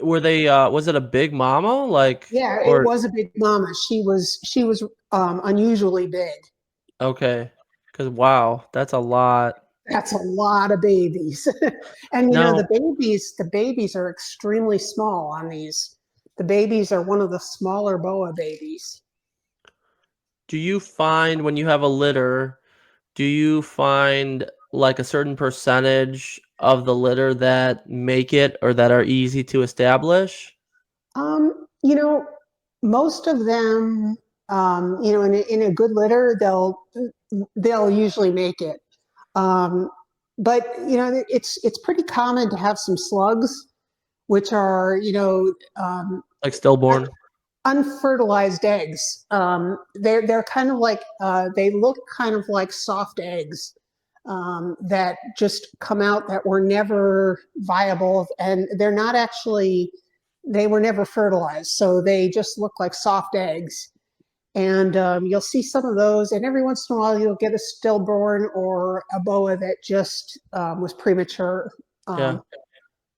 [SPEAKER 1] were they? Was it a big mama? Like,
[SPEAKER 2] Yeah, it
[SPEAKER 1] or
[SPEAKER 2] was a big mama. She was unusually big.
[SPEAKER 1] okay, because wow, that's a lot.
[SPEAKER 2] That's a lot of babies. And
[SPEAKER 1] Now,
[SPEAKER 2] the babies are extremely small on these. The babies are one of the smaller boa babies.
[SPEAKER 1] do you find when you have a litter, do you find like a certain percentage of the litter that make it or that are easy to establish?
[SPEAKER 2] Um, you know, most of them, in a good litter, they'll usually make it. Um, but it's pretty common to have some slugs, which are
[SPEAKER 1] Like stillborn?
[SPEAKER 2] unfertilized eggs. They're kind of like they look kind of like soft eggs that just come out that were never viable, and they're not actually. They were never fertilized, so they just look like soft eggs. And you'll see some of those, and every once in a while you'll get a stillborn or a boa that just was premature,
[SPEAKER 1] Yeah.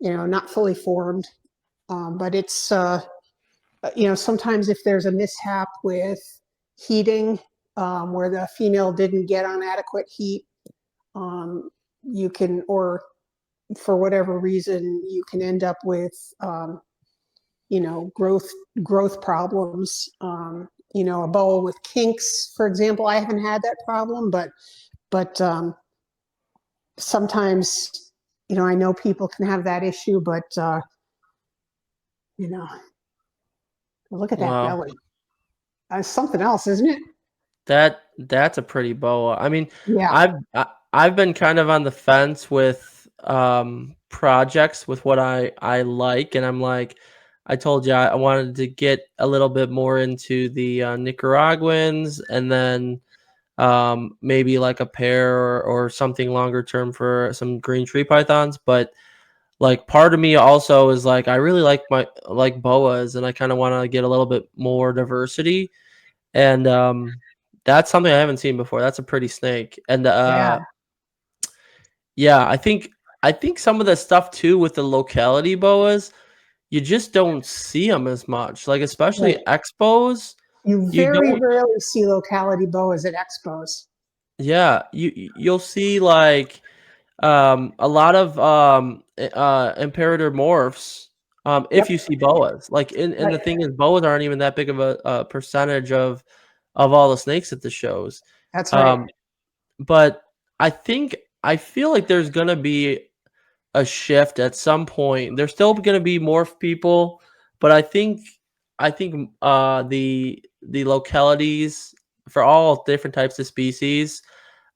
[SPEAKER 2] um, not fully formed. But it's sometimes if there's a mishap with heating, where the female didn't get on adequate heat, you can, or for whatever reason, you can end up with growth problems. A boa with kinks, for example. I haven't had that problem, but sometimes I know people can have that issue, but you know look at that
[SPEAKER 1] Wow.
[SPEAKER 2] belly. Something else, isn't it?
[SPEAKER 1] That's a pretty boa. I mean,
[SPEAKER 2] Yeah.
[SPEAKER 1] I've been kind of on the fence with projects with what I like, and I'm like, I told you I wanted to get a little bit more into the Nicaraguans, and then maybe like a pair or something longer term for some green tree pythons. But like part of me also is like I really like boas, and I kind of want to get a little bit more diversity. And that's something I haven't seen before. That's a pretty snake. And
[SPEAKER 2] Yeah,
[SPEAKER 1] yeah, I think some of the stuff too with the locality boas, you just don't see them as much. Like especially
[SPEAKER 2] right.
[SPEAKER 1] expos,
[SPEAKER 2] You
[SPEAKER 1] you
[SPEAKER 2] very
[SPEAKER 1] don't.
[SPEAKER 2] rarely see locality boas at expos.
[SPEAKER 1] Yeah, you'll see like a lot of imperator morphs. If
[SPEAKER 2] Yep,
[SPEAKER 1] you see boas, like and
[SPEAKER 2] right.
[SPEAKER 1] the thing is, boas aren't even that big of a percentage of all the snakes at the shows.
[SPEAKER 2] That's right.
[SPEAKER 1] Um, but I feel like there's gonna be a shift at some point. There's still gonna be morph people, but I think the localities for all different types of species,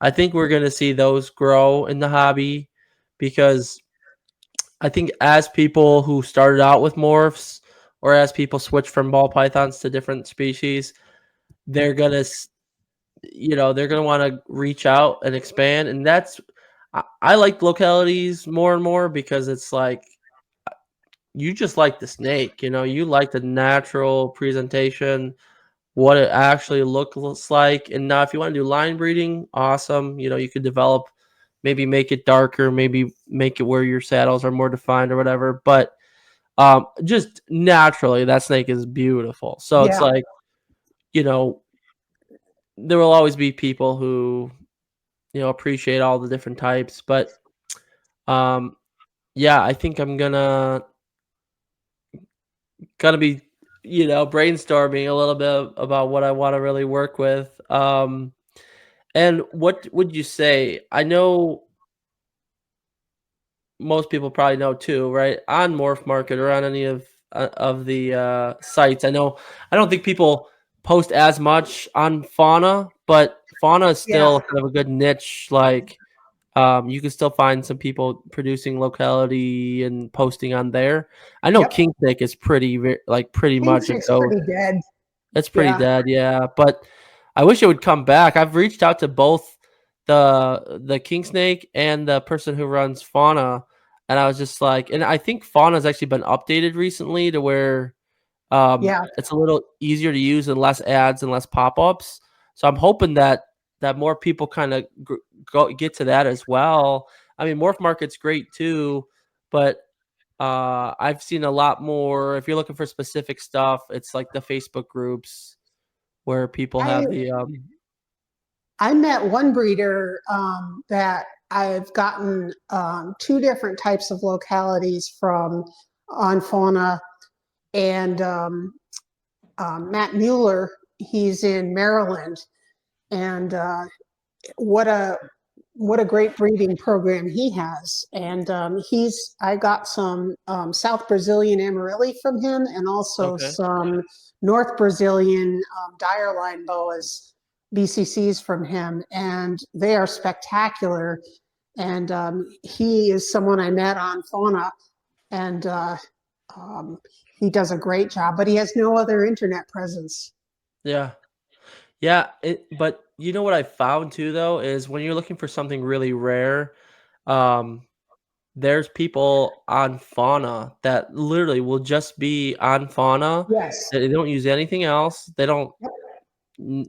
[SPEAKER 1] I think we're gonna see those grow in the hobby because I think as people who started out with morphs or as people switch from ball pythons to different species, they're gonna they're gonna want to reach out and expand, and I like localities more and more because it's like you just like the snake, you like the natural presentation, what it actually looks like. And now if you want to do line breeding, awesome. You could develop, maybe make it darker, maybe make it where your saddles are more defined or whatever. But just naturally, that snake is beautiful. So it's
[SPEAKER 2] Yeah,
[SPEAKER 1] like, you know, there will always be people who, appreciate all the different types. But um, yeah, I think I'm gonna be, brainstorming a little bit about what I want to really work with. And what would you say? I know most people probably know too, right? On Morph Market or on any of the sites. I don't think people post as much on fauna, but fauna is
[SPEAKER 2] yeah.
[SPEAKER 1] still kind of a good niche. Like, you can still find some people producing locality and posting on there. I know
[SPEAKER 2] Yep.
[SPEAKER 1] King Snake is pretty
[SPEAKER 2] King
[SPEAKER 1] much a
[SPEAKER 2] Six
[SPEAKER 1] go.
[SPEAKER 2] pretty dead.
[SPEAKER 1] It's pretty
[SPEAKER 2] Yeah.
[SPEAKER 1] dead, yeah. But I wish it would come back. I've reached out to both the king snake and the person who runs fauna, and I was just like, and I think fauna's actually been updated recently to where
[SPEAKER 2] Yeah.
[SPEAKER 1] it's a little easier to use and less ads and less pop-ups. So I'm hoping that more people kind of go get to that as well. I mean, Morph Market's great too, but I've seen a lot more. If you're looking for specific stuff, it's like the Facebook groups where people
[SPEAKER 2] I
[SPEAKER 1] have the
[SPEAKER 2] I met one breeder that I've gotten two different types of localities from on fauna, and Matt Mueller. He's in Maryland, and what a what a great breeding program he has. And I got some South Brazilian Amarylli from him, and also
[SPEAKER 1] okay.
[SPEAKER 2] some North Brazilian dire line boas BCCs from him, and they are spectacular. And he is someone I met on fauna, and um, he does a great job, but he has no other internet presence.
[SPEAKER 1] Yeah. Yeah, but you know what I found too though is when you're looking for something really rare, um there's people on fauna that literally will just be on fauna.
[SPEAKER 2] Yes.
[SPEAKER 1] They don't use anything else. They don't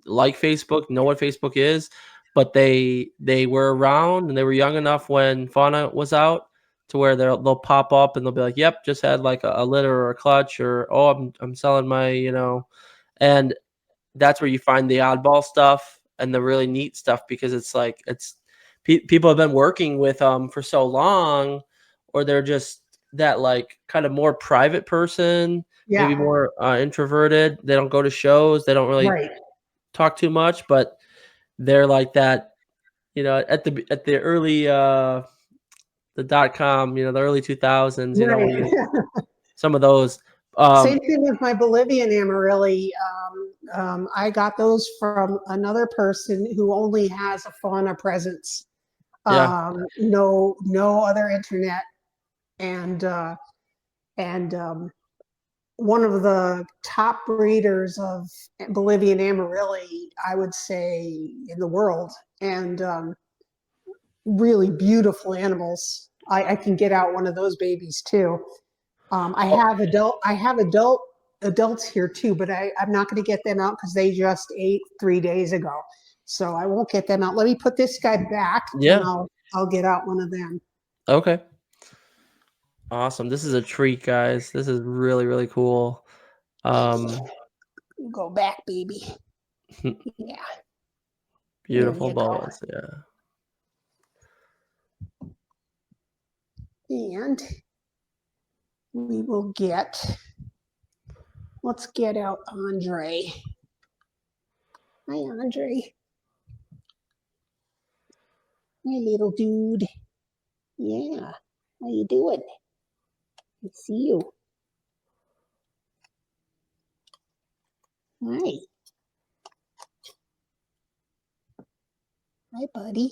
[SPEAKER 1] like Facebook, know what Facebook is, but they were around and they were young enough when fauna was out to where they'll pop up and they'll be like, "Yep, just had like a litter or a clutch," or "Oh, I'm selling my." And that's where you find the oddball stuff and the really neat stuff because it's like people have been working with for so long, or they're just that like kind of more private person, maybe
[SPEAKER 2] Yeah.
[SPEAKER 1] more introverted. They don't go to shows. They don't really
[SPEAKER 2] Right.
[SPEAKER 1] talk too much, but they're like that. At the early the dot com, the early 2000s.
[SPEAKER 2] Right.
[SPEAKER 1] When you some of those.
[SPEAKER 2] Same
[SPEAKER 1] Um,
[SPEAKER 2] thing with my Bolivian Amarylli. I got those from another person who only has a fauna presence.
[SPEAKER 1] yeah,
[SPEAKER 2] No other internet, and and one of the top breeders of Bolivian Amarylli, I would say, in the world, and really beautiful animals. I can get out one of those babies too.
[SPEAKER 1] Oh,
[SPEAKER 2] I have adults here too, but I'm not going to get them out because they just ate 3 days ago. So I won't get them out. Let me put this guy back and
[SPEAKER 1] yeah.
[SPEAKER 2] I'll get out one of them.
[SPEAKER 1] Okay. Awesome. This is a treat, guys. This is really, really cool. Um,
[SPEAKER 2] Go back, baby. Yeah, there
[SPEAKER 1] Beautiful
[SPEAKER 2] you go.
[SPEAKER 1] boas. Yeah.
[SPEAKER 2] And we will let's get out Andre. Hi, Andre. Hey, little dude. Yeah, how you doing? I see you. Hi. Hi, buddy.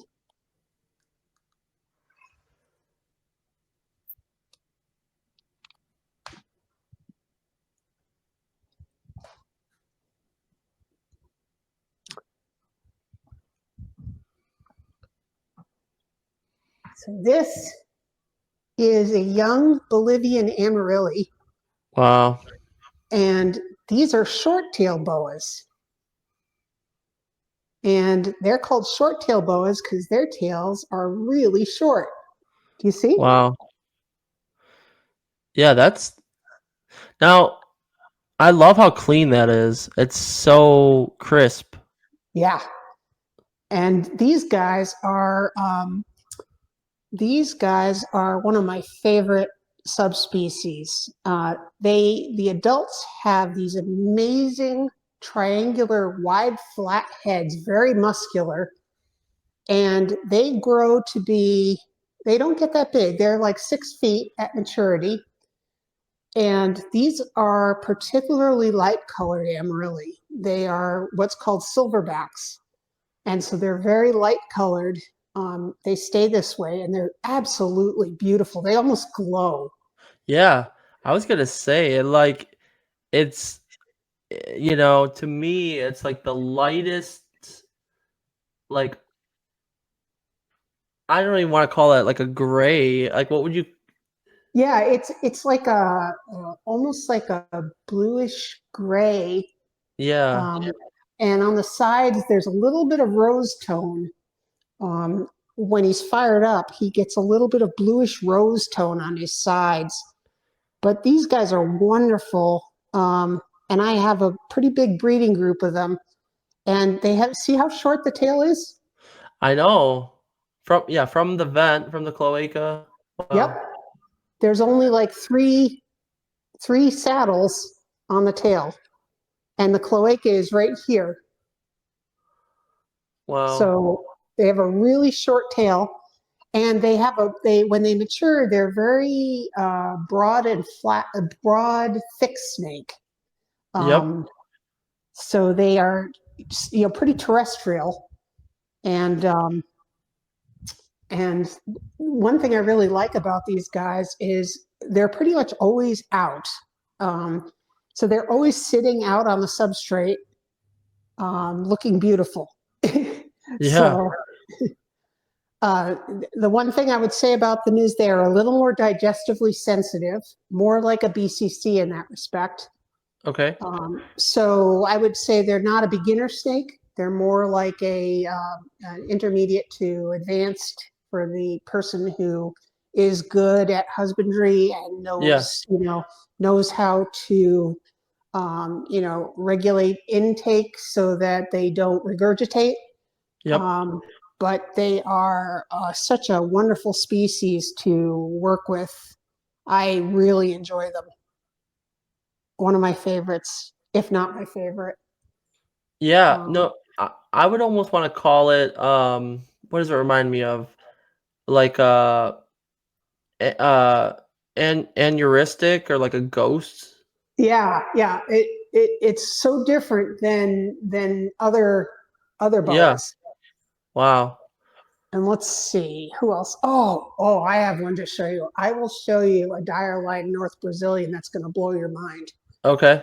[SPEAKER 2] So this is a young Bolivian Amarylli,
[SPEAKER 1] Wow.
[SPEAKER 2] and these are short-tailed boas. And they're called short-tailed boas because their tails are really short. Do you see?
[SPEAKER 1] Wow. Yeah, that's now I love how clean that is. It's so crisp.
[SPEAKER 2] Yeah. And these guys are one of my favorite subspecies. The adults have these amazing triangular, wide, flat heads, very muscular, and they grow to be. They don't get that big. They're like 6 feet at maturity, and these are particularly light colored Amarylli. They are what's called silverbacks. And so they're very light colored. They stay this way and they're absolutely beautiful. They almost glow.
[SPEAKER 1] Yeah. I was gonna say it like it's to me it's like the lightest like I don't even want to call it like a gray. Like what would you
[SPEAKER 2] Yeah, it's like a almost like a bluish gray.
[SPEAKER 1] Yeah.
[SPEAKER 2] Um, and on the sides, there's a little bit of rose tone. Um, when he's fired up, he gets a little bit of bluish rose tone on his sides. But these guys are wonderful. And I have a pretty big breeding group of them. And they have, see how short the tail is?
[SPEAKER 1] I know. From the vent, from the cloaca. Wow.
[SPEAKER 2] Yep. There's only like three saddles on the tail. And the cloaca is right here.
[SPEAKER 1] Wow.
[SPEAKER 2] So they have a really short tail. And they when they mature, they're very broad and flat, a broad, thick snake.
[SPEAKER 1] Yep.
[SPEAKER 2] Um, so they are, pretty terrestrial. And and one thing I really like about these guys is they're pretty much always out. Um, so they're always sitting out on the substrate, looking beautiful.
[SPEAKER 1] Yeah.
[SPEAKER 2] So uh, the one thing I would say about them is they're a little more digestively sensitive, more like a BCC in that respect.
[SPEAKER 1] Okay.
[SPEAKER 2] So I would say they're not a beginner snake. They're more like an intermediate to advanced for the person who is good at husbandry and
[SPEAKER 1] Yeah.
[SPEAKER 2] knows how to, regulate intake so that they don't regurgitate.
[SPEAKER 1] Yep.
[SPEAKER 2] Um, but they are such a wonderful species to work with. I really enjoy them. One of my favorites, if not my favorite.
[SPEAKER 1] Yeah.
[SPEAKER 2] Um,
[SPEAKER 1] No, I would almost want to call it what does it remind me of? Like a- an aneurystic or like a ghost.
[SPEAKER 2] yeah, yeah. It's so different than other
[SPEAKER 1] Yeah.
[SPEAKER 2] boas.
[SPEAKER 1] Wow.
[SPEAKER 2] And let's see who else. Oh, I have one to show you. I will show you a dire line North Brazilian that's going to blow your mind.
[SPEAKER 1] Okay.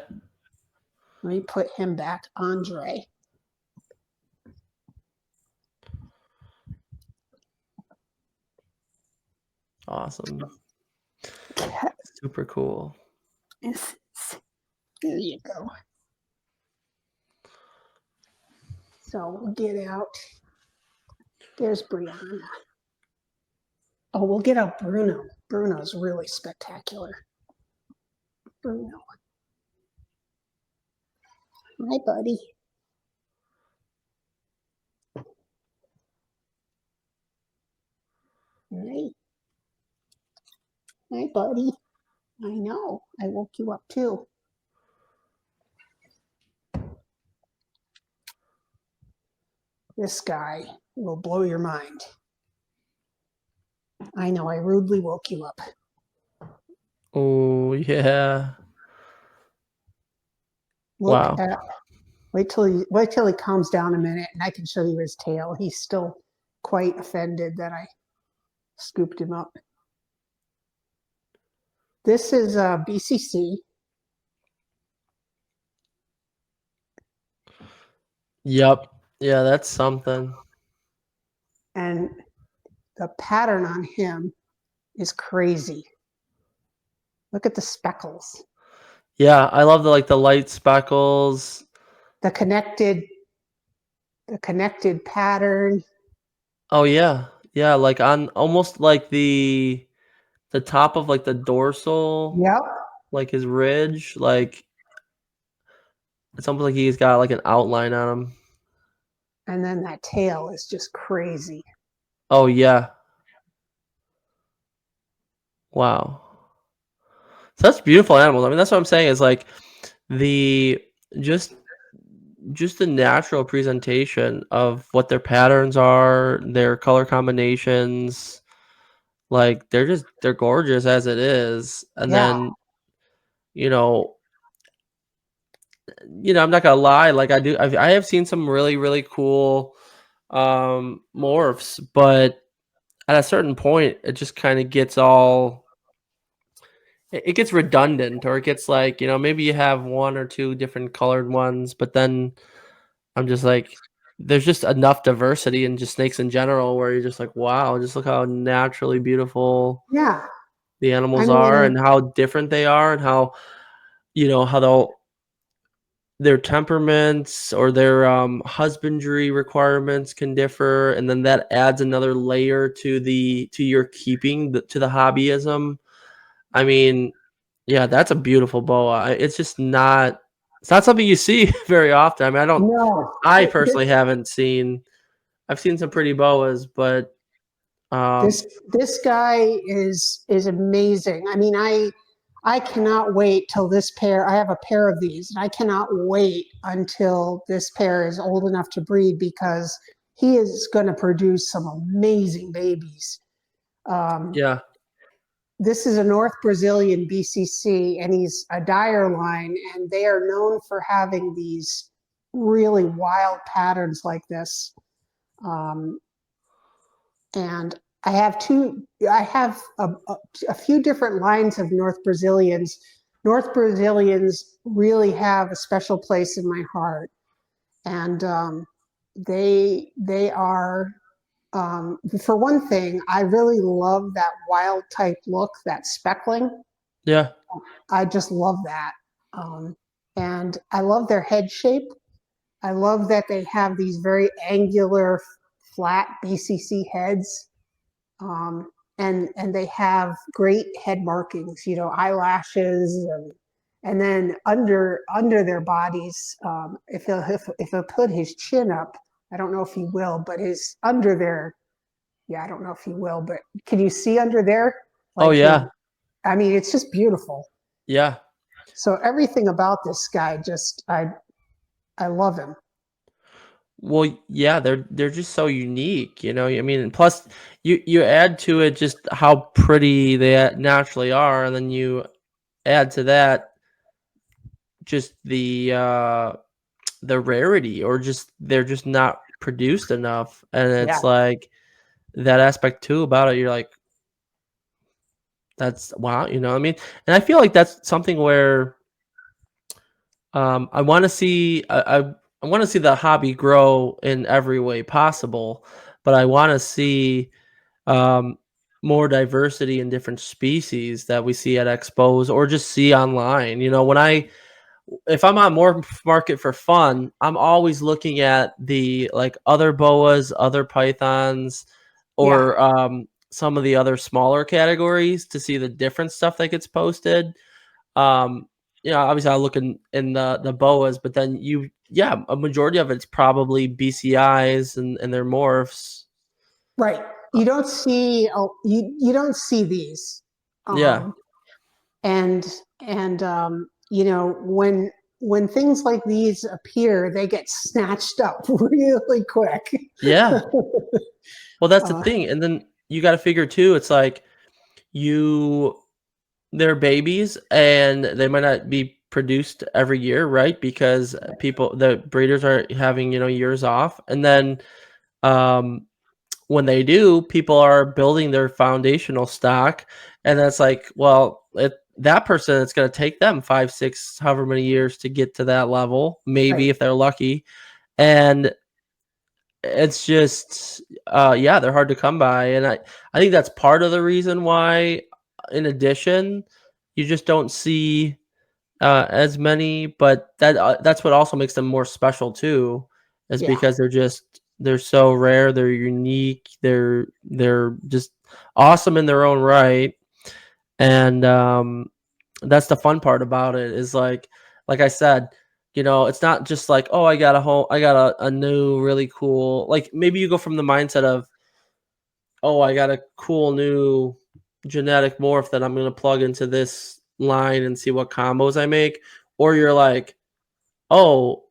[SPEAKER 2] Let me put him back, Andre.
[SPEAKER 1] Awesome.
[SPEAKER 2] Okay.
[SPEAKER 1] Super cool.
[SPEAKER 2] There you go. So we'll get out. There's Brianna. Oh, we'll get out Bruno. Bruno's really spectacular. Bruno. Hi, buddy. Hi. Hi, buddy. I know. I woke you up too. This guy will blow your mind. I know. I rudely woke you up.
[SPEAKER 1] Oh, yeah.
[SPEAKER 2] Look
[SPEAKER 1] Wow.
[SPEAKER 2] at. Wait till he calms down a minute, and I can show you his tail. He's still quite offended that I scooped him up. This is BCC.
[SPEAKER 1] Yep. Yeah, that's something.
[SPEAKER 2] And the pattern on him is crazy. Look at the speckles,
[SPEAKER 1] Yeah, I love the like the light speckles.
[SPEAKER 2] the connected, the connected pattern.
[SPEAKER 1] Oh yeah. Yeah, like on almost like the top of like the dorsal,
[SPEAKER 2] Yep.
[SPEAKER 1] like his ridge, like it's almost like he's got like an outline on him.
[SPEAKER 2] And then that tail is just crazy.
[SPEAKER 1] Oh yeah. Wow. Such beautiful animals. I mean, that's what I'm saying is like the just just the natural presentation of what their patterns are, their color combinations, like they're gorgeous as it is. And
[SPEAKER 2] Yeah.
[SPEAKER 1] then, you know, I'm not gonna lie, like I have seen some really, really cool morphs, but at a certain point it just kind of gets all it gets redundant, or it gets like, maybe you have one or two different colored ones, but then I'm just like, there's just enough diversity in just snakes in general where you're just like, wow, just look how naturally beautiful
[SPEAKER 2] Yeah.
[SPEAKER 1] the
[SPEAKER 2] I
[SPEAKER 1] animals are
[SPEAKER 2] mean,
[SPEAKER 1] and how different they are, and how, how their temperaments or their husbandry requirements can differ, and then that adds another layer to your keeping to the hobbyism. I mean, yeah, that's a beautiful boa. It's not something you see very often. I mean,
[SPEAKER 2] no.
[SPEAKER 1] I
[SPEAKER 2] This
[SPEAKER 1] personally haven't seen. I've seen some pretty boas, but um,
[SPEAKER 2] this guy is amazing. I mean, I cannot wait till this pair. I have a pair of these, and I cannot wait until this pair is old enough to breed because he is going to produce some amazing babies. Um,
[SPEAKER 1] yeah,
[SPEAKER 2] this is a North Brazilian BCC, and he's a Dyer line, and they are known for having these really wild patterns like this. Um, and I have a few different lines of North Brazilians. North Brazilians really have a special place in my heart, and they are for one thing, I really love that wild type look, that speckling.
[SPEAKER 1] yeah.
[SPEAKER 2] I just love that. Um, and I love their head shape. I love that they have these very angular, flat BCC heads. And they have great head markings, eyelashes, and then under their bodies. If he'll put his chin up, I don't know if he will, but his under there, yeah, I don't know if he will, but can you see under there?
[SPEAKER 1] Oh
[SPEAKER 2] Like his,
[SPEAKER 1] yeah,
[SPEAKER 2] I mean, it's just beautiful.
[SPEAKER 1] yeah.
[SPEAKER 2] So everything about this guy, I love him.
[SPEAKER 1] Well, yeah, they're just so unique, I mean, and plus you add to it just how pretty they naturally are, and then you add to that just the rarity, or just they're just not produced enough, and
[SPEAKER 2] Yeah,
[SPEAKER 1] it's like that aspect too about it. You're like, that's wow, I mean, and I feel like that's something where I want to see I want to see the hobby grow in every way possible, but I want to see um, more diversity in different species that we see at expos or just see online. You know, when I if I'm on more market for fun, I'm always looking at the like other boas, other pythons,
[SPEAKER 2] Yeah,
[SPEAKER 1] or some of the other smaller categories to see the different stuff that gets posted. Um, obviously I look in the boas, but then yeah, a majority of it's probably BCIs and their morphs.
[SPEAKER 2] right. You don't see you don't see these,
[SPEAKER 1] Yeah,
[SPEAKER 2] um, and when things like these appear, they get snatched up really quick.
[SPEAKER 1] yeah. Well, that's the
[SPEAKER 2] uh,
[SPEAKER 1] thing, and then you got to figure too. It's like you they're babies and they might not be produced every year, right? Because the breeders are having, years off. And then um when they do, people are building their foundational stock. And that's like, well, that person, it's going to take them 5, 6, however many years to get to that level, maybe
[SPEAKER 2] right.
[SPEAKER 1] if they're lucky. And it's just, yeah, they're hard to come by. And I think that's part of the reason why, in addition, you just don't see as many, but that's what also makes them more special too, is
[SPEAKER 2] Yeah.
[SPEAKER 1] because they're so rare, they're unique, they're just awesome in their own right, and that's the fun part about it is like I said, it's not just like, oh, I got a new really cool, like maybe you go from the mindset of, oh, I got a cool new genetic morph that I'm going to plug into this line and see what combos I make. Or you're like, oh,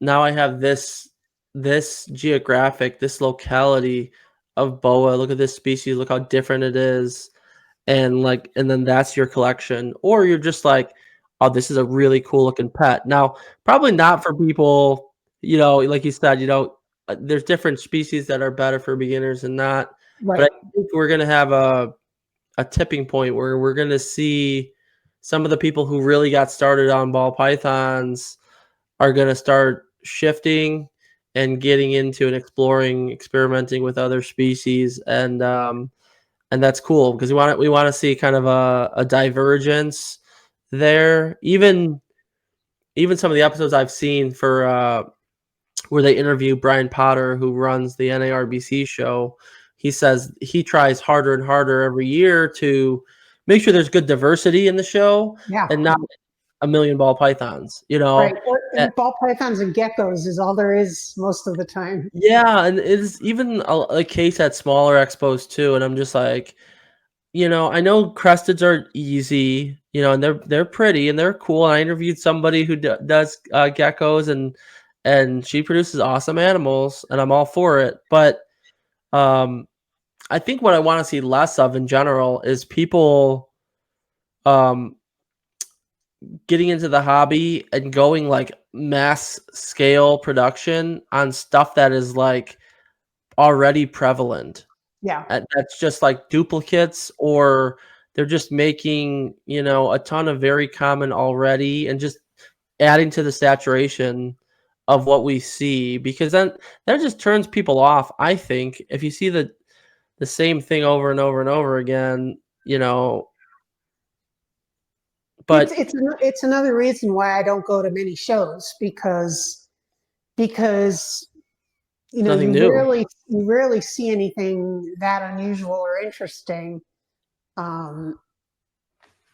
[SPEAKER 1] now I have this geographic, this locality of boa. Look at this species. Look how different it is. And then that's your collection. Or you're just like, oh, this is a really cool looking pet. Now, probably not for people, like you said, there's different species that are better for beginners and not. But I
[SPEAKER 2] Right.
[SPEAKER 1] think we're gonna have a tipping point where we're gonna see some of the people who really got started on ball pythons are gonna start shifting and getting into and exploring, experimenting with other species, and that's cool because we want to see kind of a divergence there. Even some of the episodes I've seen for where they interview Brian Potter, who runs the NARBC show, he says he tries harder and harder every year to make sure there's good diversity in the show
[SPEAKER 2] Yeah.
[SPEAKER 1] and not a million ball pythons,
[SPEAKER 2] Right.
[SPEAKER 1] Uh,
[SPEAKER 2] Ball pythons and geckos is all there is most of the time.
[SPEAKER 1] yeah, and it's even a case at smaller expos too. And I'm just like, I know cresteds are easy, and they're pretty and they're cool. And I interviewed somebody who does geckos, and she produces awesome animals, and I'm all for it. But um, I think what I want to see less of in general is people um, getting into the hobby and going like mass scale production on stuff that is like already prevalent.
[SPEAKER 2] Yeah.
[SPEAKER 1] That's just like duplicates, or they're just making, a ton of very common already and just adding to the saturation of what we see, because then that just turns people off. I think if you see the same thing over and over and over again,
[SPEAKER 2] It's
[SPEAKER 1] but
[SPEAKER 2] it's another reason why I don't go to many shows because
[SPEAKER 1] nothing new.
[SPEAKER 2] you rarely see anything that unusual or interesting. Um,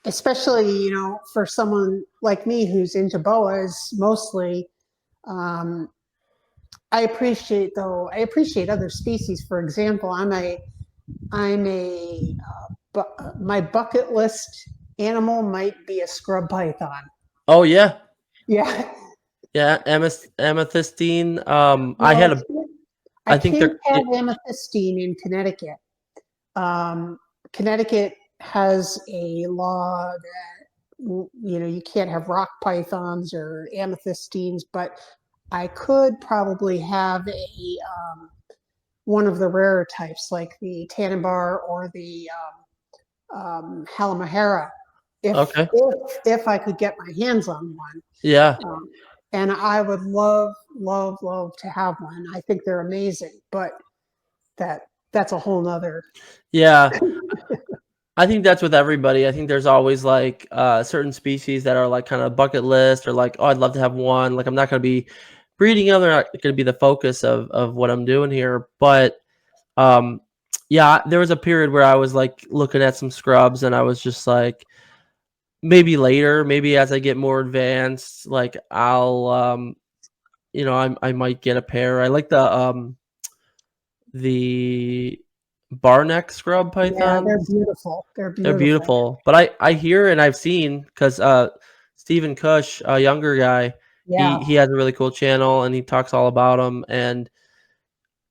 [SPEAKER 2] Especially for someone like me who's into boas mostly. um, I appreciate other species. For example, I'm a my bucket list animal might be a scrub python.
[SPEAKER 1] Oh yeah,
[SPEAKER 2] Yeah.
[SPEAKER 1] yeah, amethystine.
[SPEAKER 2] Well, I
[SPEAKER 1] I think
[SPEAKER 2] can't
[SPEAKER 1] they're
[SPEAKER 2] have amethystine in Connecticut. um, Connecticut has a law that you can't have rock pythons or amethystines, but I could probably have a one of the rarer types like the Tannenbar or the Halmahera
[SPEAKER 1] Okay.
[SPEAKER 2] if I could get my hands on one.
[SPEAKER 1] Yeah.
[SPEAKER 2] Um, and I would love, love, love to have one. I think they're amazing, but that that's a whole nother.
[SPEAKER 1] Yeah. I think that's with everybody. I think there's always like certain species that are like kind of bucket list or like, oh, I'd love to have one. Like I'm not going to be breeding them. They're not going to be the focus of what I'm doing here. But um, yeah, there was a period where I was like looking at some scrubs and I was just like, maybe later, maybe as I get more advanced, like I'll I might get a pair. I like the bar neck scrub
[SPEAKER 2] Yeah, they're
[SPEAKER 1] pythons.
[SPEAKER 2] beautiful. They're
[SPEAKER 1] They're
[SPEAKER 2] beautiful.
[SPEAKER 1] beautiful, but I hear and I've seen because Stephen Cush, a younger guy,
[SPEAKER 2] Yeah,
[SPEAKER 1] he has a really cool channel and he talks all about them, and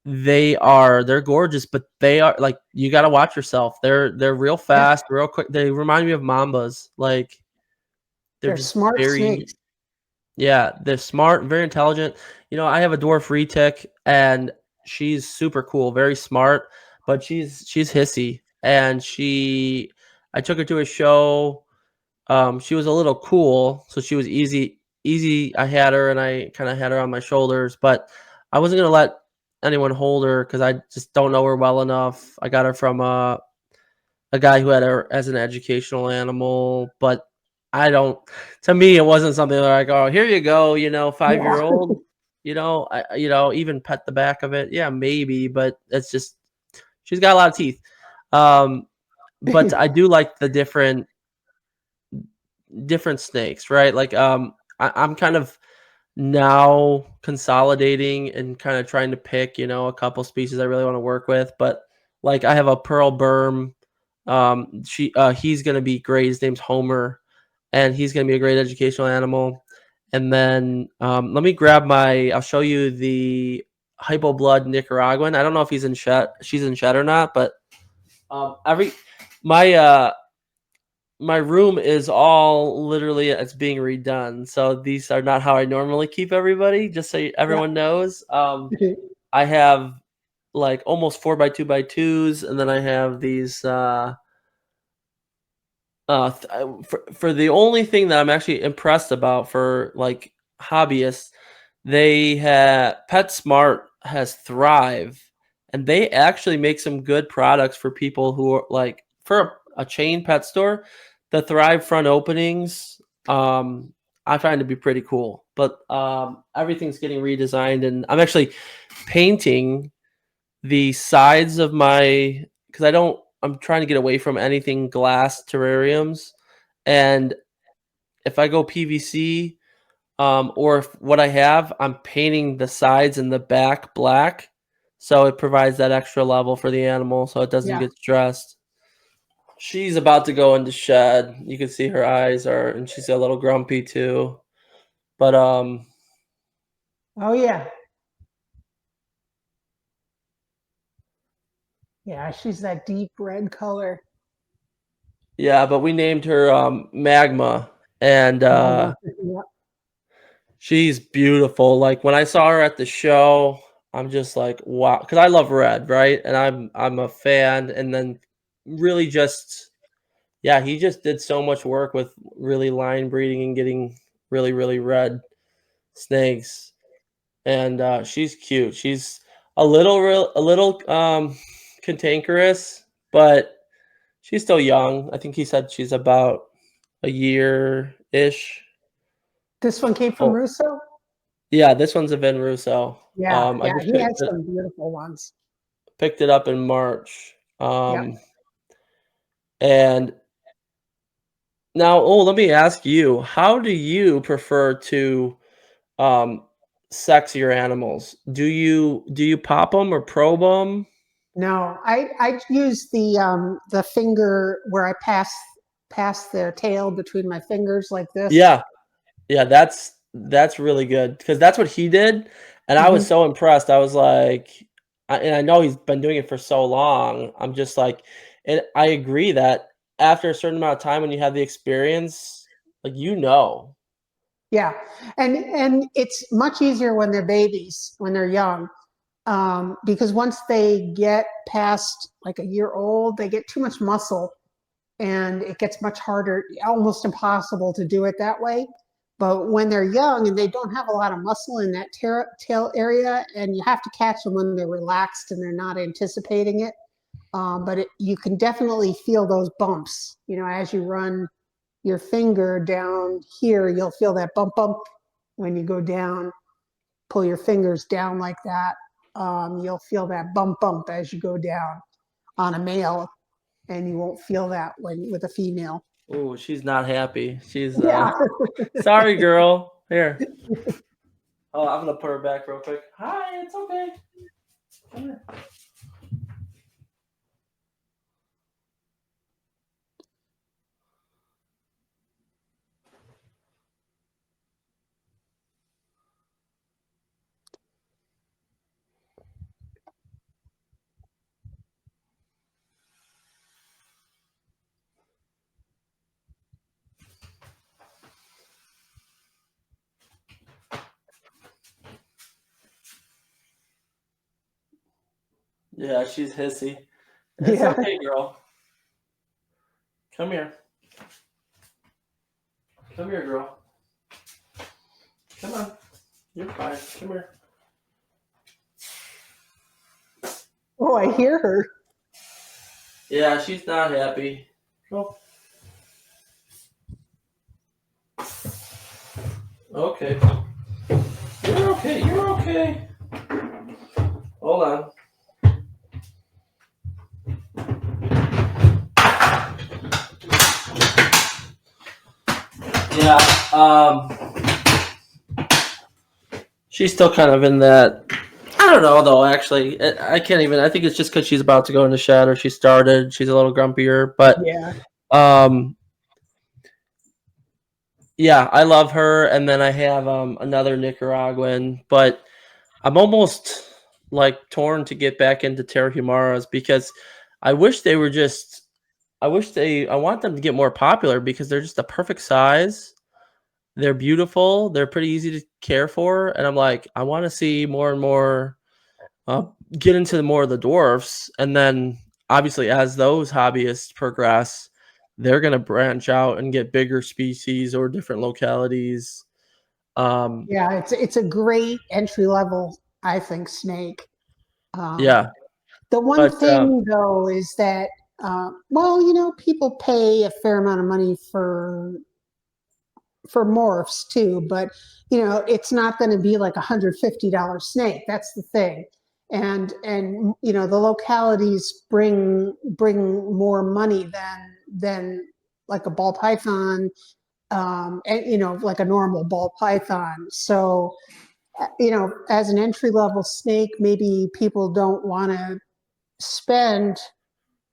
[SPEAKER 1] they're gorgeous, but they are like you got to watch yourself. They're real
[SPEAKER 2] yeah.
[SPEAKER 1] fast, real quick. They remind me of mambas. Like they're
[SPEAKER 2] They're
[SPEAKER 1] just
[SPEAKER 2] smart
[SPEAKER 1] very,
[SPEAKER 2] snakes.
[SPEAKER 1] yeah, they're smart, very intelligent. I have a dwarf retic, and she's super cool, very smart, but she's hissy, and I took her to a show. She was a little cool, so she was easy. I had her, and I kind of had her on my shoulders, but I wasn't gonna let anyone hold her because I just don't know her well enough. I got her from a guy who had her as an educational animal, but I don't. To me, it wasn't something like, oh, here you go, 5 year
[SPEAKER 2] Yeah.
[SPEAKER 1] old. Even pet the back of it. Yeah, maybe, but it's just she's got a lot of teeth. Um, but I do like the different snakes, right? Like, I'm kind of now consolidating and kind of trying to pick, a couple species I really want to work with. But like, I have a pearl berm. He's gonna be great. His name's Homer, and he's gonna be a great educational animal. And then let me grab my. I'll show you the hypo blood Nicaraguan. I don't know if she's in shed or not, but every my my room is all literally it's being redone. So these are not how I normally keep everybody, just so
[SPEAKER 2] Yeah.
[SPEAKER 1] everyone knows. I have like almost 4x2x2s, and then I have these for the only thing that I'm actually impressed about for like hobbyists, they have PetSmart has Thrive, and they actually make some good products for people who are like for a chain pet store. The Thrive front openings, I find to be pretty cool. But everything's getting redesigned, and I'm actually painting the sides of my because I'm trying to get away from anything glass terrariums, and if I go PVC, or if what I have, I'm painting the sides and the back black, so it provides that extra level for the animal, so it doesn't
[SPEAKER 2] Yeah.
[SPEAKER 1] get stressed. She's about to go into shed. You can see her eyes are, and she's a little grumpy too. But
[SPEAKER 2] Oh yeah. Yeah. She's that deep red color.
[SPEAKER 1] yeah, but we named her Magma, and
[SPEAKER 2] Yeah.
[SPEAKER 1] she's beautiful. Like when I saw her at the show, I'm just like, wow, because I love red, right? And I'm a fan. And then really just yeah, he just did so much work with really line breeding and getting really really red snakes. And she's cute. She's a little cantankerous, but she's still young. I think he said she's about a year ish.
[SPEAKER 2] This one came from
[SPEAKER 1] Oh,
[SPEAKER 2] Russo.
[SPEAKER 1] yeah, this one's a Vin Russo.
[SPEAKER 2] Yeah.
[SPEAKER 1] I
[SPEAKER 2] Yeah.
[SPEAKER 1] just
[SPEAKER 2] He has some beautiful ones.
[SPEAKER 1] picked it up in March.
[SPEAKER 2] Yep.
[SPEAKER 1] And now, oh, let me ask you, how do you prefer to um, sex your animals? Do you pop them or probe them?
[SPEAKER 2] No, I use the finger where I pass their tail between my fingers like this.
[SPEAKER 1] Yeah, yeah, that's really good because that's what he did, and I was
[SPEAKER 2] Hmm.
[SPEAKER 1] so impressed. I was like, and I know he's been doing it for so long. I'm just like, and I agree that after a certain amount of time, when you have the experience, like
[SPEAKER 2] Yeah, and it's much easier when they're babies, when they're young, because once they get past like a year old, they get too much muscle, and it gets much harder, almost impossible to do it that way. But when they're young and they don't have a lot of muscle in that tail area, and you have to catch them when they're relaxed and they're not anticipating it. But you can definitely feel those bumps. As you run your finger down here, you'll feel that bump when you go down. Pull your fingers down like that. You'll feel that bump as you go down on a male, and you won't feel that when with a female.
[SPEAKER 1] Oh, she's not happy. She's
[SPEAKER 2] Yeah.
[SPEAKER 1] sorry, girl. Here. Oh, I'm gonna put her back real quick. Hi, it's okay. Come here. Yeah, she's hissy. It's
[SPEAKER 2] Yeah.
[SPEAKER 1] okay, girl. Come here. Come here, girl. Come on. You're fine. Come here.
[SPEAKER 2] Oh, I hear her.
[SPEAKER 1] Yeah, she's not happy. Go. Okay. You're okay. You're okay. Hold on. Yeah. She's still kind of in that. I don't know though. Actually, I can't even. I think it's just because she's about to go in the shed or she started. She's a little grumpier, but
[SPEAKER 2] Yeah.
[SPEAKER 1] um, yeah, I love her. And then I have another Nicaraguan, but I'm almost like torn to get back into Tarahumaras because I wish they were just. I want them to get more popular because they're just the perfect size. They're beautiful. They're pretty easy to care for, and I'm like, I want to see more and more uh, get into more of the dwarfs, and then obviously as those hobbyists progress, they're going to branch out and get bigger species or different localities. Um,
[SPEAKER 2] Yeah, it's a great entry level, I think, snake. Um,
[SPEAKER 1] yeah,
[SPEAKER 2] the one
[SPEAKER 1] but
[SPEAKER 2] thing though is that, well, people pay a fair amount of money for morphs too, but it's not going to be like $150 snake. That's the thing. And the localities bring more money than like a ball python, and like a normal ball python. So as an entry level snake, maybe people don't want to spend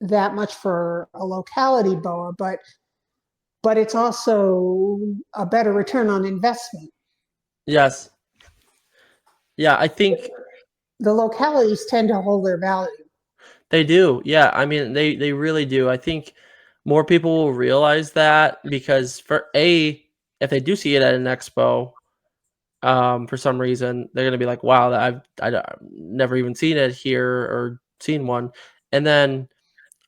[SPEAKER 2] that much for a locality boa, but it's also a better return on investment.
[SPEAKER 1] yes, yeah, I think
[SPEAKER 2] The localities tend to hold their value.
[SPEAKER 1] they do. Yeah, I mean they really do. I think more people will realize that because if they do see it at an expo, for some reason they're gonna be like, "Wow, I've never even seen it here or seen one," and then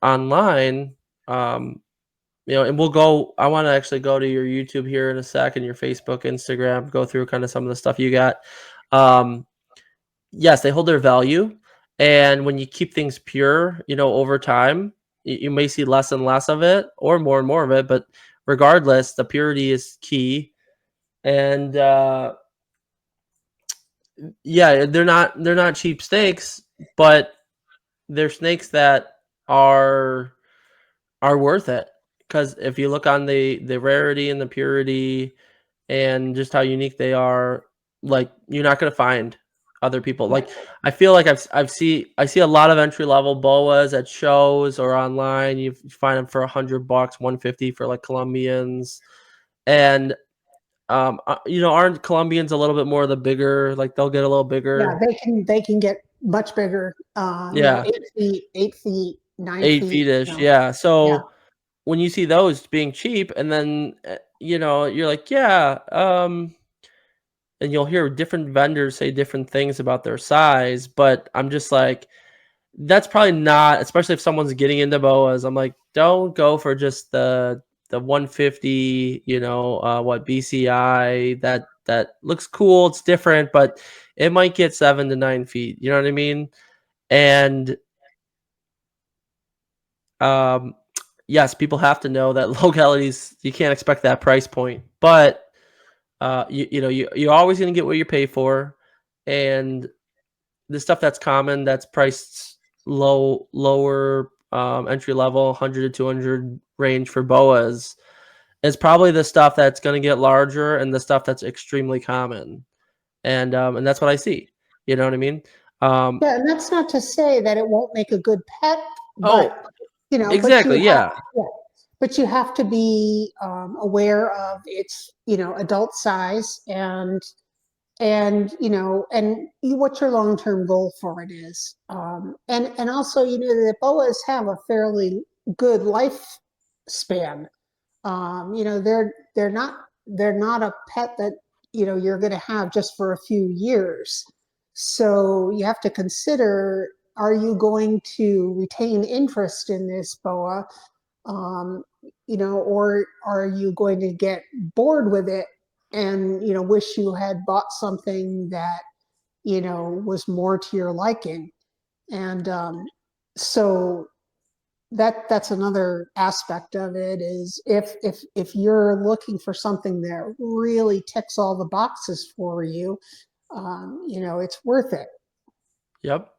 [SPEAKER 1] online, um, and we'll go. I want to actually go to your YouTube here in a second, your Facebook, Instagram, go through kind of some of the stuff you got. Um, yes, they hold their value, and when you keep things pure, over time, you may see less and less of it, or more and more of it. But regardless, the purity is key, and yeah, they're not cheap snakes, but they're snakes that are are worth it because if you look on the rarity and the purity and just how unique they are, like you're not gonna find other people. Like I feel like I see a lot of entry level boas at shows or online. You find them for $100, 150 for like Colombians, and aren't Colombians a little bit more the bigger? Like they'll get a little
[SPEAKER 2] Yeah,
[SPEAKER 1] bigger.
[SPEAKER 2] they can get much bigger.
[SPEAKER 1] Yeah,
[SPEAKER 2] 8 feet, 8 feet, nine
[SPEAKER 1] 8 feet
[SPEAKER 2] feet.
[SPEAKER 1] ish. Yeah,
[SPEAKER 2] Yeah,
[SPEAKER 1] so when you see those being cheap, and then you're like, yeah, and you'll hear different vendors say different things about their size, but I'm just like, that's probably not, especially if someone's getting into boas. I'm like, don't go for just the 150, what BCI that looks cool. It's different, but it might get 7 to 9 feet. You know what I mean? And um, yes, people have to know that localities you can't expect that price point, but you're always going to get what you pay for, and the stuff that's common that's priced lower entry level 100 to 200 range for boas is probably the stuff that's going to get larger and the stuff that's extremely common, and that's what I see. You know what I mean? um
[SPEAKER 2] Yeah, and that's not to say that it won't make a good pet, but
[SPEAKER 1] oh,
[SPEAKER 2] but you
[SPEAKER 1] exactly,
[SPEAKER 2] have,
[SPEAKER 1] yeah.
[SPEAKER 2] yeah, but you have to be aware of its, adult size, and what your long-term goal for it is, and also, the boas have a fairly good lifespan. They're not a pet that you're going to have just for a few years. So you have to consider: are you going to retain interest in this boa, or are you going to get bored with it and wish you had bought something that was more to your liking? And so that's another aspect of it, is if you're looking for something that really ticks all the boxes for you, it's worth it.
[SPEAKER 1] Yep.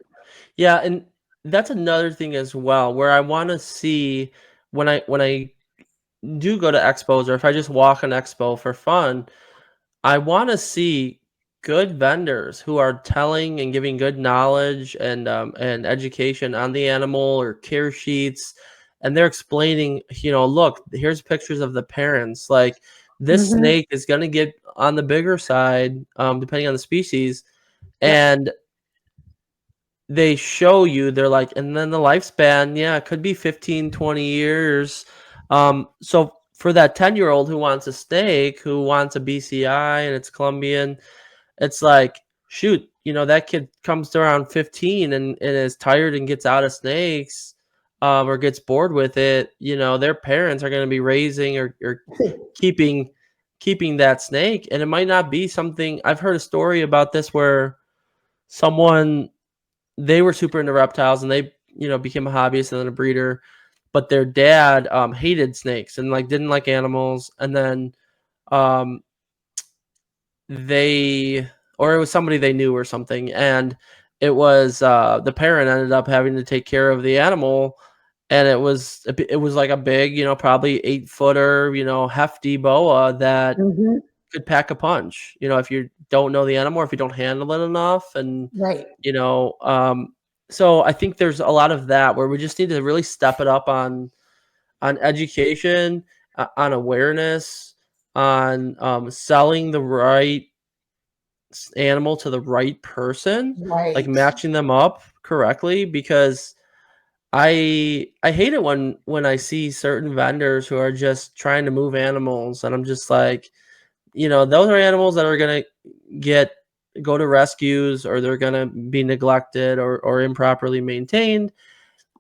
[SPEAKER 1] Yeah, and that's another thing as well where I want to see when I do go to expos, or if I just walk an expo for fun, I want to see good vendors who are telling and giving good knowledge and education on the animal or care sheets, and they're explaining, look, here's pictures of the parents. Like this
[SPEAKER 2] Mm-hmm.
[SPEAKER 1] snake is going to get on the bigger side, depending on the species,
[SPEAKER 2] Yep.
[SPEAKER 1] and they show you, they're like, and then the lifespan, yeah, it could be 15, 20 years. So for that 10-year-old who wants a steak, who wants a BCI and it's Colombian, it's like, shoot, that kid comes to around 15 and is tired and gets out of snakes, or gets bored with it. Their parents are going to be raising or keeping keeping that snake, and it might not be something. I've heard a story about this where someone, they were super into reptiles and they became a hobbyist and then a breeder, but their dad hated snakes and like didn't like animals, and then um they, or it was somebody they knew or something, and it was the parent ended up having to take care of the animal, and it was like a big, probably 8 footer, hefty boa that
[SPEAKER 2] Mm-hmm.
[SPEAKER 1] could pack a punch, if you don't know the animal or if you don't handle it enough. And
[SPEAKER 2] Right.
[SPEAKER 1] you know so I think there's a lot of that where we just need to really step it up on education, on awareness, on selling the right animal to the right person, like
[SPEAKER 2] Right.
[SPEAKER 1] matching them up correctly. Because I hate it when I see certain vendors who are just trying to move animals, and I'm just like, those are animals that are gonna get go to rescues, or they're gonna be neglected or improperly maintained,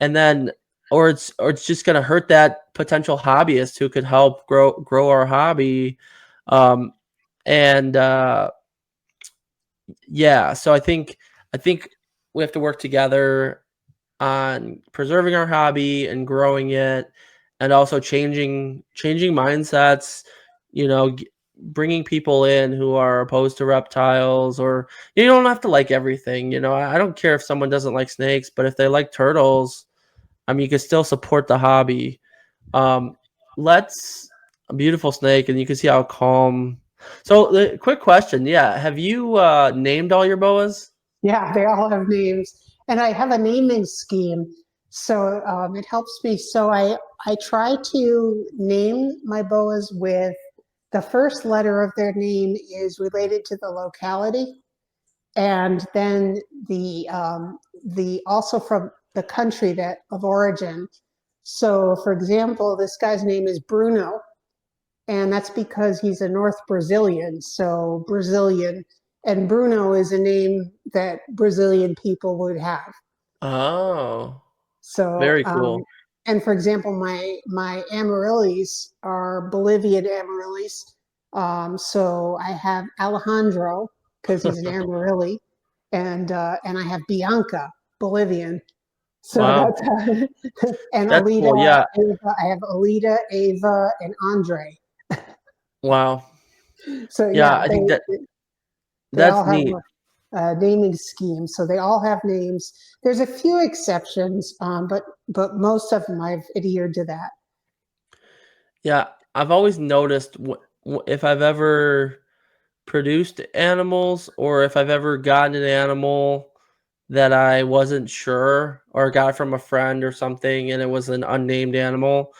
[SPEAKER 1] and then or it's just gonna hurt that potential hobbyist who could help grow our hobby. Um, and Yeah, so I think we have to work together on preserving our hobby and growing it, and also changing mindsets. Bringing people in who are opposed to reptiles, or you don't have to like everything. I don't care if someone doesn't like snakes, but if they like turtles, I mean, you can still support the hobby. Um, let's A beautiful snake, and you can see how calm. So, the quick question, yeah, have you named all your boas?
[SPEAKER 2] Yeah, they all have names, and I have a naming scheme, so it helps me. So I try to name my boas with the first letter of their name is related to the locality, and then the also from the country that of origin. So, for example, this guy's name is Bruno, and that's because he's a North Brazilian, so Brazilian. And Bruno is a name that Brazilian people would have.
[SPEAKER 1] Oh,
[SPEAKER 2] So,
[SPEAKER 1] very cool.
[SPEAKER 2] and for example, my amaryllis are Bolivian amaryllis. So I have Alejandro because he's an Amarilli, and I have Bianca, Bolivian. So
[SPEAKER 1] Wow,
[SPEAKER 2] that's and
[SPEAKER 1] that's
[SPEAKER 2] Alita,
[SPEAKER 1] cool. Yeah.
[SPEAKER 2] Ava. I have Alita, Ava, and Andre.
[SPEAKER 1] Wow.
[SPEAKER 2] So
[SPEAKER 1] Yeah,
[SPEAKER 2] yeah,
[SPEAKER 1] I think that
[SPEAKER 2] they
[SPEAKER 1] that's
[SPEAKER 2] all have
[SPEAKER 1] neat.
[SPEAKER 2] naming schemes. So they all have names. There's a few exceptions, but most of them I've adhered to that.
[SPEAKER 1] Yeah, I've always noticed if I've ever produced animals or if I've ever gotten an animal that I wasn't sure or got from a friend or something and it was an unnamed animal,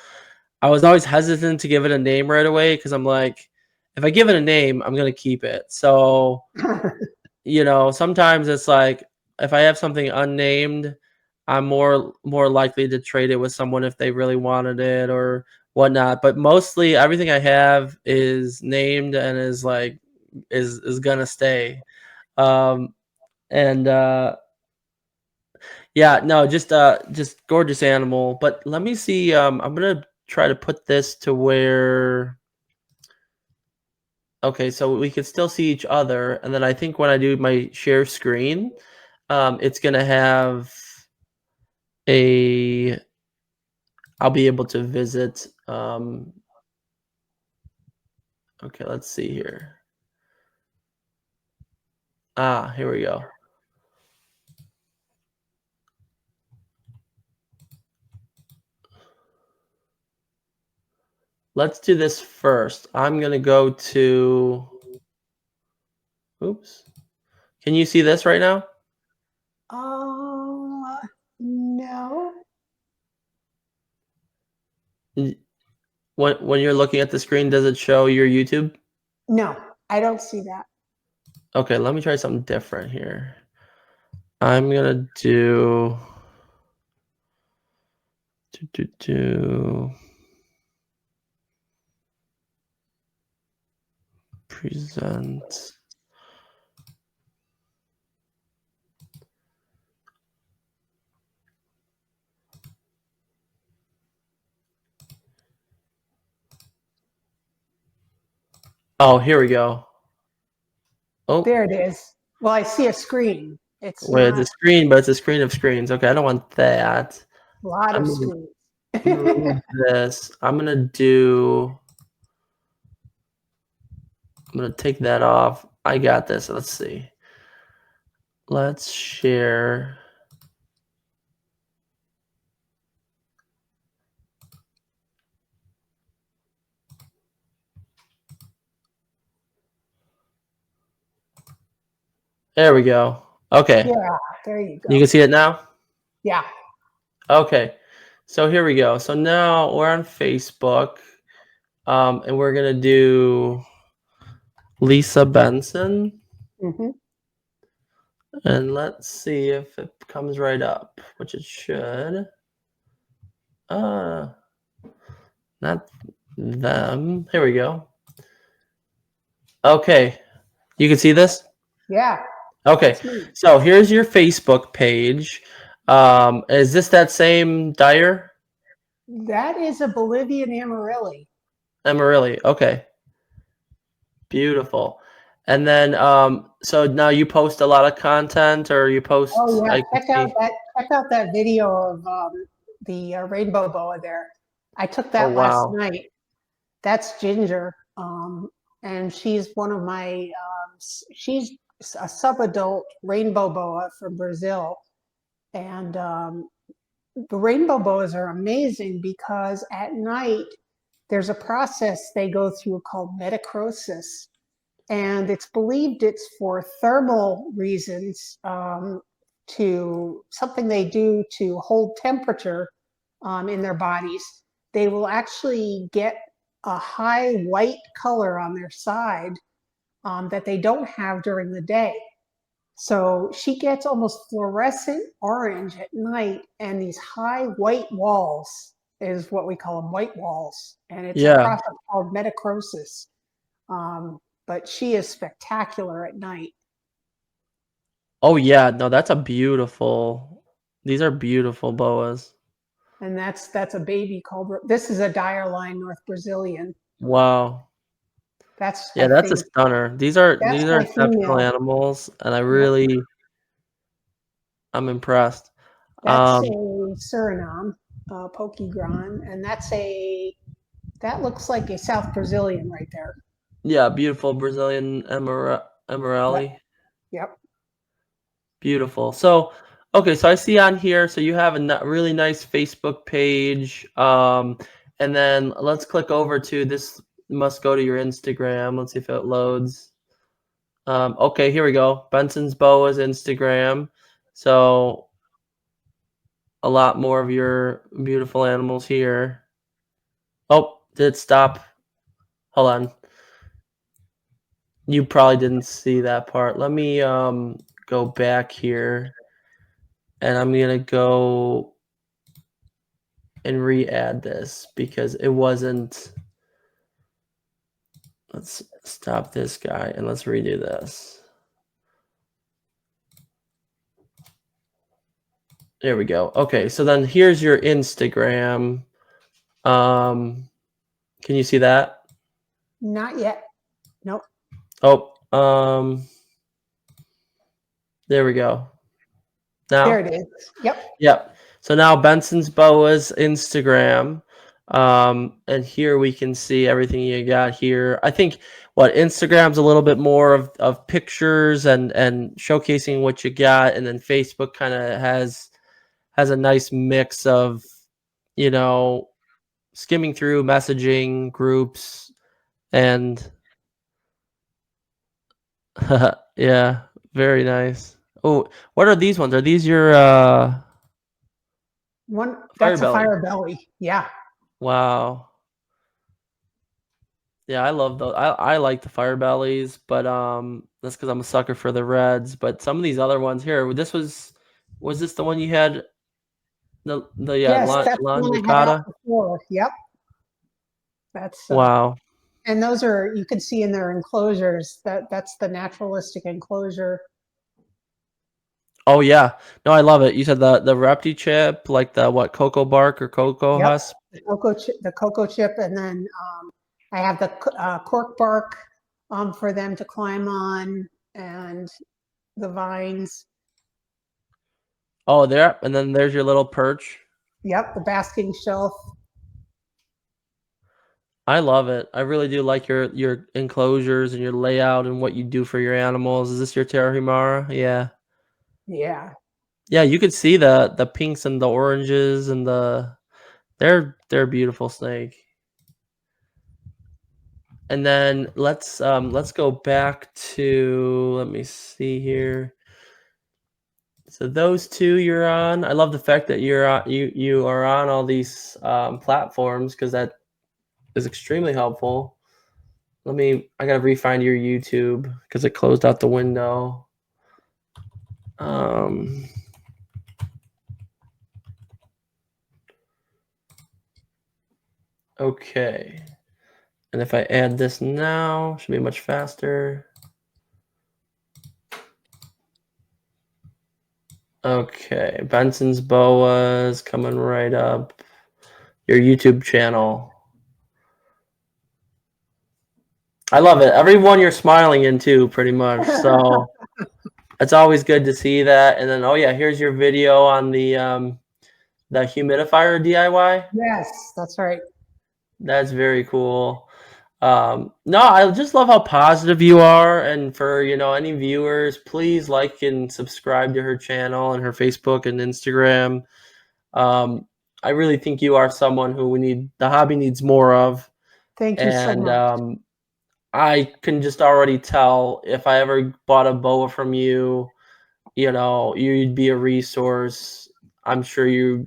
[SPEAKER 1] I was always hesitant to give it a name right away because I'm like, if I give it a name, I'm gonna keep it. So, sometimes it's like if I have something unnamed, I'm more likely to trade it with someone if they really wanted it or whatnot. But mostly everything I have is named and is like is gonna stay. Um and Yeah, no, just gorgeous animal. But let me see, I'm gonna try to put this to where okay, so we can still see each other, and then I think when I do my share screen, it's gonna have a I'll be able to visit. Okay, let's see here. Ah, here we go. Let's do this first. I'm gonna go to. Oops. Can you see this right now?
[SPEAKER 2] Uh, no,
[SPEAKER 1] When you're looking at the screen, does it show your YouTube?
[SPEAKER 2] no, I don't see that.
[SPEAKER 1] Okay, let me try something different here. I'm gonna do present. Oh, here we go. Oh,
[SPEAKER 2] There it is. Well, I see a screen. It's
[SPEAKER 1] wait, it's a
[SPEAKER 2] not
[SPEAKER 1] screen, but it's a screen of screens. Okay, I don't want that.
[SPEAKER 2] a lot
[SPEAKER 1] I'm
[SPEAKER 2] of
[SPEAKER 1] gonna,
[SPEAKER 2] screens.
[SPEAKER 1] I'm gonna remove this. I'm gonna take that off. I got this. Let's see. Let's share. There we go. Okay,
[SPEAKER 2] Yeah, there you
[SPEAKER 1] you
[SPEAKER 2] go.
[SPEAKER 1] can see it now.
[SPEAKER 2] Yeah,
[SPEAKER 1] Okay, so here we go. So now we're on Facebook, and we're gonna do Lisa Benson,
[SPEAKER 2] hmm
[SPEAKER 1] and let's see if it comes right up, which it should. Uh, not them. Here we go. Okay, you can see this.
[SPEAKER 2] yeah,
[SPEAKER 1] Okay,
[SPEAKER 2] that's me.
[SPEAKER 1] so here's your Facebook page. Is this that same dyer?
[SPEAKER 2] That is a Bolivian Amarilli.
[SPEAKER 1] Amarilli. Okay, beautiful. And then, so now you post a lot of content, or you post?
[SPEAKER 2] Oh yeah,
[SPEAKER 1] I can see.
[SPEAKER 2] check out that video of the rainbow boa there. I took
[SPEAKER 1] Oh
[SPEAKER 2] that last
[SPEAKER 1] wow.
[SPEAKER 2] night. That's Ginger, and she's one of my. She's a subadult rainbow boa from Brazil, and the rainbow boas are amazing because at night there's a process they go through called metacrosis, and it's believed it's for thermal reasons, to something they do to hold temperature in their bodies. They will actually get a high white color on their side that they don't have during the day. So she gets almost fluorescent orange at night, and these high white walls is what we call them, white walls. And it's a
[SPEAKER 1] Yeah.
[SPEAKER 2] process called metacrosis. But she is spectacular at night.
[SPEAKER 1] Oh yeah. No, that's a beautiful. These are beautiful boas.
[SPEAKER 2] And that's a baby cobra. This is a dire line North Brazilian.
[SPEAKER 1] Wow.
[SPEAKER 2] That's,
[SPEAKER 1] Yeah,
[SPEAKER 2] I
[SPEAKER 1] that's a
[SPEAKER 2] think,
[SPEAKER 1] stunner. These
[SPEAKER 2] that's
[SPEAKER 1] are
[SPEAKER 2] my
[SPEAKER 1] exceptional
[SPEAKER 2] female.
[SPEAKER 1] animals, and
[SPEAKER 2] Yep.
[SPEAKER 1] I'm impressed.
[SPEAKER 2] That's a
[SPEAKER 1] Um,
[SPEAKER 2] Suriname, Pokegron, and that looks like a South Brazilian right there.
[SPEAKER 1] yeah, beautiful Brazilian
[SPEAKER 2] Yep.
[SPEAKER 1] Emerald.
[SPEAKER 2] Yep.
[SPEAKER 1] Beautiful. So, okay, so I see on here, so you have a really nice Facebook page. And then let's click over to this. Must go to your Instagram. Let's see if it loads. Okay, here we go. Benson's Boas Instagram. So a lot more of your beautiful animals here. Oh, did it stop? Hold on. You probably didn't see that part. Let me go back here, and I'm gonna go and re-add this because it wasn't. Let's stop this guy and let's redo this. There we go. Okay, so then here's your Instagram. Can you see that?
[SPEAKER 2] Not yet. Nope.
[SPEAKER 1] Oh, there we go.
[SPEAKER 2] There
[SPEAKER 1] Now?
[SPEAKER 2] it is. Yep.
[SPEAKER 1] Yep. So now Benson's Boa's Instagram. And here we can see everything you got here. I think what Instagram's a little bit more of pictures and showcasing what you got, and then Facebook kind of has a nice mix of, you know, skimming through messaging groups and yeah, very nice. Oh, what are these ones? Are these your fire
[SPEAKER 2] That's a
[SPEAKER 1] belly?
[SPEAKER 2] fire belly. Yeah.
[SPEAKER 1] Wow. Yeah, I love those. I like the fire bellies, but that's because I'm a sucker for the reds. But some of these other ones here, was this the one you had the
[SPEAKER 2] Yes, that's the one I had out
[SPEAKER 1] Lanjicata?
[SPEAKER 2] before. Yep. That's
[SPEAKER 1] Wow.
[SPEAKER 2] and those are, you can see in their enclosures, that's the naturalistic enclosure.
[SPEAKER 1] Oh yeah. No, I love it. You said the Repti chip, like the what, cocoa bark or cocoa
[SPEAKER 2] Yep.
[SPEAKER 1] husk?
[SPEAKER 2] The cocoa chip, and then I have the cork bark for them to climb on, and the vines.
[SPEAKER 1] Oh, there, and then there's your little perch.
[SPEAKER 2] Yep, the basking shelf.
[SPEAKER 1] I love it. I really do like your enclosures and your layout and what you do for your animals. Is this your Terahimara? Yeah.
[SPEAKER 2] Yeah.
[SPEAKER 1] Yeah, you could see the pinks and the oranges and they're a beautiful snake. And then let's go back to, let me see here. So those two you're on. I love the fact that you are on all these platforms because that is extremely helpful. I gotta re-find your YouTube because it closed out the window. Um, okay. And if I add this now, should be much faster. Okay, Benson's Boas coming right up. Your YouTube channel. I love it. Everyone you're smiling into, pretty much. So it's always good to see that. And then, oh yeah, here's your video on the humidifier DIY.
[SPEAKER 2] Yes, that's right.
[SPEAKER 1] That's very cool. No, I just love how positive you are. And for, any viewers, please like and subscribe to her channel and her Facebook and Instagram. Um, I really think you are someone who the hobby needs more of.
[SPEAKER 2] Thank you so
[SPEAKER 1] And
[SPEAKER 2] much.
[SPEAKER 1] I can just already tell if I ever bought a boa from you, you'd be a resource. I'm sure do you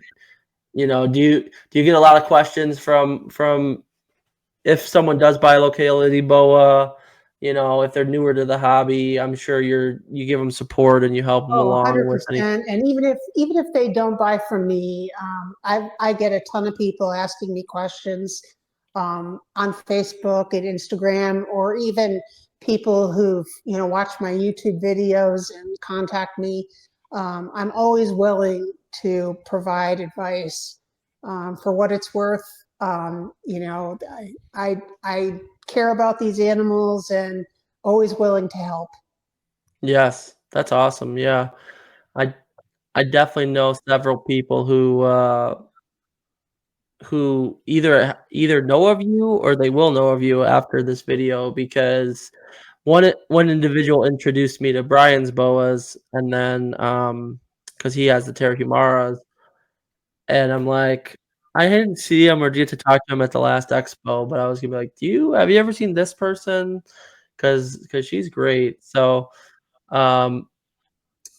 [SPEAKER 1] get a lot of questions from if someone does buy a locality boa, if they're newer to the hobby, I'm sure you give them support and you help them
[SPEAKER 2] Oh,
[SPEAKER 1] along with any.
[SPEAKER 2] 100%. And even if they don't buy from me, I get a ton of people asking me questions on Facebook and Instagram, or even people who've watched my YouTube videos and contact me. I'm always willing to provide advice for what it's worth. You know, I care about these animals and always willing to help.
[SPEAKER 1] Yes, that's awesome. Yeah. I I definitely know several people who either know of you or they will know of you after this video because one individual introduced me to Brian's Boas and then because he has the Tarahumaras, and I'm like, I didn't see him or get to talk to him at the last expo, but I was gonna be like, have you ever seen this person? Because she's great. So um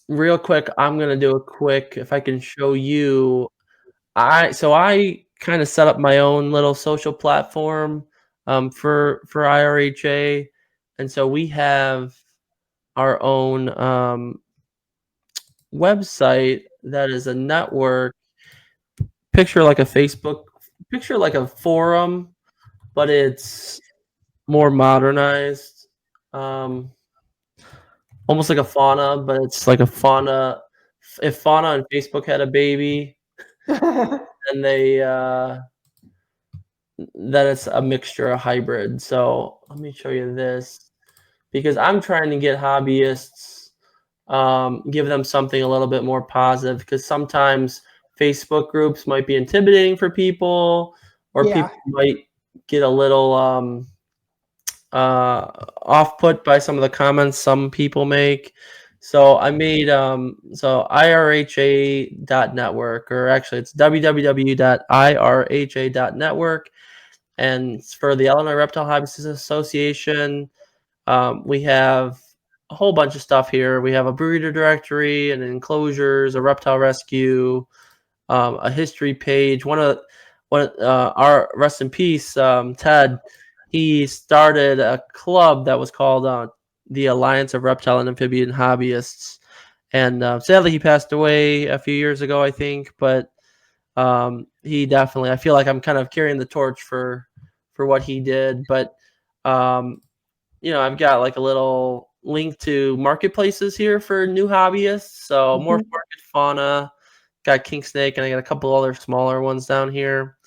[SPEAKER 1] real quick, I'm gonna do a quick if I can show you I kind of set up my own little social platform for IRHA, and so we have our own website that is a network. Picture like a Facebook, picture like a forum, but it's more modernized. Um, Almost like a fauna, but it's like a fauna. If fauna and Facebook had a baby, and then it's a mixture, a hybrid. So let me show you this because I'm trying to get hobbyists, give them something a little bit more positive because sometimes Facebook groups might be intimidating for people, or
[SPEAKER 2] Yeah,
[SPEAKER 1] people might get a little off put by some of the comments some people make. So I made so IRHA.network, or actually it's www.irha.network, and for the Illinois Reptile Hobbyists Association, we have a whole bunch of stuff here. We have a breeder directory and enclosures, a reptile rescue, a history page. One our rest in peace, Ted. He started a club that was called the Alliance of Reptile and Amphibian Hobbyists, and sadly he passed away a few years ago, I think. But he definitely, I feel like I'm kind of carrying the torch for what he did. But um, I've got like a little link to marketplaces here for new hobbyists. So more
[SPEAKER 2] mhm.
[SPEAKER 1] market fauna, got king snake, and I got a couple other smaller ones down here.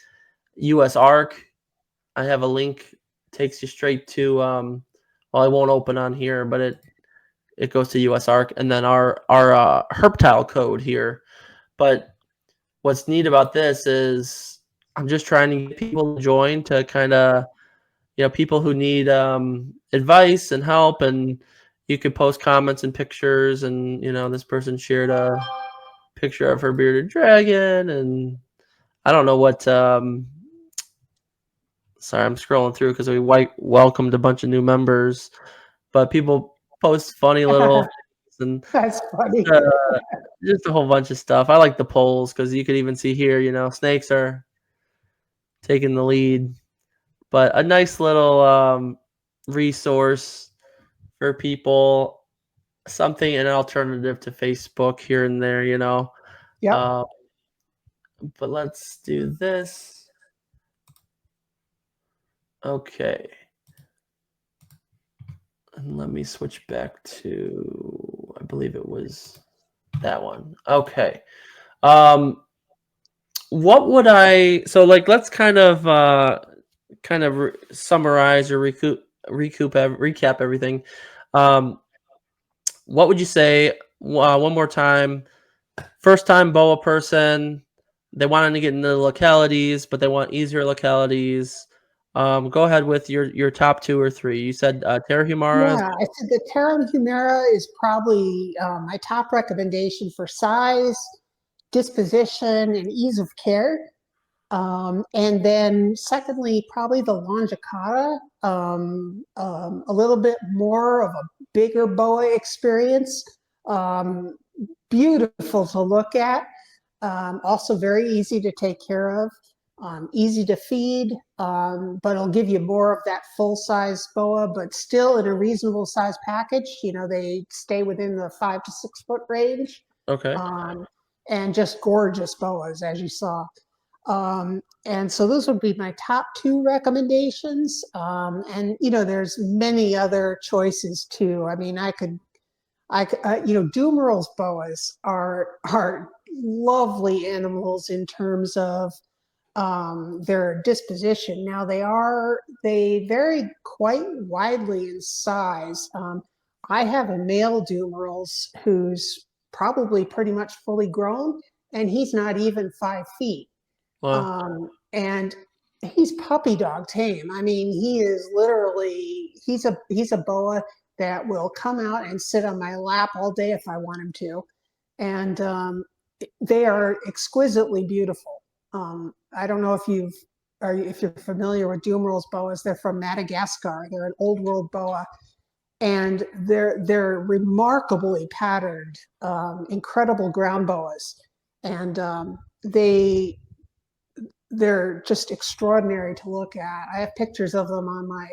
[SPEAKER 1] US Arc, I have a link, takes you straight to well, I won't open on here, but it goes to US Arc, and then our herptile code here. But what's neat about this is I'm just trying to get people to join to kind of, people who need advice and help, and you could post comments and pictures, and this person shared a picture of her bearded dragon, and I don't know what. Sorry, I'm scrolling through because we welcomed a bunch of new members, but people post funny little things and
[SPEAKER 2] That's
[SPEAKER 1] just,
[SPEAKER 2] funny.
[SPEAKER 1] uh, just a whole bunch of stuff. I like the polls because you could even see here, snakes are taking the lead, but a nice little resource for people, something an alternative to Facebook here and there,
[SPEAKER 2] Yep.
[SPEAKER 1] Uh, but let's do this. Okay. And let me switch back to, I believe it was that one. Okay. Um, what would so like, let's summarize or recap everything. Um, what would you say, one more time? First time BOA person, they wanted to get into the localities, but they want easier localities. Go ahead with your top two or three. You said Tarahumaras.
[SPEAKER 2] Yeah, I said the Terra Humera is probably my top recommendation for size, disposition, and ease of care. And then secondly, probably the Longicata, a little bit more of a bigger boa experience. Um, Beautiful to look at, also very easy to take care of, easy to feed, but it'll give you more of that full size boa, but still in a reasonable size package. You know, they stay within the 5 to 6 foot range,
[SPEAKER 1] Okay.
[SPEAKER 2] um, and just gorgeous boas, as you saw. And so those would be my top two recommendations. And there's many other choices too. I mean, Dumeral's boas are lovely animals in terms of their disposition. Now they vary quite widely in size. I have a male Dumerals who's probably pretty much fully grown, and he's not even 5 feet.
[SPEAKER 1] Wow.
[SPEAKER 2] And he's puppy dog tame. I mean, he is literally he's a boa that will come out and sit on my lap all day if I want him to, and they are exquisitely beautiful. I don't know if if you're familiar with Dumerals boas. They're from Madagascar. They're an old world boa, and they're remarkably patterned, incredible ground boas, and they're just extraordinary to look at. I have pictures of them on my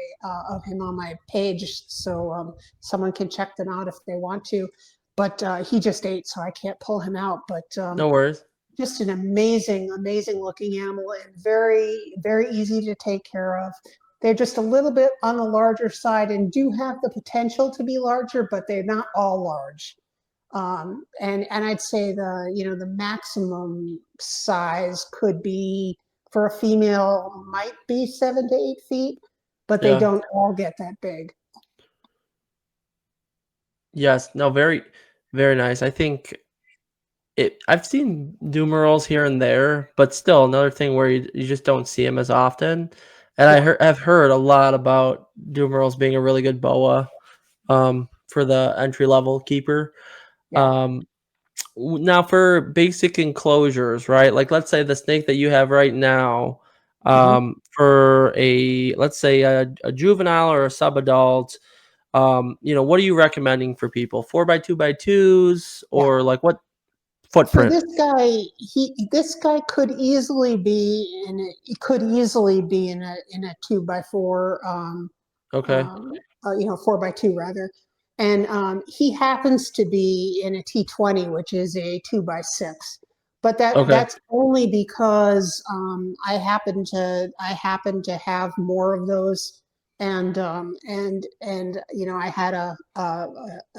[SPEAKER 2] of him on my page, so someone can check them out if they want to. But he just ate, so I can't pull him out. But
[SPEAKER 1] No worries.
[SPEAKER 2] just an amazing, amazing looking animal, and very, very easy to take care of. They're just a little bit on the larger side and do have the potential to be larger, but they're not all large. And I'd say the maximum size could be for a female might be 7 to 8 feet, but they
[SPEAKER 1] Yeah.
[SPEAKER 2] don't all get that big.
[SPEAKER 1] Yes. No, very, very nice. I think I've seen Dumerals here and there, but still another thing where you just don't see them as often. And
[SPEAKER 2] Yeah,
[SPEAKER 1] I've heard a lot about Dumerals being a really good boa for the entry level keeper.
[SPEAKER 2] yeah.
[SPEAKER 1] Um, Now for basic enclosures, right? Like let's say the snake that you have right now,
[SPEAKER 2] Mhm.
[SPEAKER 1] for let's say a juvenile or a subadult, what are you recommending for people? 4x2x2s
[SPEAKER 2] Yeah.
[SPEAKER 1] or like what
[SPEAKER 2] For
[SPEAKER 1] footprint?
[SPEAKER 2] this guy could easily be in a 2 by 4,
[SPEAKER 1] Okay.
[SPEAKER 2] um, 4 by 2 rather, and he happens to be in a T20, which is a 2 by 6. But
[SPEAKER 1] Okay.
[SPEAKER 2] that's only because I happen to have more of those, and I had a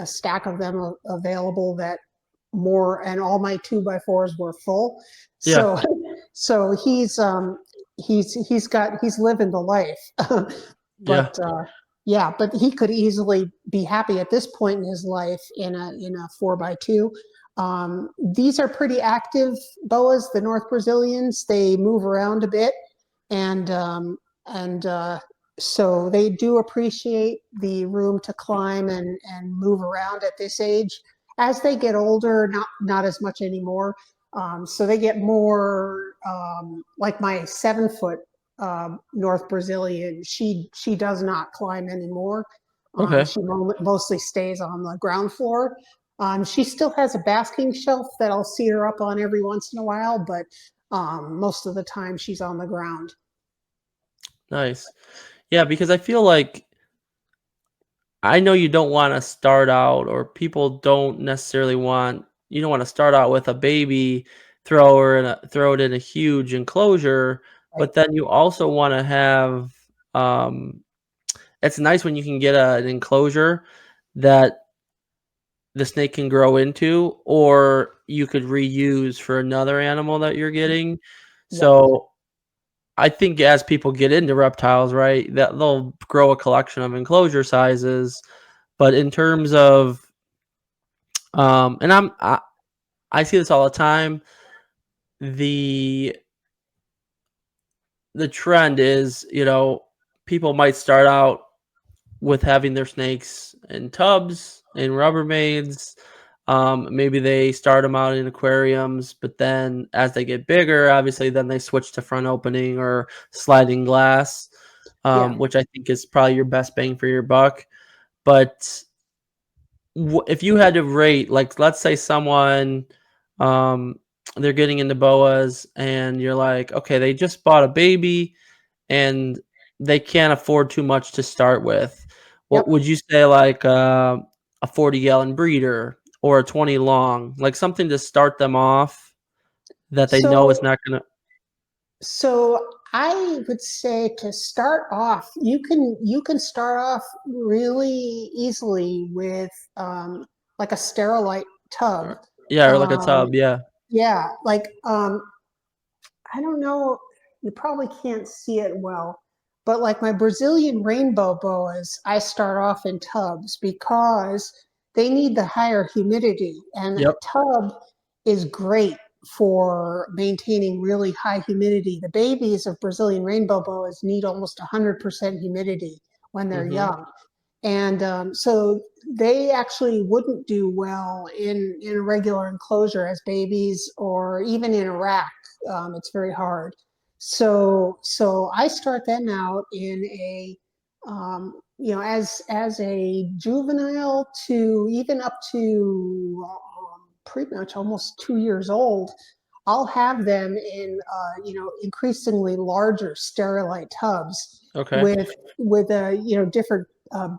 [SPEAKER 2] stack of them available that more, and all my 2 by 4s were full.
[SPEAKER 1] Yeah.
[SPEAKER 2] So so he's living the life.
[SPEAKER 1] Yeah.
[SPEAKER 2] But yeah, but he could easily be happy at this point in his life in a 4 by 2. These are pretty active boas, the North Brazilians. They move around a bit, and and so they do appreciate the room to climb and move around at this age. As they get older, not as much anymore. So they get more like my 7 foot North Brazilian. She does not climb anymore.
[SPEAKER 1] Okay.
[SPEAKER 2] She mostly stays on the ground floor. She still has a basking shelf that I'll see her up on every once in a while, but most of the time she's on the ground.
[SPEAKER 1] Nice. Yeah, because I feel like I know you don't want to start out, or people don't necessarily want you don't want to start out with a baby, throw it in a huge enclosure,
[SPEAKER 2] Right.
[SPEAKER 1] but then you also want to have um it's nice when you can get an enclosure that the snake can grow into, or you could reuse for another animal that you're getting.
[SPEAKER 2] Yep.
[SPEAKER 1] So I think as people get into reptiles, right, that they'll grow a collection of enclosure sizes. But in terms of and I see this all the time. The the trend is, people might start out with having their snakes in tubs, in Rubbermaids. Maybe they start them out in aquariums, but then as they get bigger, obviously, then they switch to front opening or sliding glass,
[SPEAKER 2] Yeah.
[SPEAKER 1] which I think is probably your best bang for your buck. But if you had to rate, like, let's say someone, um, they're getting into boas, and you're like, okay, they just bought a baby and they can't afford too much to start with. What
[SPEAKER 2] Yep.
[SPEAKER 1] would you say, like a 40-gallon breeder or a 20 long, like something to start them off that they know is
[SPEAKER 2] So
[SPEAKER 1] not gonna.
[SPEAKER 2] So I would say to start off, you can start off really easily with like a sterilite tub.
[SPEAKER 1] Yeah, or like a
[SPEAKER 2] Um,
[SPEAKER 1] tub, yeah.
[SPEAKER 2] yeah, like I don't know. you probably can't see it well, but like my Brazilian rainbow boas, I start off in tubs because they need the higher humidity, and a
[SPEAKER 1] Yep.
[SPEAKER 2] tub is great for maintaining really high humidity. The babies of Brazilian rainbow boas need almost 100% humidity when they're
[SPEAKER 1] Hmm.
[SPEAKER 2] young. And so they actually wouldn't do well in a regular enclosure as babies, or even in a rack. It's very hard. So I start them out in a as a juvenile to even up to pretty much almost 2 years old. I'll have them in increasingly larger sterilite tubs
[SPEAKER 1] Okay.
[SPEAKER 2] with a different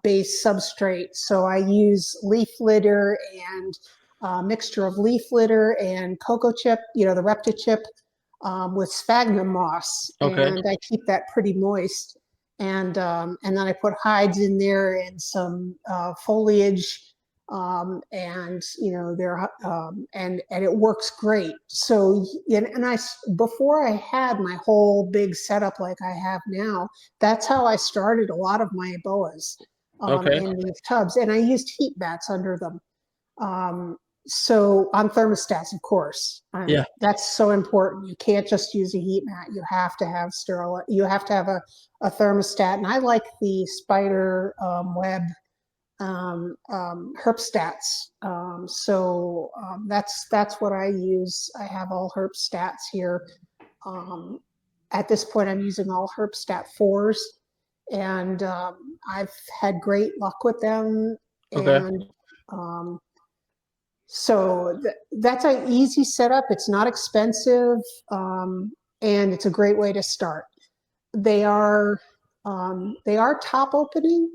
[SPEAKER 2] base substrate. So I use leaf litter and a mixture of leaf litter and cocoa chip, the Repta chip, with sphagnum moss,
[SPEAKER 1] Okay.
[SPEAKER 2] and I keep that pretty moist. And then I put hides in there and some foliage, and and it works great. So and I before I had my whole big setup like I have now, that's how I started a lot of my boas,
[SPEAKER 1] Okay.
[SPEAKER 2] in these tubs, and I used heat mats under them. Um, so on thermostats, of course,
[SPEAKER 1] Yeah.
[SPEAKER 2] that's so important. You can't just use a heat mat. You have to have sterile. You have to have a thermostat. And I like the spider web herpstats. That's what I use. I have all herpstats here. Um, at this point, I'm using all herpstat fours, and I've had great luck with them.
[SPEAKER 1] Okay.
[SPEAKER 2] And um, that's an easy setup. It's not expensive, and it's a great way to start. They are they are top opening,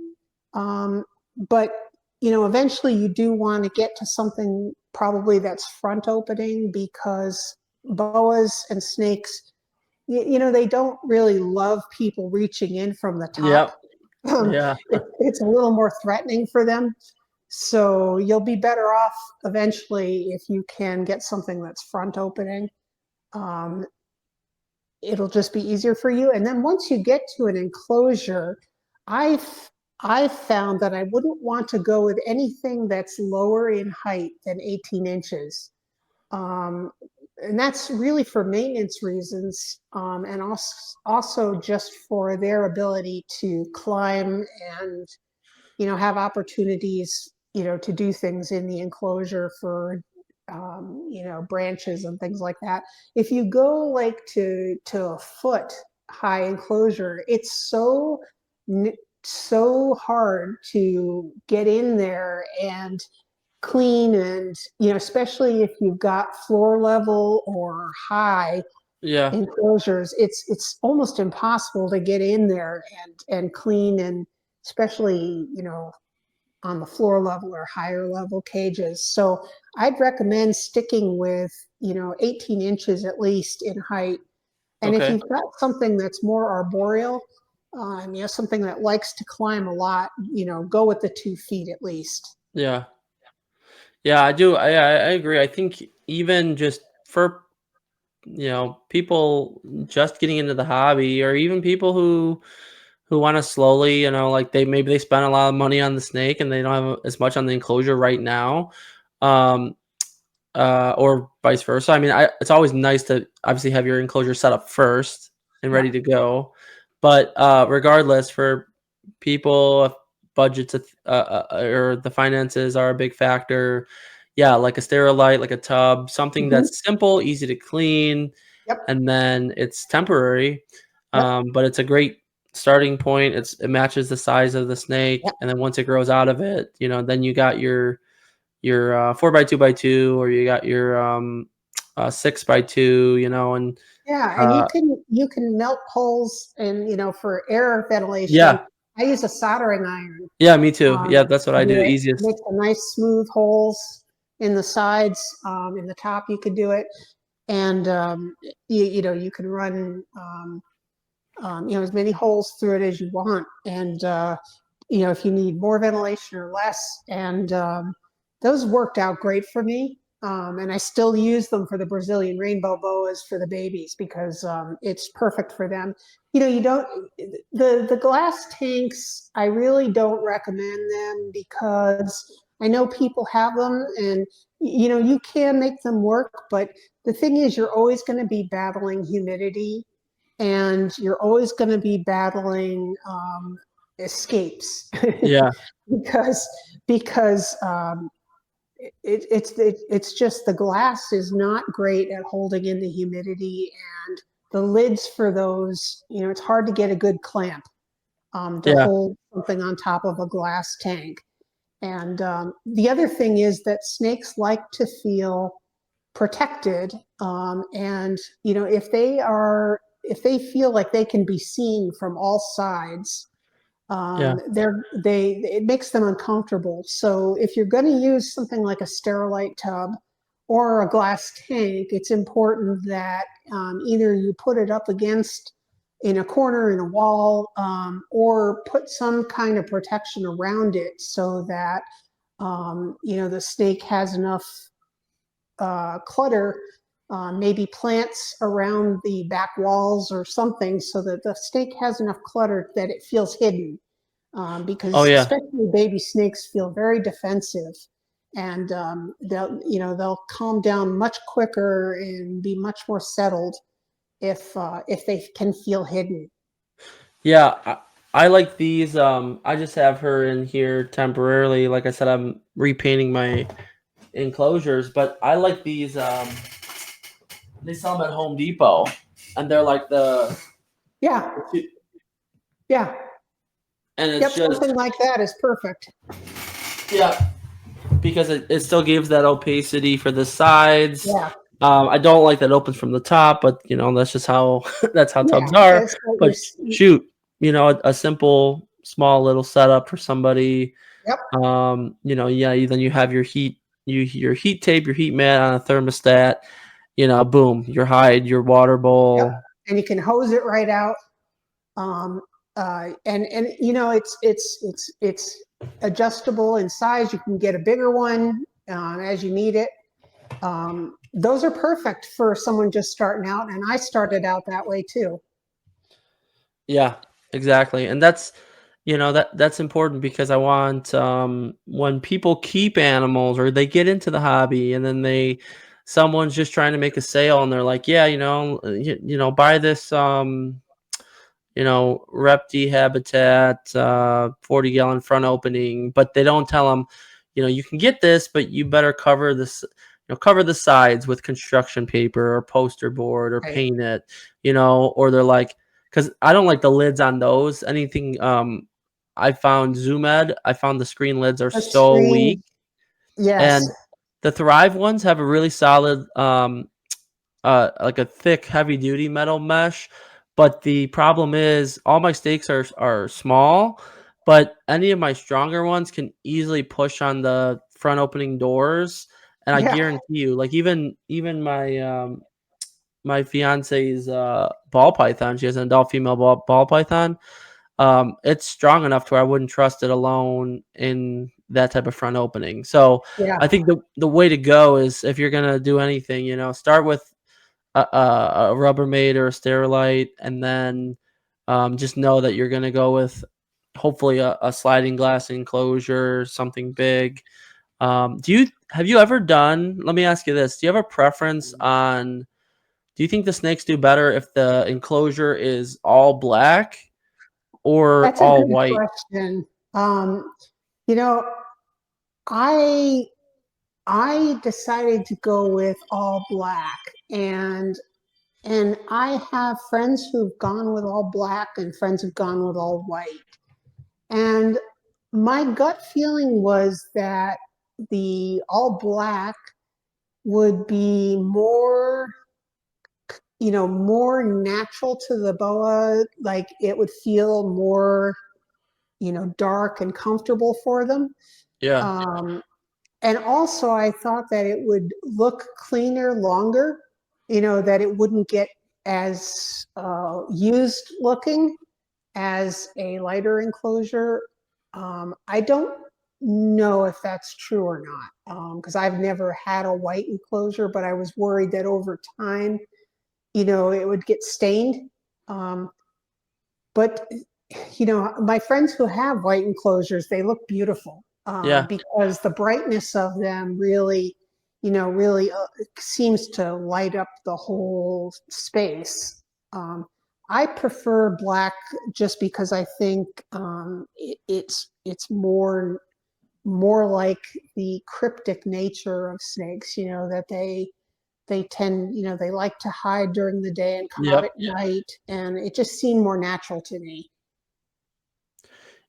[SPEAKER 2] um, but eventually you do want to get to something probably that's front opening, because boas and snakes, they don't really love people reaching in from the top.
[SPEAKER 1] Yep. Yeah.
[SPEAKER 2] It's a little more threatening for them. So you'll be better off eventually if you can get something that's front opening. Um, it'll just be easier for you. And then once you get to an enclosure, I've I've found that I wouldn't want to go with anything that's lower in height than 18 inches. Um, and that's really for maintenance reasons, and also just for their ability to climb and have opportunities, to do things in the enclosure for, branches and things like that. If you go like to a foot high enclosure, it's so hard to get in there and clean, and especially if you've got floor level or high
[SPEAKER 1] Yeah.
[SPEAKER 2] enclosures, it's almost impossible to get in there and clean, and especially on the floor level or higher level cages. So I'd recommend sticking with 18 inches at least in height. And if
[SPEAKER 1] Okay.
[SPEAKER 2] you've got something that's more arboreal, something that likes to climb a lot, go with the 2 feet at least.
[SPEAKER 1] Yeah. Yeah, I do. I agree. I think even just for people just getting into the hobby, or even people who want to slowly, like they spend a lot of money on the snake and they don't have as much on the enclosure right now. Um, or vice versa. I mean, it's always nice to obviously have your enclosure set up first and
[SPEAKER 2] Yeah.
[SPEAKER 1] ready to go. But regardless, for people, if budgets or the finances are a big factor, yeah, like a sterilite, like a tub, something
[SPEAKER 2] Mhm.
[SPEAKER 1] that's simple, easy to clean,
[SPEAKER 2] Yep.
[SPEAKER 1] and then it's temporary,
[SPEAKER 2] Yep.
[SPEAKER 1] but it's a great starting point. It matches the size of the
[SPEAKER 2] Yep.
[SPEAKER 1] snake, and then once it grows out of it, then you got your 4x2x2, or you got your 6x2, and
[SPEAKER 2] Yeah, and
[SPEAKER 1] uh,
[SPEAKER 2] you can melt holes, and for air ventilation.
[SPEAKER 1] yeah,
[SPEAKER 2] I use a soldering iron,
[SPEAKER 1] yeah, me too. Yeah, that's what
[SPEAKER 2] to
[SPEAKER 1] I do.
[SPEAKER 2] do it.
[SPEAKER 1] Easiest.
[SPEAKER 2] Makes a nice smooth holes in the sides. In the top, you could do it, and you can run as many holes through it as you want, and if you need more ventilation or less, and those worked out great for me. And I still use them for the Brazilian rainbow boas for the babies because it's perfect for them. You don't the glass tanks. I really don't recommend them because I know people have them, and you can make them work, but the thing is, you're always going to be battling humidity, and you're always going to be battling escapes
[SPEAKER 1] Yeah,
[SPEAKER 2] because because it's just the glass is not great at holding in the humidity, and the lids for those, it's hard to get a good clamp to
[SPEAKER 1] yeah,
[SPEAKER 2] hold something on top of a glass tank. And the other thing is that snakes like to feel protected, and if they feel like they can be seen from all sides,
[SPEAKER 1] yeah,
[SPEAKER 2] it makes them uncomfortable. So if you're going to use something like a Sterilite tub or a glass tank, it's important that either you put it up against in a corner in a wall, or put some kind of protection around it so that the snake has enough clutter, maybe plants around the back walls or something, so that the snake has enough clutter that it feels hidden.
[SPEAKER 1] oh
[SPEAKER 2] Because
[SPEAKER 1] yeah,
[SPEAKER 2] especially baby snakes feel very defensive, and they'll calm down much quicker and be much more settled if they can feel hidden.
[SPEAKER 1] yeah. I like these. I just have her in here temporarily. Like I said, I'm repainting my enclosures, but I like these. They sell them at Home Depot, and they're like
[SPEAKER 2] Yeah, yeah,
[SPEAKER 1] and it's
[SPEAKER 2] yep.
[SPEAKER 1] just
[SPEAKER 2] Something like that is perfect.
[SPEAKER 1] yeah, because it still gives that opacity for the sides.
[SPEAKER 2] Yeah,
[SPEAKER 1] I don't like that it opens from the top, but that's just how that's how
[SPEAKER 2] yeah.
[SPEAKER 1] tubs are.
[SPEAKER 2] It's what
[SPEAKER 1] But shoot, a simple small little setup for somebody.
[SPEAKER 2] Yep,
[SPEAKER 1] Yeah, then you have your heat tape, your heat mat on a thermostat. Boom, your hide, your water
[SPEAKER 2] yep.
[SPEAKER 1] bowl.
[SPEAKER 2] And you can hose it right out. Um, and it's adjustable in size. You can get a bigger one as you need it. Those are perfect for someone just starting out, and I started out that way too.
[SPEAKER 1] Yeah, exactly. And that's important because I want when people keep animals or they get into the hobby and then someone's just trying to make a sale and they're like, yeah, buy this Repti Habitat 40-gallon front opening, but they don't tell them, you can get this, but you better cover this, cover the sides with construction paper or poster board or
[SPEAKER 2] Right.
[SPEAKER 1] paint it, or they're like, because I don't like the lids on those. Anything, I found I found the screen lids are
[SPEAKER 2] The
[SPEAKER 1] so weak,
[SPEAKER 2] screen, yes,
[SPEAKER 1] and the Thrive ones have a really solid like a thick, heavy duty metal mesh. But the problem is, all my stakes are small, but any of my stronger ones can easily push on the front opening doors. And I
[SPEAKER 2] yeah,
[SPEAKER 1] guarantee you, like even my fiance's ball python, she has an adult female ball python. It's strong enough to where I wouldn't trust it alone in that type of front opening. So
[SPEAKER 2] yeah,
[SPEAKER 1] I think the way to go is if you're gonna do anything, start with a Rubbermaid or a Sterilite, and then just know that you're gonna go with hopefully a sliding glass enclosure, something big. Have you ever done? Let me ask you this: do you have a preference on? Do you think the snakes do better if the enclosure is all black or
[SPEAKER 2] that's a
[SPEAKER 1] all
[SPEAKER 2] good
[SPEAKER 1] white?
[SPEAKER 2] question. Um, you know, I I decided to go with all black, and I have friends who've gone with all black and friends who've gone with all white. And my gut feeling was that the all black would be more natural to the boa, like it would feel more, dark and comfortable for them.
[SPEAKER 1] Yeah,
[SPEAKER 2] Um, and also, I thought that it would look cleaner longer, that it wouldn't get as used looking as a lighter enclosure. I don't. know if that's true or not, because I've never had a white enclosure, but I was worried that over time, it would get stained. Um, but my friends who have white enclosures, they look beautiful,
[SPEAKER 1] Yeah.
[SPEAKER 2] because the brightness of them really, really seems to light up the whole space. Um, I prefer black just because I think it's more like the cryptic nature of snakes, that they tend, they like to hide during the day and come out at
[SPEAKER 1] Yep.
[SPEAKER 2] night, and it just seemed more natural to me.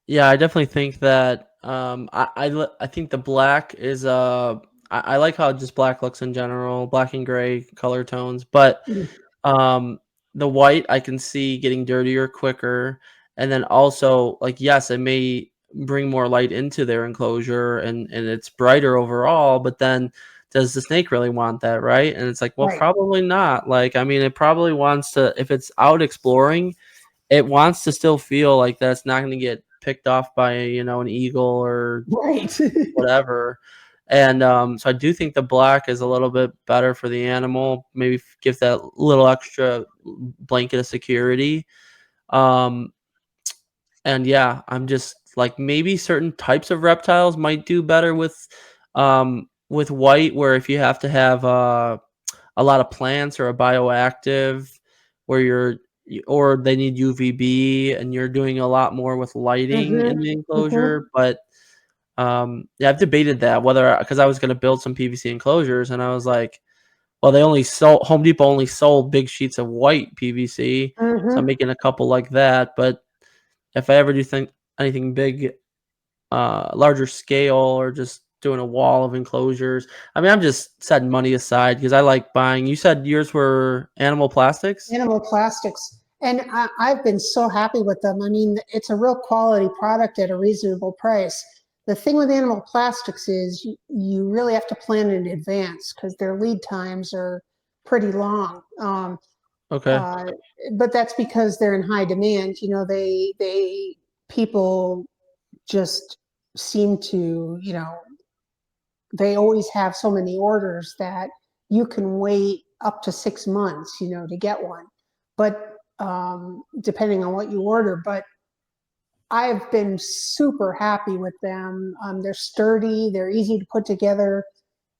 [SPEAKER 1] Yeah, I definitely think that I think the black is I like how just black looks in general, black and gray color tones, but
[SPEAKER 2] Mm.
[SPEAKER 1] um the white I can see getting dirtier quicker, and then also like yes, it may bring more light into their enclosure and it's brighter overall, but then does the snake really want that, right? And it's like, well,
[SPEAKER 2] Right,
[SPEAKER 1] probably not. Like, I mean, it probably wants to if it's out exploring, it wants to still feel like that's not going to get picked off by an eagle or
[SPEAKER 2] right.
[SPEAKER 1] whatever. And so I do think the black is a little bit better for the animal. Maybe give that little extra blanket of security. Um, and yeah, I'm just like maybe certain types of reptiles might do better with white, where if you have to have a lot of plants or a bioactive where or they need UVB and you're doing a lot more with lighting
[SPEAKER 2] Hmm.
[SPEAKER 1] in the
[SPEAKER 2] Hmm.
[SPEAKER 1] enclosure. But yeah, I've debated that whether because I was going to build some PVC enclosures and I was like, well, they only sold Home Depot only sold big sheets of white PVC, so I'm
[SPEAKER 2] Hmm.
[SPEAKER 1] making a couple like that. But if I ever do think anything big, larger scale, or just doing a wall of enclosures. I mean, I'm just setting money aside because I like buying. You said yours were animal plastics?
[SPEAKER 2] Animal plastics. And I've been so happy with them. I mean, it's a real quality product at a reasonable price. The thing with animal plastics is you really have to plan in advance because their lead times are pretty long.
[SPEAKER 1] Okay.
[SPEAKER 2] Uh, but that's because they're in high demand. People just seem to, they always have so many orders that you can wait up to 6 months, to get one. But depending on what you order, but I've been super happy with them. They're sturdy, they're easy to put together,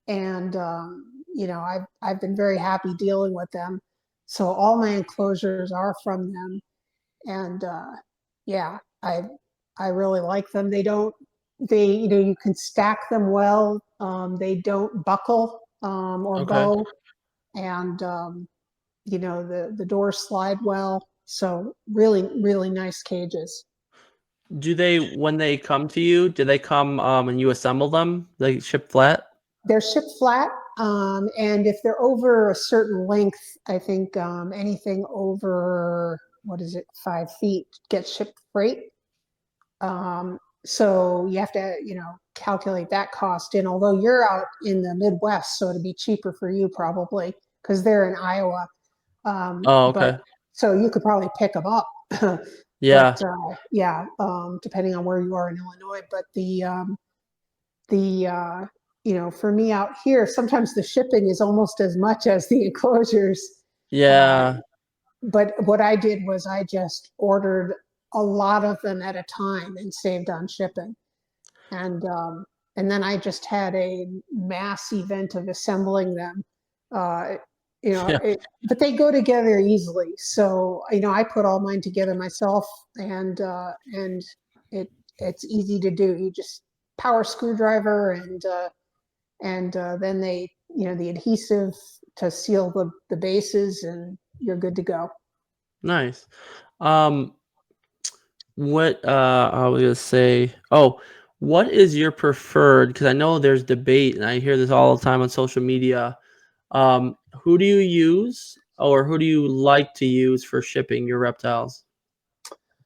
[SPEAKER 2] and I've been very happy dealing with them. So all my enclosures are from them, and yeah, I really like them. You can stack them well. They don't buckle or
[SPEAKER 1] Okay.
[SPEAKER 2] bow, and the doors slide well. So really, really nice cages.
[SPEAKER 1] Do they when they come to you, do they come and you assemble them? They ship flat?
[SPEAKER 2] They're shipped flat, and if they're over a certain length, I think anything over, what is it, 5 feet gets shipped freight. So you have to, calculate that cost in, although you're out in the Midwest, so it'd be cheaper for you probably because they're in Iowa.
[SPEAKER 1] Oh,
[SPEAKER 2] But
[SPEAKER 1] okay.
[SPEAKER 2] so you could probably pick them up.
[SPEAKER 1] Yeah.
[SPEAKER 2] But yeah, depending on where you are in Illinois. But for me out here, sometimes the shipping is almost as much as the enclosures. Uh,
[SPEAKER 1] Yeah.
[SPEAKER 2] but what I did was I just ordered a lot of them at a time and saved on shipping. And and then I just had a mass event of assembling them. Uh,
[SPEAKER 1] Yeah.
[SPEAKER 2] but they go together easily. So I put all mine together myself, and it's easy to do. You just power screwdriver and then the adhesive to seal the bases, and you're good to go.
[SPEAKER 1] Nice. Um what I was gonna say, oh, what is your preferred, because I know there's debate and I hear this all the time on social media. Who do you use or who do you like to use for shipping your reptiles?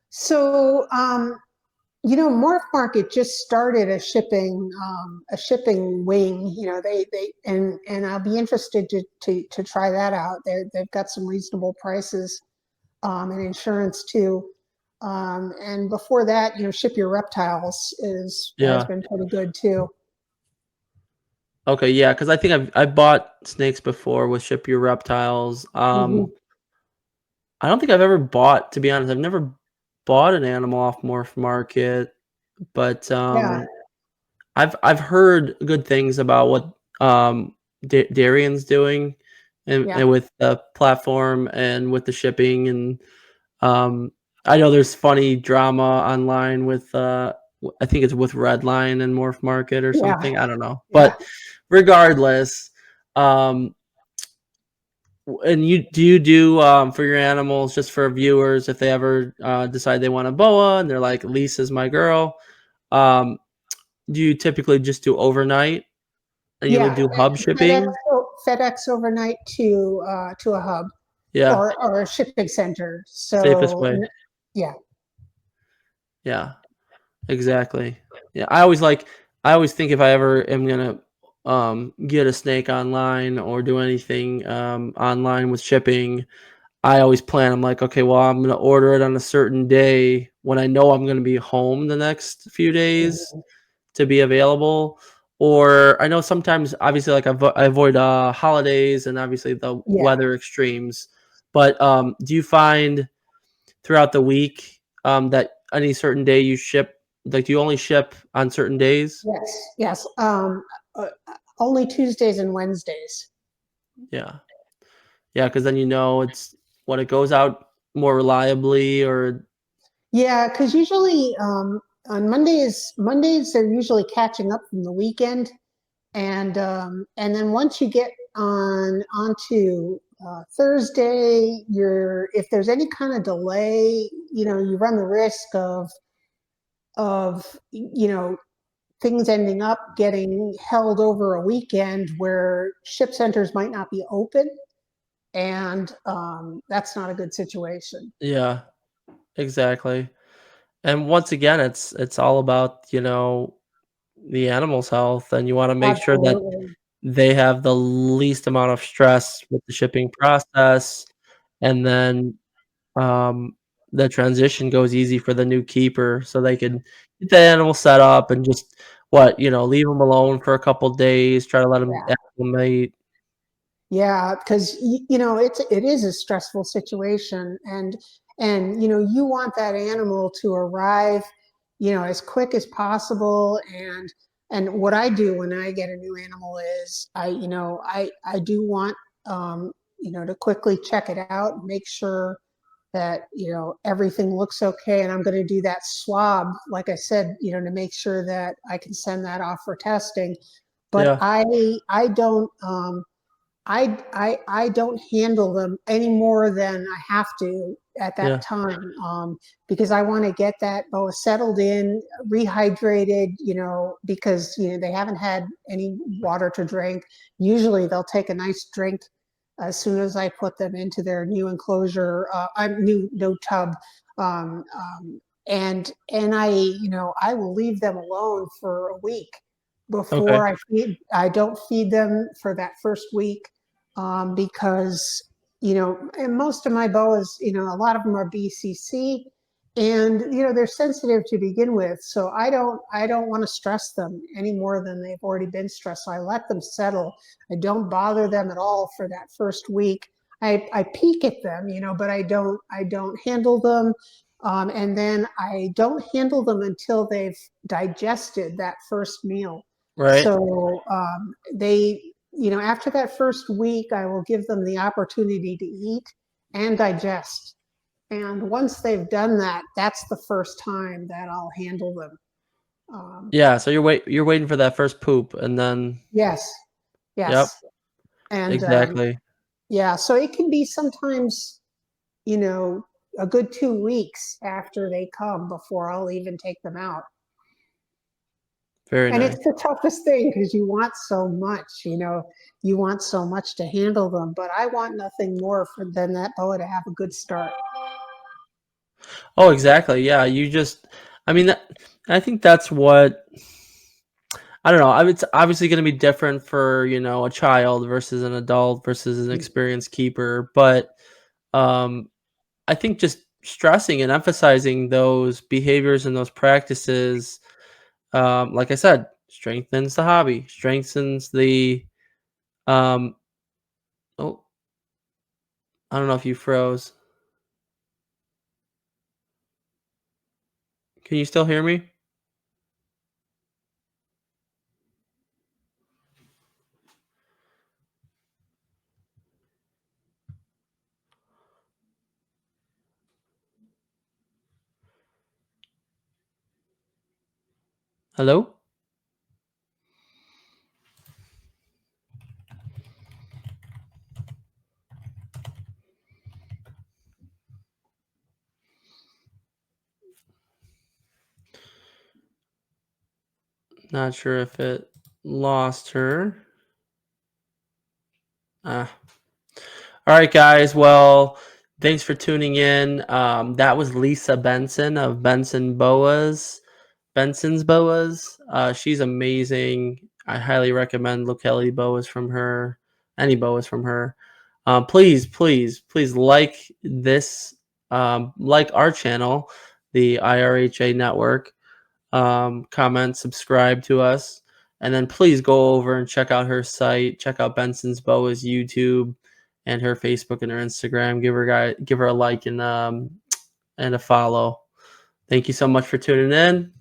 [SPEAKER 2] So Morph Market just started a shipping wing. They and I'll be interested to try that out. They've got some reasonable prices and insurance too. And before that, Ship Your Reptiles is has
[SPEAKER 1] Yeah.
[SPEAKER 2] been pretty good too.
[SPEAKER 1] Okay, yeah, because I think I've bought snakes before with Ship Your Reptiles.
[SPEAKER 2] Hmm.
[SPEAKER 1] I don't think I've ever bought, to be honest, I've never bought an animal off Morph Market, but,
[SPEAKER 2] Yeah,
[SPEAKER 1] I've heard good things about what, Darian's doing
[SPEAKER 2] yeah,
[SPEAKER 1] and with the platform and with the shipping and, um, I know there's funny drama online with, I think it's with Redline and Morph Market or
[SPEAKER 2] yeah,
[SPEAKER 1] something, I don't know,
[SPEAKER 2] yeah.
[SPEAKER 1] but regardless, um, and you do for your animals, just for viewers, if they ever decide they want a boa and they're like, Lisa's my girl, um, do you typically just do overnight and you would
[SPEAKER 2] Yeah,
[SPEAKER 1] do hub
[SPEAKER 2] FedEx,
[SPEAKER 1] shipping?
[SPEAKER 2] FedEx overnight to a hub
[SPEAKER 1] Yeah,
[SPEAKER 2] or a shipping center.
[SPEAKER 1] safest
[SPEAKER 2] So
[SPEAKER 1] way.
[SPEAKER 2] yeah,
[SPEAKER 1] Yeah, exactly. Yeah, I always think if I ever am gonna get a snake online or do anything online with shipping, I always plan. I'm like, okay, well, I'm gonna order it on a certain day when I know I'm gonna be home the next few days to be available. Or I know sometimes, obviously, like I avoid holidays and obviously the
[SPEAKER 2] yeah,
[SPEAKER 1] weather extremes. But do you find throughout the week that any certain day you ship? Like, do you only ship on certain days?
[SPEAKER 2] yes, yes. Uh, Only Tuesdays and Wednesdays.
[SPEAKER 1] Yeah, yeah, because then it's when it goes out more reliably, or
[SPEAKER 2] Yeah, because usually on Mondays they're usually catching up from the weekend, and then once you get onto Thursday, you're if there's any kind of delay, you run the risk of things ending up getting held over a weekend where ship centers might not be open, and that's not a good situation.
[SPEAKER 1] yeah, exactly. And once again, it's all about, the animal's health, and you wanna make sure that
[SPEAKER 2] Absolutely.
[SPEAKER 1] they have the least amount of stress with the shipping process, and then, um, the transition goes easy for the new keeper so they can get the animal set up and just leave them alone for a couple days, try to let them
[SPEAKER 2] Yeah.
[SPEAKER 1] acclimate.
[SPEAKER 2] Yeah, because it is a stressful situation, and you want that animal to arrive, as quick as possible. And what I do when I get a new animal is I do want to quickly check it out, make sure that everything looks okay, and I'm going to do that swab, like I said, to make sure that I can send that off for testing. But
[SPEAKER 1] Yeah,
[SPEAKER 2] I don't. I don't handle them any more than I have to at that
[SPEAKER 1] yeah,
[SPEAKER 2] time, because I want to get that boa settled in, rehydrated, because they haven't had any water to drink. Usually they'll take a nice drink as soon as I put them into their new enclosure, new no tub, and I will leave them alone for a week
[SPEAKER 1] okay,
[SPEAKER 2] before I feed. I don't feed them for that first week, because and most of my boas, a lot of them are BCC, and they're sensitive to begin with. So I don't want to stress them any more than they've already been stressed. So I let them settle. I don't bother them at all for that first week. I peek at them, but I don't handle them. And then I don't handle them until they've digested that first meal.
[SPEAKER 1] right.
[SPEAKER 2] So after that first week, I will give them the opportunity to eat and digest. And once they've done that, that's the first time that I'll handle them. Um,
[SPEAKER 1] Yeah, so you're waiting for that first poop, and then
[SPEAKER 2] yes,
[SPEAKER 1] yep,
[SPEAKER 2] yes. And
[SPEAKER 1] exactly.
[SPEAKER 2] yeah, so it can be sometimes, you know, a good 2 weeks after they come before I'll even take them out.
[SPEAKER 1] Very
[SPEAKER 2] And
[SPEAKER 1] nice.
[SPEAKER 2] it's the toughest thing because you want so much to handle them, but I want nothing more than that boa to have a good start.
[SPEAKER 1] Oh, exactly, yeah, I mean, I think that's what I don't know, it's obviously gonna be different for, a child versus an adult versus an experienced keeper, but, um, I think just stressing and emphasizing those behaviors and those practices, like I said, strengthens the hobby, strengthens the um oh, I don't know if you froze. Can you still hear me? Hello? Not sure if it lost her. Ah. All right, guys. Well, thanks for tuning in. That was Lisa Benson of Benson's Boas. She's amazing. I highly recommend Locality Boas from her. Any Boas from her. Please, please, please like this. Like our channel, the IRHA network. Comment, subscribe to us, and then please go over and check out her site. Check out Benson's Boa's YouTube and her Facebook and her Instagram. Give her a like and a follow. Thank you so much for tuning in.